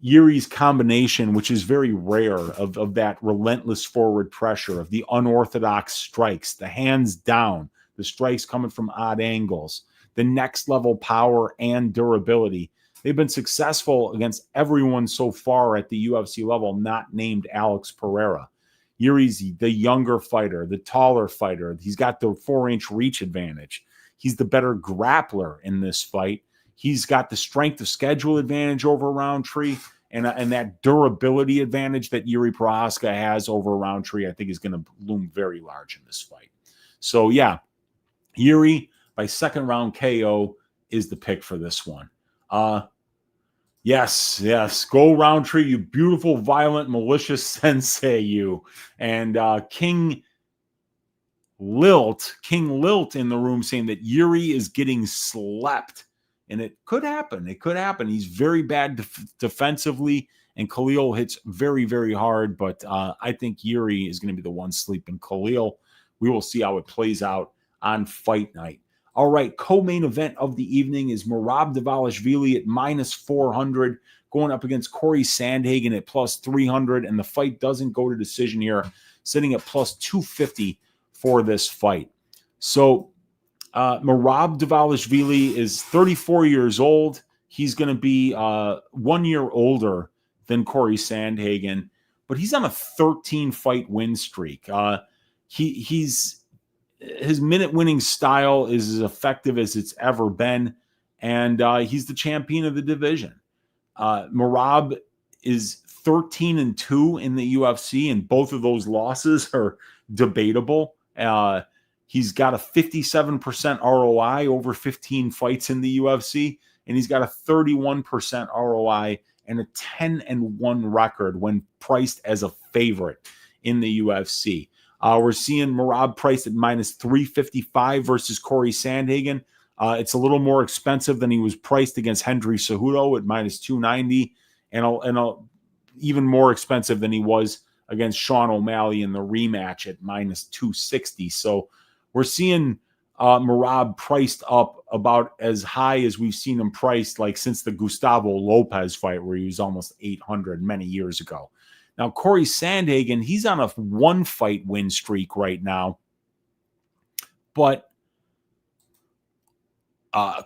Jiri's combination, which is very rare, of that relentless forward pressure, of the unorthodox strikes, the hands down, the strikes coming from odd angles, the next level power and durability. They've been successful against everyone so far at the UFC level, not named Alex Pereira. Jiri's the younger fighter, the taller fighter. He's got the 4-inch reach advantage. He's the better grappler in this fight. He's got the strength of schedule advantage over Roundtree, and that durability advantage that Jiri Prochazka has over Roundtree, I think, is going to loom very large in this fight. So, yeah, Jiri by second round KO is the pick for this one. Yes. Go Roundtree, you beautiful, violent, malicious sensei, you. And King Lilt in the room saying that Jiri is getting slept. And it could happen. He's very bad defensively, and Khalil hits very, very hard. But I think Jiri is going to be the one sleeping Khalil. We will see how it plays out on fight night. All right, co-main event of the evening is Merab Dvalishvili at minus 400, going up against Corey Sandhagen at plus 300. And the fight doesn't go to decision here, sitting at plus 250 for this fight. So Merab Dvalishvili is 34 years old. He's going to be 1 year older than Corey Sandhagen, but he's on a 13-fight win streak. His minute-winning style is as effective as it's ever been, and he's the champion of the division. Merab is 13-2 in the UFC, and both of those losses are debatable. He's got a 57% ROI over 15 fights in the UFC, and he's got a 31% ROI and a 10-1 record when priced as a favorite in the UFC. We're seeing Merab priced at minus 355 versus Corey Sandhagen. It's a little more expensive than he was priced against Henry Cejudo at minus 290, and even more expensive than he was against Sean O'Malley in the rematch at minus 260. So we're seeing Merab priced up about as high as we've seen him priced like since the Gustavo Lopez fight where he was almost 800 many years ago. Now, Corey Sandhagen, he's on a 1-fight win streak right now, but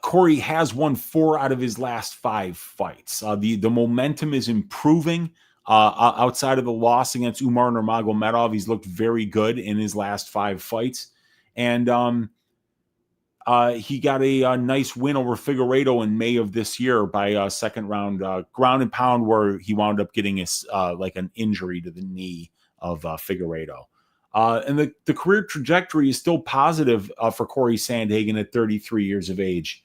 Corey has won 4 out of his last 5 fights. The momentum is improving outside of the loss against Umar Nurmagomedov. He's looked very good in his last 5 fights. And He got a nice win over Figueiredo in May of this year by a second round ground and pound, where he wound up getting his like an injury to the knee of Figueiredo. And the career trajectory is still positive for Corey Sandhagen at 33 years of age.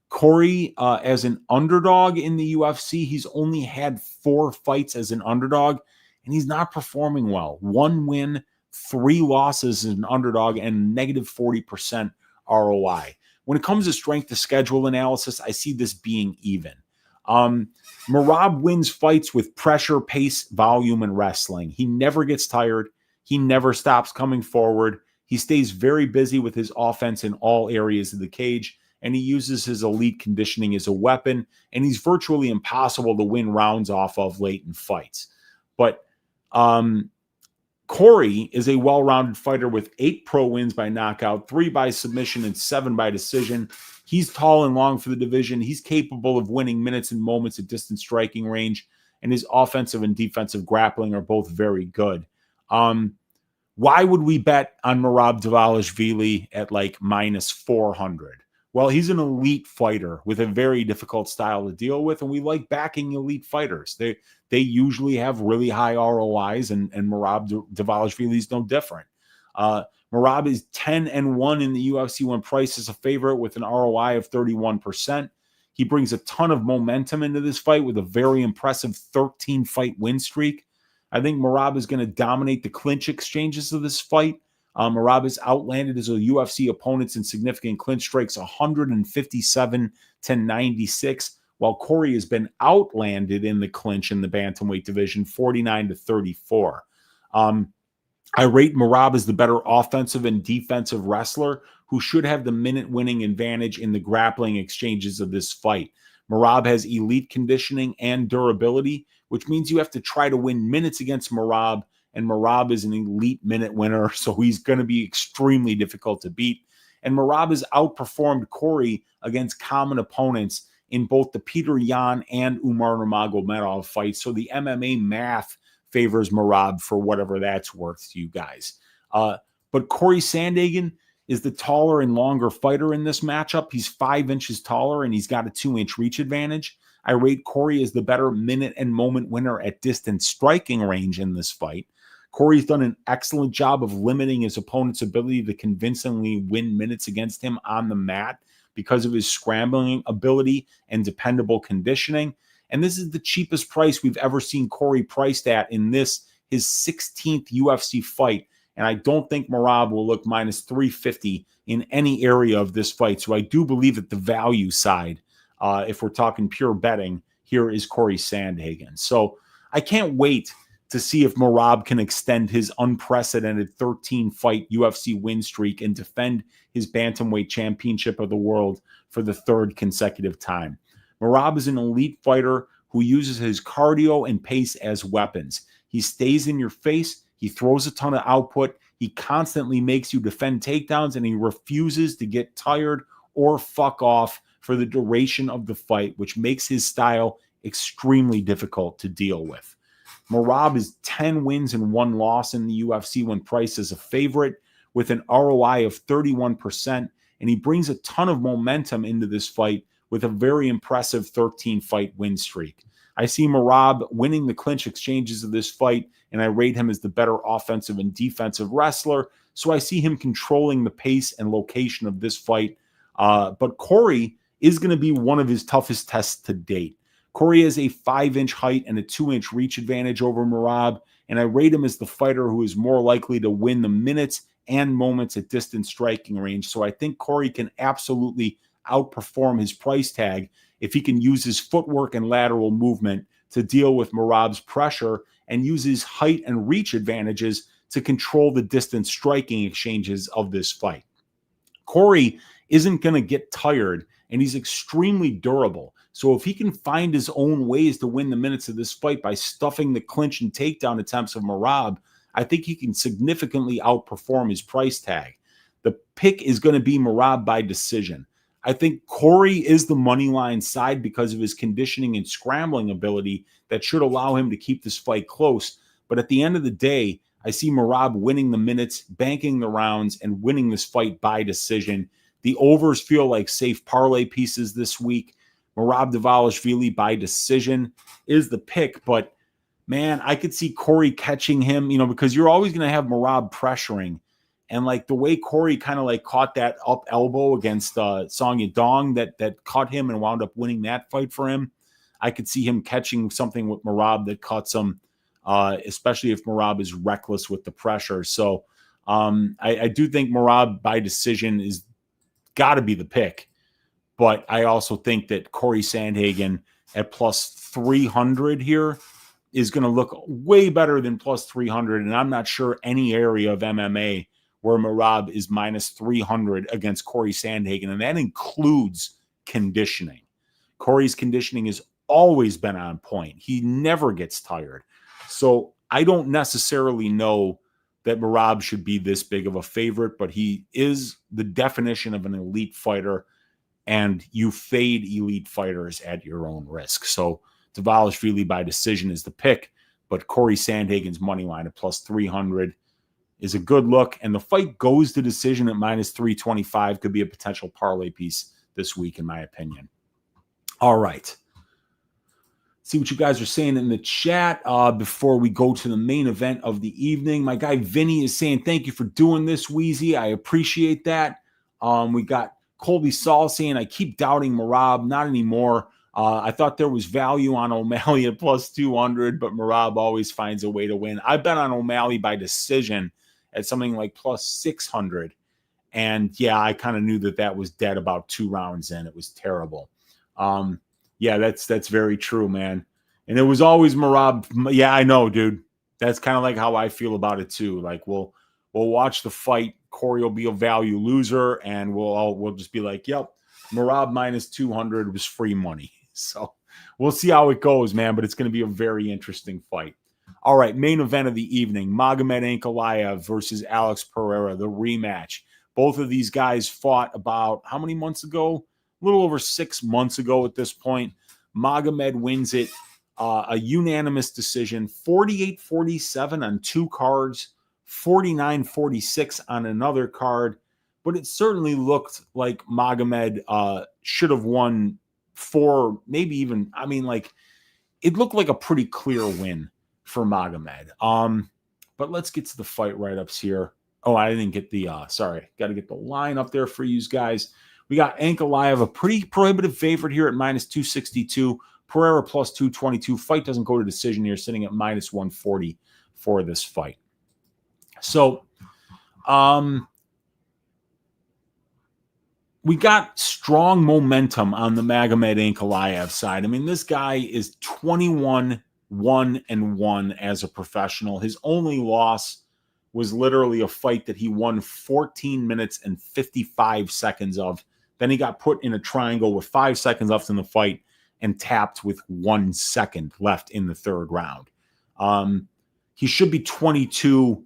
Corey, as an underdog in the UFC, he's only had 4 fights as an underdog, and he's not performing well. 1 win, 3 losses as an underdog, and negative 40% ROI. When it comes to strength to schedule analysis, I see this being even. Merab wins fights with pressure, pace, volume, and wrestling. He never gets tired. He never stops coming forward. He stays very busy with his offense in all areas of the cage, and he uses his elite conditioning as a weapon, and he's virtually impossible to win rounds off of late in fights. But Corey is a well-rounded fighter with 8 pro wins by knockout, 3 by submission, and 7 by decision. He's tall and long for the division. He's capable of winning minutes and moments at distance striking range, and his offensive and defensive grappling are both very good. Why would we bet on Merab Dvalishvili at like minus 400? Well, he's an elite fighter with a very difficult style to deal with, and we like backing elite fighters. They usually have really high ROIs, and Merab Dvalishvili is no different. Merab is 10-1 in the UFC when priced as a favorite with an ROI of 31%. He brings a ton of momentum into this fight with a very impressive 13-fight win streak. I think Merab is going to dominate the clinch exchanges of this fight. Merab has outlanded his UFC opponents in significant clinch strikes 157-96, while Corey has been outlanded in the clinch in the bantamweight division 49-34. I rate Merab as the better offensive and defensive wrestler who should have the minute-winning advantage in the grappling exchanges of this fight. Merab has elite conditioning and durability, which means you have to try to win minutes against Merab, and Merab is an elite minute winner, so he's going to be extremely difficult to beat. And Merab has outperformed Corey against common opponents in both the Peter Yan and Umar Nurmagomedov fights, so the MMA math favors Merab for whatever that's worth to you guys. But Corey Sandhagen is the taller and longer fighter in this matchup. He's 5 inches taller, and he's got a 2-inch reach advantage. I rate Corey as the better minute and moment winner at distance striking range in this fight. Corey's done an excellent job of limiting his opponent's ability to convincingly win minutes against him on the mat because of his scrambling ability and dependable conditioning. And this is the cheapest price we've ever seen Corey priced at in this, his 16th UFC fight. And I don't think Merab will look minus 350 in any area of this fight. So I do believe that the value side, if we're talking pure betting, here is Corey Sandhagen. So I can't wait to see if Merab can extend his unprecedented 13-fight UFC win streak and defend his bantamweight championship of the world for the 3rd consecutive time. Merab is an elite fighter who uses his cardio and pace as weapons. He stays in your face. He throws a ton of output. He constantly makes you defend takedowns, and he refuses to get tired or fuck off for the duration of the fight, which makes his style extremely difficult to deal with. Merab is 10 wins and 1 loss in the UFC when priced as a favorite with an ROI of 31%, and he brings a ton of momentum into this fight with a very impressive 13-fight win streak. I see Merab winning the clinch exchanges of this fight, and I rate him as the better offensive and defensive wrestler, so I see him controlling the pace and location of this fight. But Corey is going to be one of his toughest tests to date. Corey has a 5-inch height and a 2-inch reach advantage over Merab, and I rate him as the fighter who is more likely to win the minutes and moments at distance striking range. So I think Corey can absolutely outperform his price tag if he can use his footwork and lateral movement to deal with Merab's pressure and use his height and reach advantages to control the distance striking exchanges of this fight. Corey isn't going to get tired, and he's extremely durable. So if he can find his own ways to win the minutes of this fight by stuffing the clinch and takedown attempts of Merab, I think he can significantly outperform his price tag. The pick is going to be Merab by decision. I think Corey is the money line side because of his conditioning and scrambling ability that should allow him to keep this fight close. But at the end of the day, I see Merab winning the minutes, banking the rounds, and winning this fight by decision. The overs feel like safe parlay pieces this week. Merab Dvalishvili by decision is the pick, but man, I could see Corey catching him, because you're always going to have Merab pressuring. And like the way Corey kind of like caught that up elbow against Song Yadong that caught him and wound up winning that fight for him, I could see him catching something with Merab that cuts him, especially if Merab is reckless with the pressure. So I do think Merab by decision is got to be the pick. But I also think that Corey Sandhagen at plus 300 here is going to look way better than plus 300. And I'm not sure any area of MMA where Merab is minus 300 against Corey Sandhagen. And that includes conditioning. Corey's conditioning has always been on point. He never gets tired. So I don't necessarily know that Merab should be this big of a favorite, but he is the definition of an elite fighter. And you fade elite fighters at your own risk. So Dvalishvili by decision is the pick, but Corey Sandhagen's money line at plus 300 is a good look. And the fight goes to decision at minus 325. Could be a potential parlay piece this week, in my opinion. All right. See what you guys are saying in the chat before we go to the main event of the evening. My guy Vinny is saying, thank you for doing this, Weezy. I appreciate that. We got Colby Saul saying, I keep doubting Merab. Not anymore. I thought there was value on O'Malley at plus 200, but Merab always finds a way to win. I bet on O'Malley by decision at something like plus 600. And yeah, I kind of knew that was dead about 2 rounds in. It was terrible. Yeah, that's very true, man. And it was always Merab. Yeah, I know, dude. That's kind of like how I feel about it too. Like we'll watch the fight. Corey will be a value loser, and we'll just be like, yep, Merab minus 200 was free money. So we'll see how it goes, man. But it's going to be a very interesting fight. All right, main event of the evening: Magomed Ankalaev versus Alex Pereira, the rematch. Both of these guys fought about how many months ago? A little over 6 months ago at this point. Magomed wins it, a unanimous decision, 48-47 on 2 cards. 49-46 on another card, but it certainly looked like Magomed should have won 4, maybe even, it looked like a pretty clear win for Magomed. But let's get to the fight write-ups here. Oh, I didn't get the, sorry, got to get the line up there for you guys. We got Ankalaev, a pretty prohibitive favorite here at minus 262, Pereira plus 222. Fight doesn't go to decision here, sitting at minus 140 for this fight. So, we got strong momentum on the Magomed Ankalaev side. This guy is 21-1-1 as a professional. His only loss was literally a fight that he won 14 minutes and 55 seconds of. Then he got put in a triangle with 5 seconds left in the fight and tapped with 1 second left in the 3rd round. He should be 22-0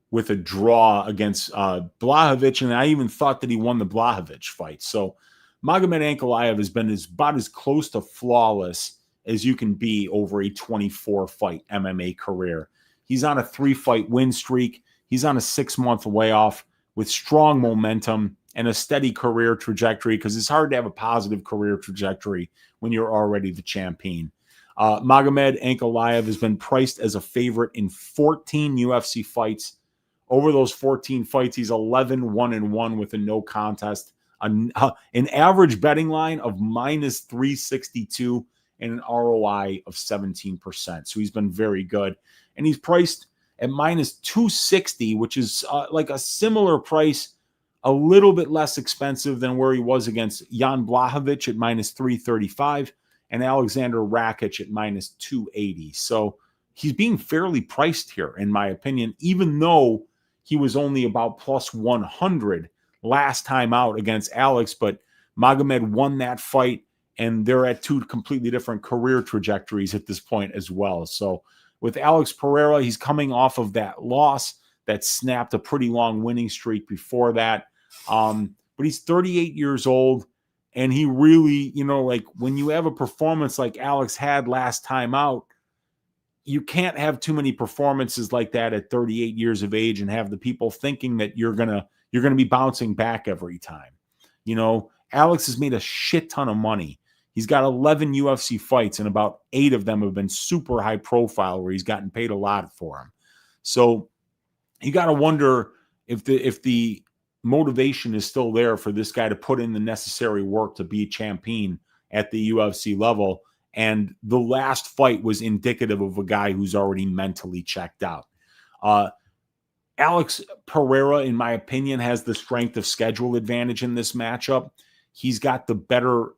with a draw against Blachowicz, and I even thought that he won the Blachowicz fight. So Magomed Ankalaev has been about as close to flawless as you can be over a 24-fight MMA career. He's on a 3-fight win streak. He's on a 6-month layoff with strong momentum and a steady career trajectory, because it's hard to have a positive career trajectory when you're already the champion. Magomed Ankalaev has been priced as a favorite in 14 UFC fights. Over those 14 fights, he's 11-1-1 with a no contest, an average betting line of minus 362 and an ROI of 17%. So he's been very good. And he's priced at minus 260, which is like a similar price, a little bit less expensive than where he was against Jan Blachowicz at minus 335 and Alexander Rakic at minus 280. So he's being fairly priced here, in my opinion, even though he was only about plus 100 last time out against Alex. But Magomed won that fight, and they're at 2 completely different career trajectories at this point as well. So with Alex Pereira, he's coming off of that loss that snapped a pretty long winning streak before that. But he's 38 years old, and he really, like when you have a performance like Alex had last time out, you can't have too many performances like that at 38 years of age and have the people thinking that you're going to, you're going to be bouncing back every time. You know, Alex has made a shit ton of money. He's got 11 UFC fights, and about 8 of them have been super high profile where he's gotten paid a lot for them. So you got to wonder if the motivation is still there for this guy to put in the necessary work to be a champion at the UFC level. And the last fight was indicative of a guy who's already mentally checked out. Alex Pereira, in my opinion, has the strength of schedule advantage in this matchup. He's got the better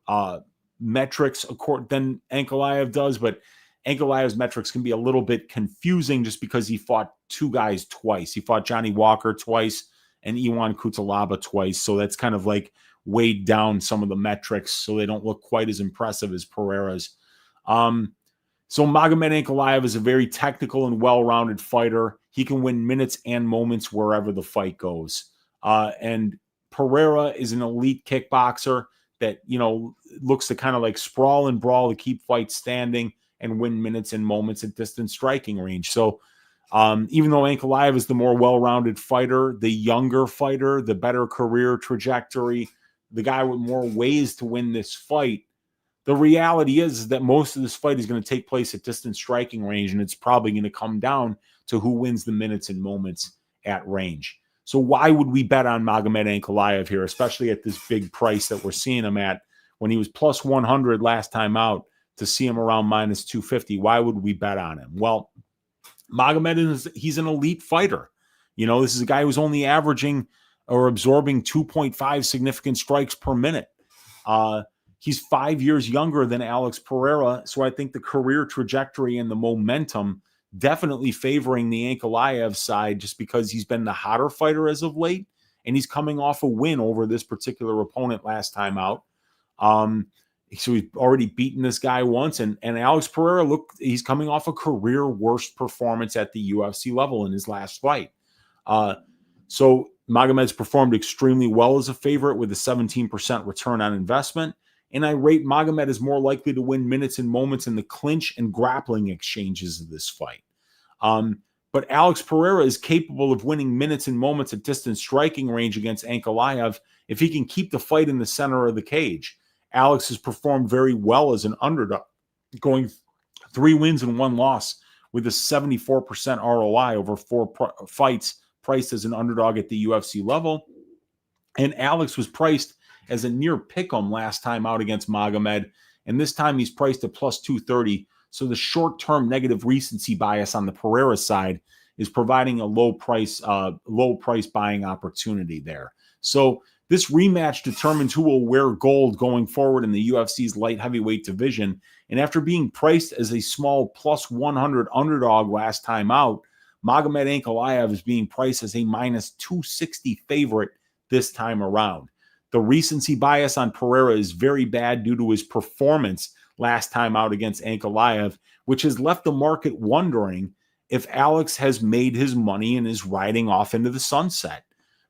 metrics than Ankalaev does, but Ankalaev's metrics can be a little bit confusing just because he fought 2 guys twice. He fought Johnny Walker twice and Iwan Kutalaba twice, so that's kind of like weighed down some of the metrics so they don't look quite as impressive as Pereira's. So Magomed Ankalaev is a very technical and well-rounded fighter. He can win minutes and moments wherever the fight goes. And Pereira is an elite kickboxer that, you know, looks to kind of like sprawl and brawl to keep fights standing and win minutes and moments at distance striking range. So even though Ankalaev is the more well-rounded fighter, the younger fighter, the better career trajectory, the guy with more ways to win this fight, the reality is that most of this fight is going to take place at distance striking range, and it's probably going to come down to who wins the minutes and moments at range. So why would we bet on Magomed Ankalaev here, especially at this big price that we're seeing him at when he was plus 100 last time out to see him around minus 250? Why would we bet on him? Well, Magomed he's an elite fighter. You know, this is a guy who's only averaging or absorbing 2.5 significant strikes per minute. He's 5 years younger than Alex Pereira, so I think the career trajectory and the momentum definitely favoring the Ankalaev side just because he's been the hotter fighter as of late, and he's coming off a win over this particular opponent last time out. So he's already beaten this guy once, and Alex Pereira, look, he's coming off a career worst performance at the UFC level in his last fight. So Magomed's performed extremely well as a favorite with a 17% return on investment. And I rate Magomed as more likely to win minutes and moments in the clinch and grappling exchanges of this fight. But Alex Pereira is capable of winning minutes and moments at distance striking range against Ankalaev if he can keep the fight in the center of the cage. Alex has performed very well as an underdog, going 3 wins and 1 loss with a 74% ROI over 4 fights priced as an underdog at the UFC level. And Alex was priced as a near pick'em last time out against Magomed, and this time he's priced at plus 230. So the short-term negative recency bias on the Pereira side is providing a low price buying opportunity there. So this rematch determines who will wear gold going forward in the UFC's light heavyweight division. And after being priced as a small plus 100 underdog last time out, Magomed Ankalaev is being priced as a minus 260 favorite this time around. The recency bias on Pereira is very bad due to his performance last time out against Ankalaev, which has left the market wondering if Alex has made his money and is riding off into the sunset.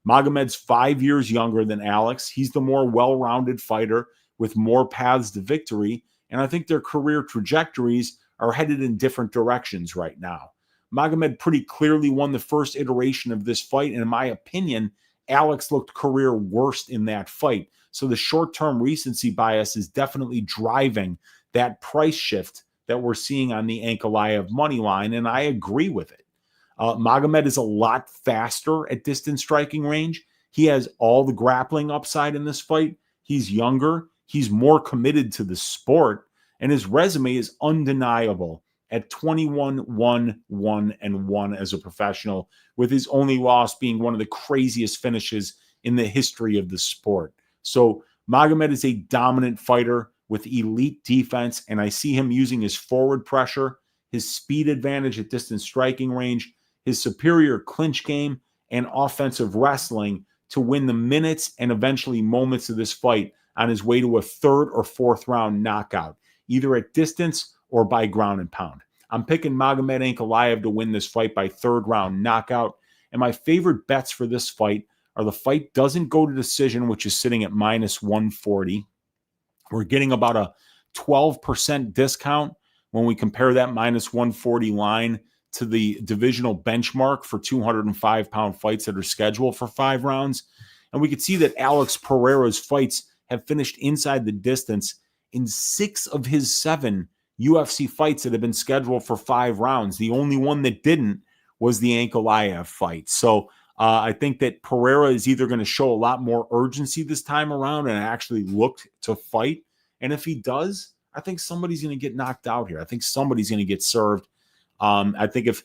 Magomed's 5 years younger than Alex. He's the more well-rounded fighter with more paths to victory, and I think their career trajectories are headed in different directions right now. Magomed pretty clearly won the first iteration of this fight, and in my opinion, Alex looked career worst in that fight. So the short-term recency bias is definitely driving that price shift that we're seeing on the Ankalaev money line, and I agree with it. Magomed is a lot faster at distance striking range. He has all the grappling upside in this fight. He's younger. He's more committed to the sport, and his resume is undeniable at 21-1-1-1 as a professional, with his only loss being one of the craziest finishes in the history of the sport. So Magomed is a dominant fighter with elite defense, and I see him using his forward pressure, his speed advantage at distance striking range, his superior clinch game, and offensive wrestling to win the minutes and eventually moments of this fight on his way to a 3rd or 4th round knockout, either at distance or by ground and pound. I'm picking Magomed Ankalaev to win this fight by 3rd round knockout. And my favorite bets for this fight are the fight doesn't go to decision, which is sitting at minus 140. We're getting about a 12% discount when we compare that minus 140 line to the divisional benchmark for 205-pound fights that are scheduled for 5 rounds. And we could see that Alex Pereira's fights have finished inside the distance in 6 of his 7 UFC fights that have been scheduled for 5 rounds. The only one that didn't was the Ankalaev fight. So I think that Pereira is either going to show a lot more urgency this time around and actually look to fight. And if he does, I think somebody's going to get knocked out here. I think somebody's going to get served. I think if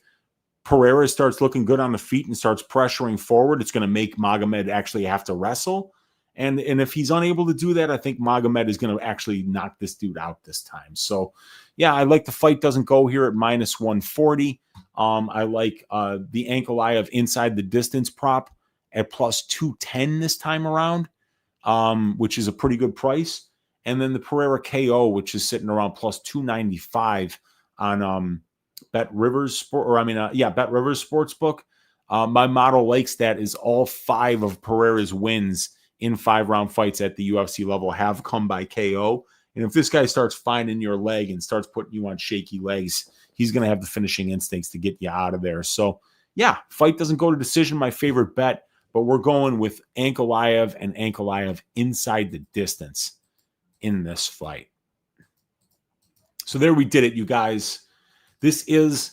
Pereira starts looking good on the feet and starts pressuring forward, it's going to make Magomed actually have to wrestle. And if he's unable to do that, I think Magomed is going to actually knock this dude out this time. So, yeah, I like the fight doesn't go here at -140. I like the Ankalaev inside the distance prop at +210 this time around, which is a pretty good price. And then the Pereira KO, which is sitting around +295 on Bet Rivers Sportsbook. My model likes that is all 5 of Pereira's wins in 5-round fights at the UFC level have come by KO. And if this guy starts finding your leg and starts putting you on shaky legs, he's going to have the finishing instincts to get you out of there. So, yeah, fight doesn't go to decision, my favorite bet, but we're going with Ankalaev and Ankalaev inside the distance in this fight. So there we did it, you guys. This is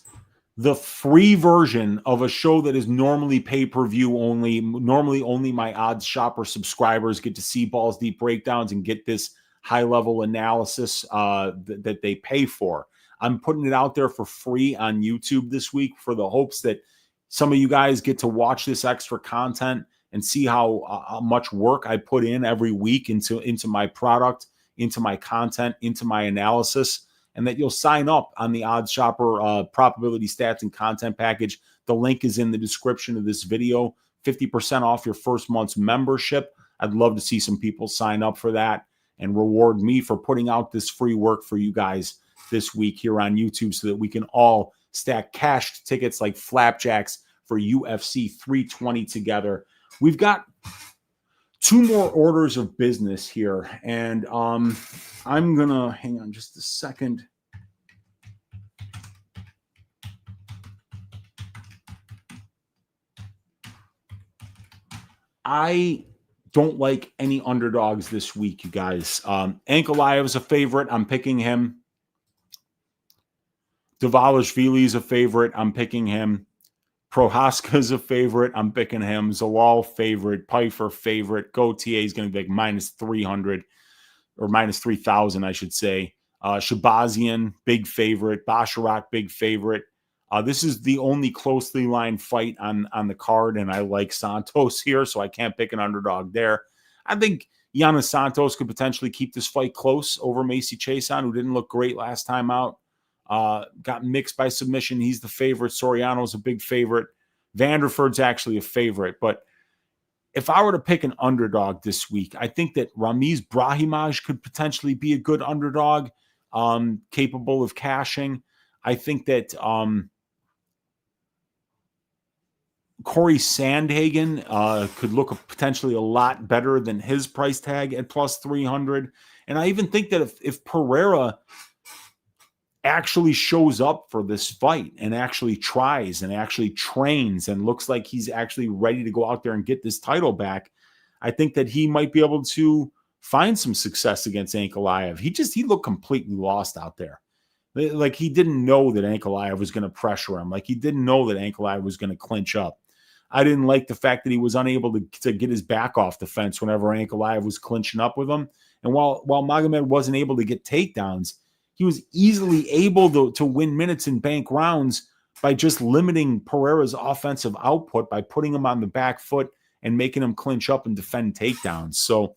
the free version of a show that is normally pay-per-view only. Normally only my Odds Shopper subscribers get to see Balls Deep breakdowns and get this high-level analysis that they pay for. I'm putting it out there for free on YouTube this week for the hopes that some of you guys get to watch this extra content and see how much work I put in every week into my product, into my content, into my analysis, and that you'll sign up on the Odds Shopper probability stats and content package. The link is in the description of this video. 50% off your first month's membership. I'd love to see some people sign up for that and reward me for putting out this free work for you guys this week here on YouTube so that we can all stack cashed tickets like flapjacks for UFC 320 together. We've got 2 more orders of business here, and I'm going to hang on just a second. I don't like any underdogs this week, you guys. Ankalaev is a favorite. I'm picking him. Dvalishvili is a favorite. I'm picking him. Prohaska is a favorite. I'm picking him. Zalal favorite. Pyfer favorite. Gautier is going to be like -300 or -3,000, I should say. Shahbazyan, big favorite. Basharat, big favorite. This is the only closely lined fight on the card, and I like Santos here, so I can't pick an underdog there. I think Yana Santos could potentially keep this fight close over Macy Chiasson, who didn't look great last time out. Got mixed by submission. He's the favorite. Soriano's a big favorite. Vanderford's actually a favorite. But if I were to pick an underdog this week, I think that Ramiz Brahimaj could potentially be a good underdog, capable of cashing. I think that Corey Sandhagen could look potentially a lot better than his price tag at +300. And I even think that if Pereira actually shows up for this fight and actually tries and actually trains and looks like he's actually ready to go out there and get this title back, I think that he might be able to find some success against Ankalaev. He looked completely lost out there. Like he didn't know that Ankalaev was going to pressure him. Like he didn't know that Ankalaev was going to clinch up. I didn't like the fact that he was unable to get his back off the fence whenever Ankalaev was clinching up with him. And while Magomed wasn't able to get takedowns, he was easily able to win minutes and bank rounds by just limiting Pereira's offensive output by putting him on the back foot and making him clinch up and defend takedowns. So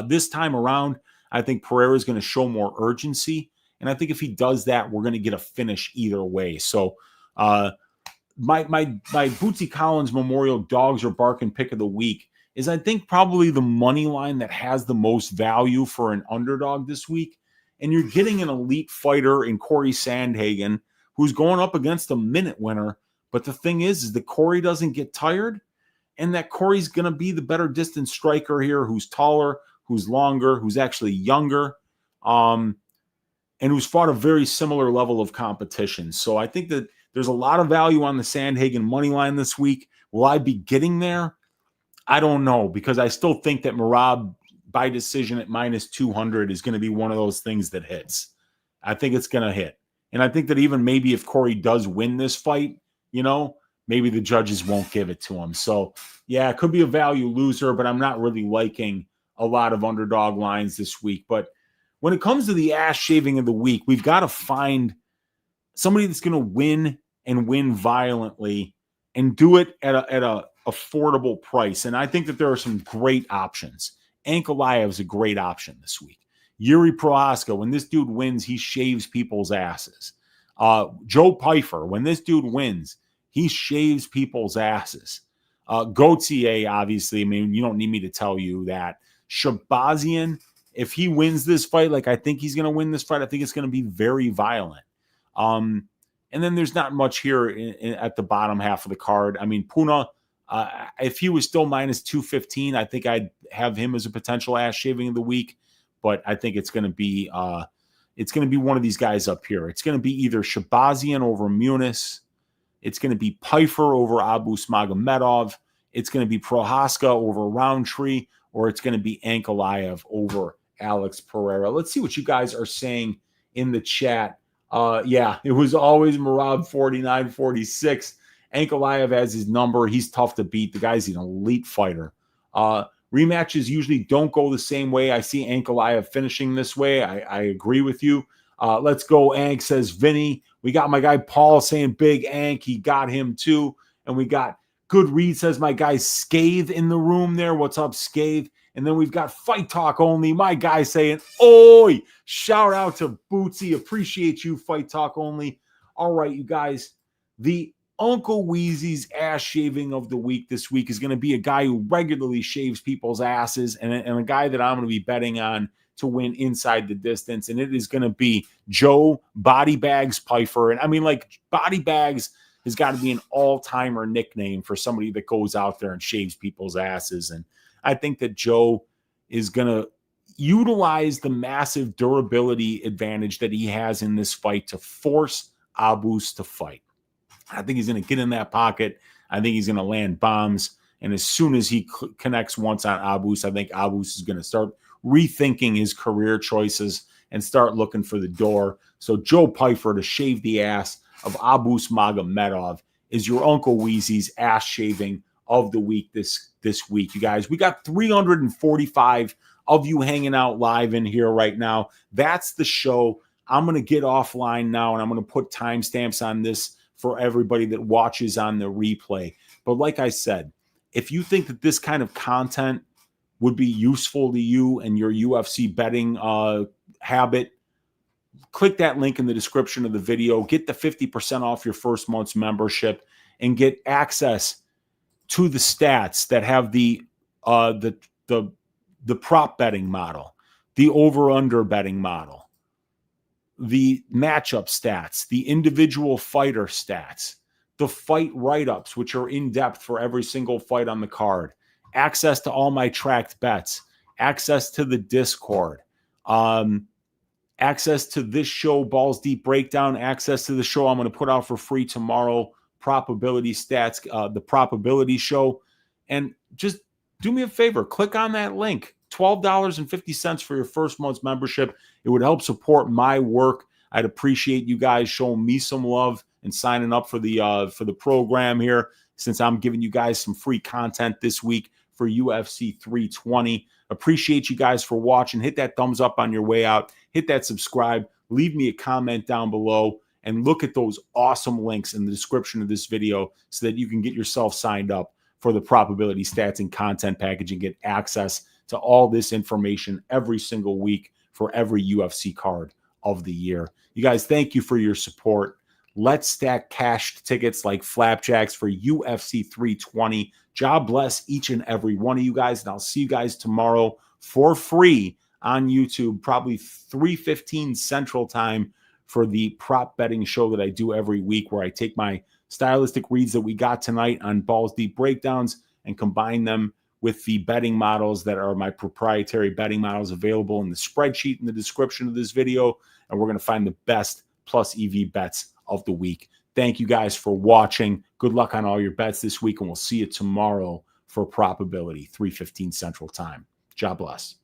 this time around, I think Pereira is going to show more urgency. And I think if he does that, we're going to get a finish either way. So my Bootsy Collins Memorial Dogs or Barking pick of the week is I think probably the money line that has the most value for an underdog this week. And you're getting an elite fighter in Corey Sandhagen who's going up against a minute winner. But the thing is that Corey doesn't get tired and that Corey's going to be the better distance striker here, who's taller, who's longer, who's actually younger, and who's fought a very similar level of competition. So I think that There's a lot of value on the Sandhagen money line this week. Will I be getting there? I don't know, because I still think that Merab by decision at minus 200 is going to be one of those things that hits. I think it's going to hit. And I think that even maybe if Corey does win this fight, maybe the judges won't give it to him. So, yeah, it could be a value loser, but I'm not really liking a lot of underdog lines this week. But when it comes to the ass shaving of the week, we've got to find somebody that's going to win and win violently and do it at a affordable price. And I think that there are some great options. Ankalaev is a great option this week. Yuri Prohaska, when this dude wins, he shaves people's asses. Joe Pyfer, when this dude wins, he shaves people's asses. Gautier, obviously, I mean, you don't need me to tell you that. Shahbazyan, if he wins this fight, like I think he's going to win this fight, I think it's going to be very violent. And then there's not much here at the bottom half of the card. I mean, Puna, if he was still minus 215, I think I'd have him as a potential ass shaving of the week. But I think it's going to be one of these guys up here. It's going to be either Shahbazyan over Muniz. It's going to be Pyfer over Abus Magomedov. It's going to be Prohaska over Roundtree, or it's going to be Ankalaev over Alex Pereira. Let's see what you guys are saying in the chat. Yeah, it was always Merab 49-46. Ankalaev has his number. He's tough to beat. The guy's an elite fighter. Rematches usually don't go the same way. I see Ankalaev finishing this way. I agree with you. Let's go, Ank, says Vinny. We got my guy Paul saying big Ank. He got him too. And we got Good Read says my guy Scathe in the room there. What's up, Scathe? And then we've got Fight Talk Only. My guy saying, oi! Shout out to Bootsy. Appreciate you, Fight Talk Only. All right, you guys. The Uncle Weezy's ass shaving of the week this week is going to be a guy who regularly shaves people's asses and a guy that I'm going to be betting on to win inside the distance. And it is going to be Joe Body Bags Pyfer. And I mean, like, Body Bags has got to be an all-timer nickname for somebody that goes out there and shaves people's asses. And I think that Joe is going to utilize the massive durability advantage that he has in this fight to force Abus to fight. I think he's going to get in that pocket. I think he's going to land bombs. And as soon as he connects once on Abus, I think Abus is going to start rethinking his career choices and start looking for the door. So Joe Pyfer to shave the ass of Abus Magomedov is your Uncle Weezy's ass shaving of the week this week. You guys, we got 345 of you hanging out live in here right now. That's the show. I'm going to get offline now, and I'm going to put timestamps on this for everybody that watches on the replay. But like I said, if you think that this kind of content would be useful to you and your UFC betting habit, click that link in the description of the video. Get the 50% off your first month's membership and get access to the stats that have the prop betting model, the over-under betting model, the matchup stats, the individual fighter stats, the fight write-ups, which are in-depth for every single fight on the card, access to all my tracked bets, access to the Discord, access to this show, Balls Deep Breakdown, access to the show I'm going to put out for free tomorrow, Probability Stats, the Probability Show. And just do me a favor, click on that link. $12.50 for your first month's membership. It would help support my work. I'd appreciate you guys showing me some love and signing up for the program here, since I'm giving you guys some free content this week for UFC 320. Appreciate you guys for watching. Hit that thumbs up on your way out. Hit that subscribe. Leave me a comment down below. And look at those awesome links in the description of this video so that you can get yourself signed up for the Probability Stats and Content Package and get access to all this information every single week for every UFC card of the year. You guys, thank you for your support. Let's stack cashed tickets like flapjacks for UFC 320. God bless each and every one of you guys, and I'll see you guys tomorrow for free on YouTube, probably 3:15 Central Time, for the prop betting show that I do every week, where I take my stylistic reads that we got tonight on Balls Deep Breakdowns and combine them with the betting models that are my proprietary betting models available in the spreadsheet in the description of this video. And we're going to find the best plus EV bets of the week. Thank you guys for watching. Good luck on all your bets this week, and we'll see you tomorrow for probability, 3:15 Central Time. God bless.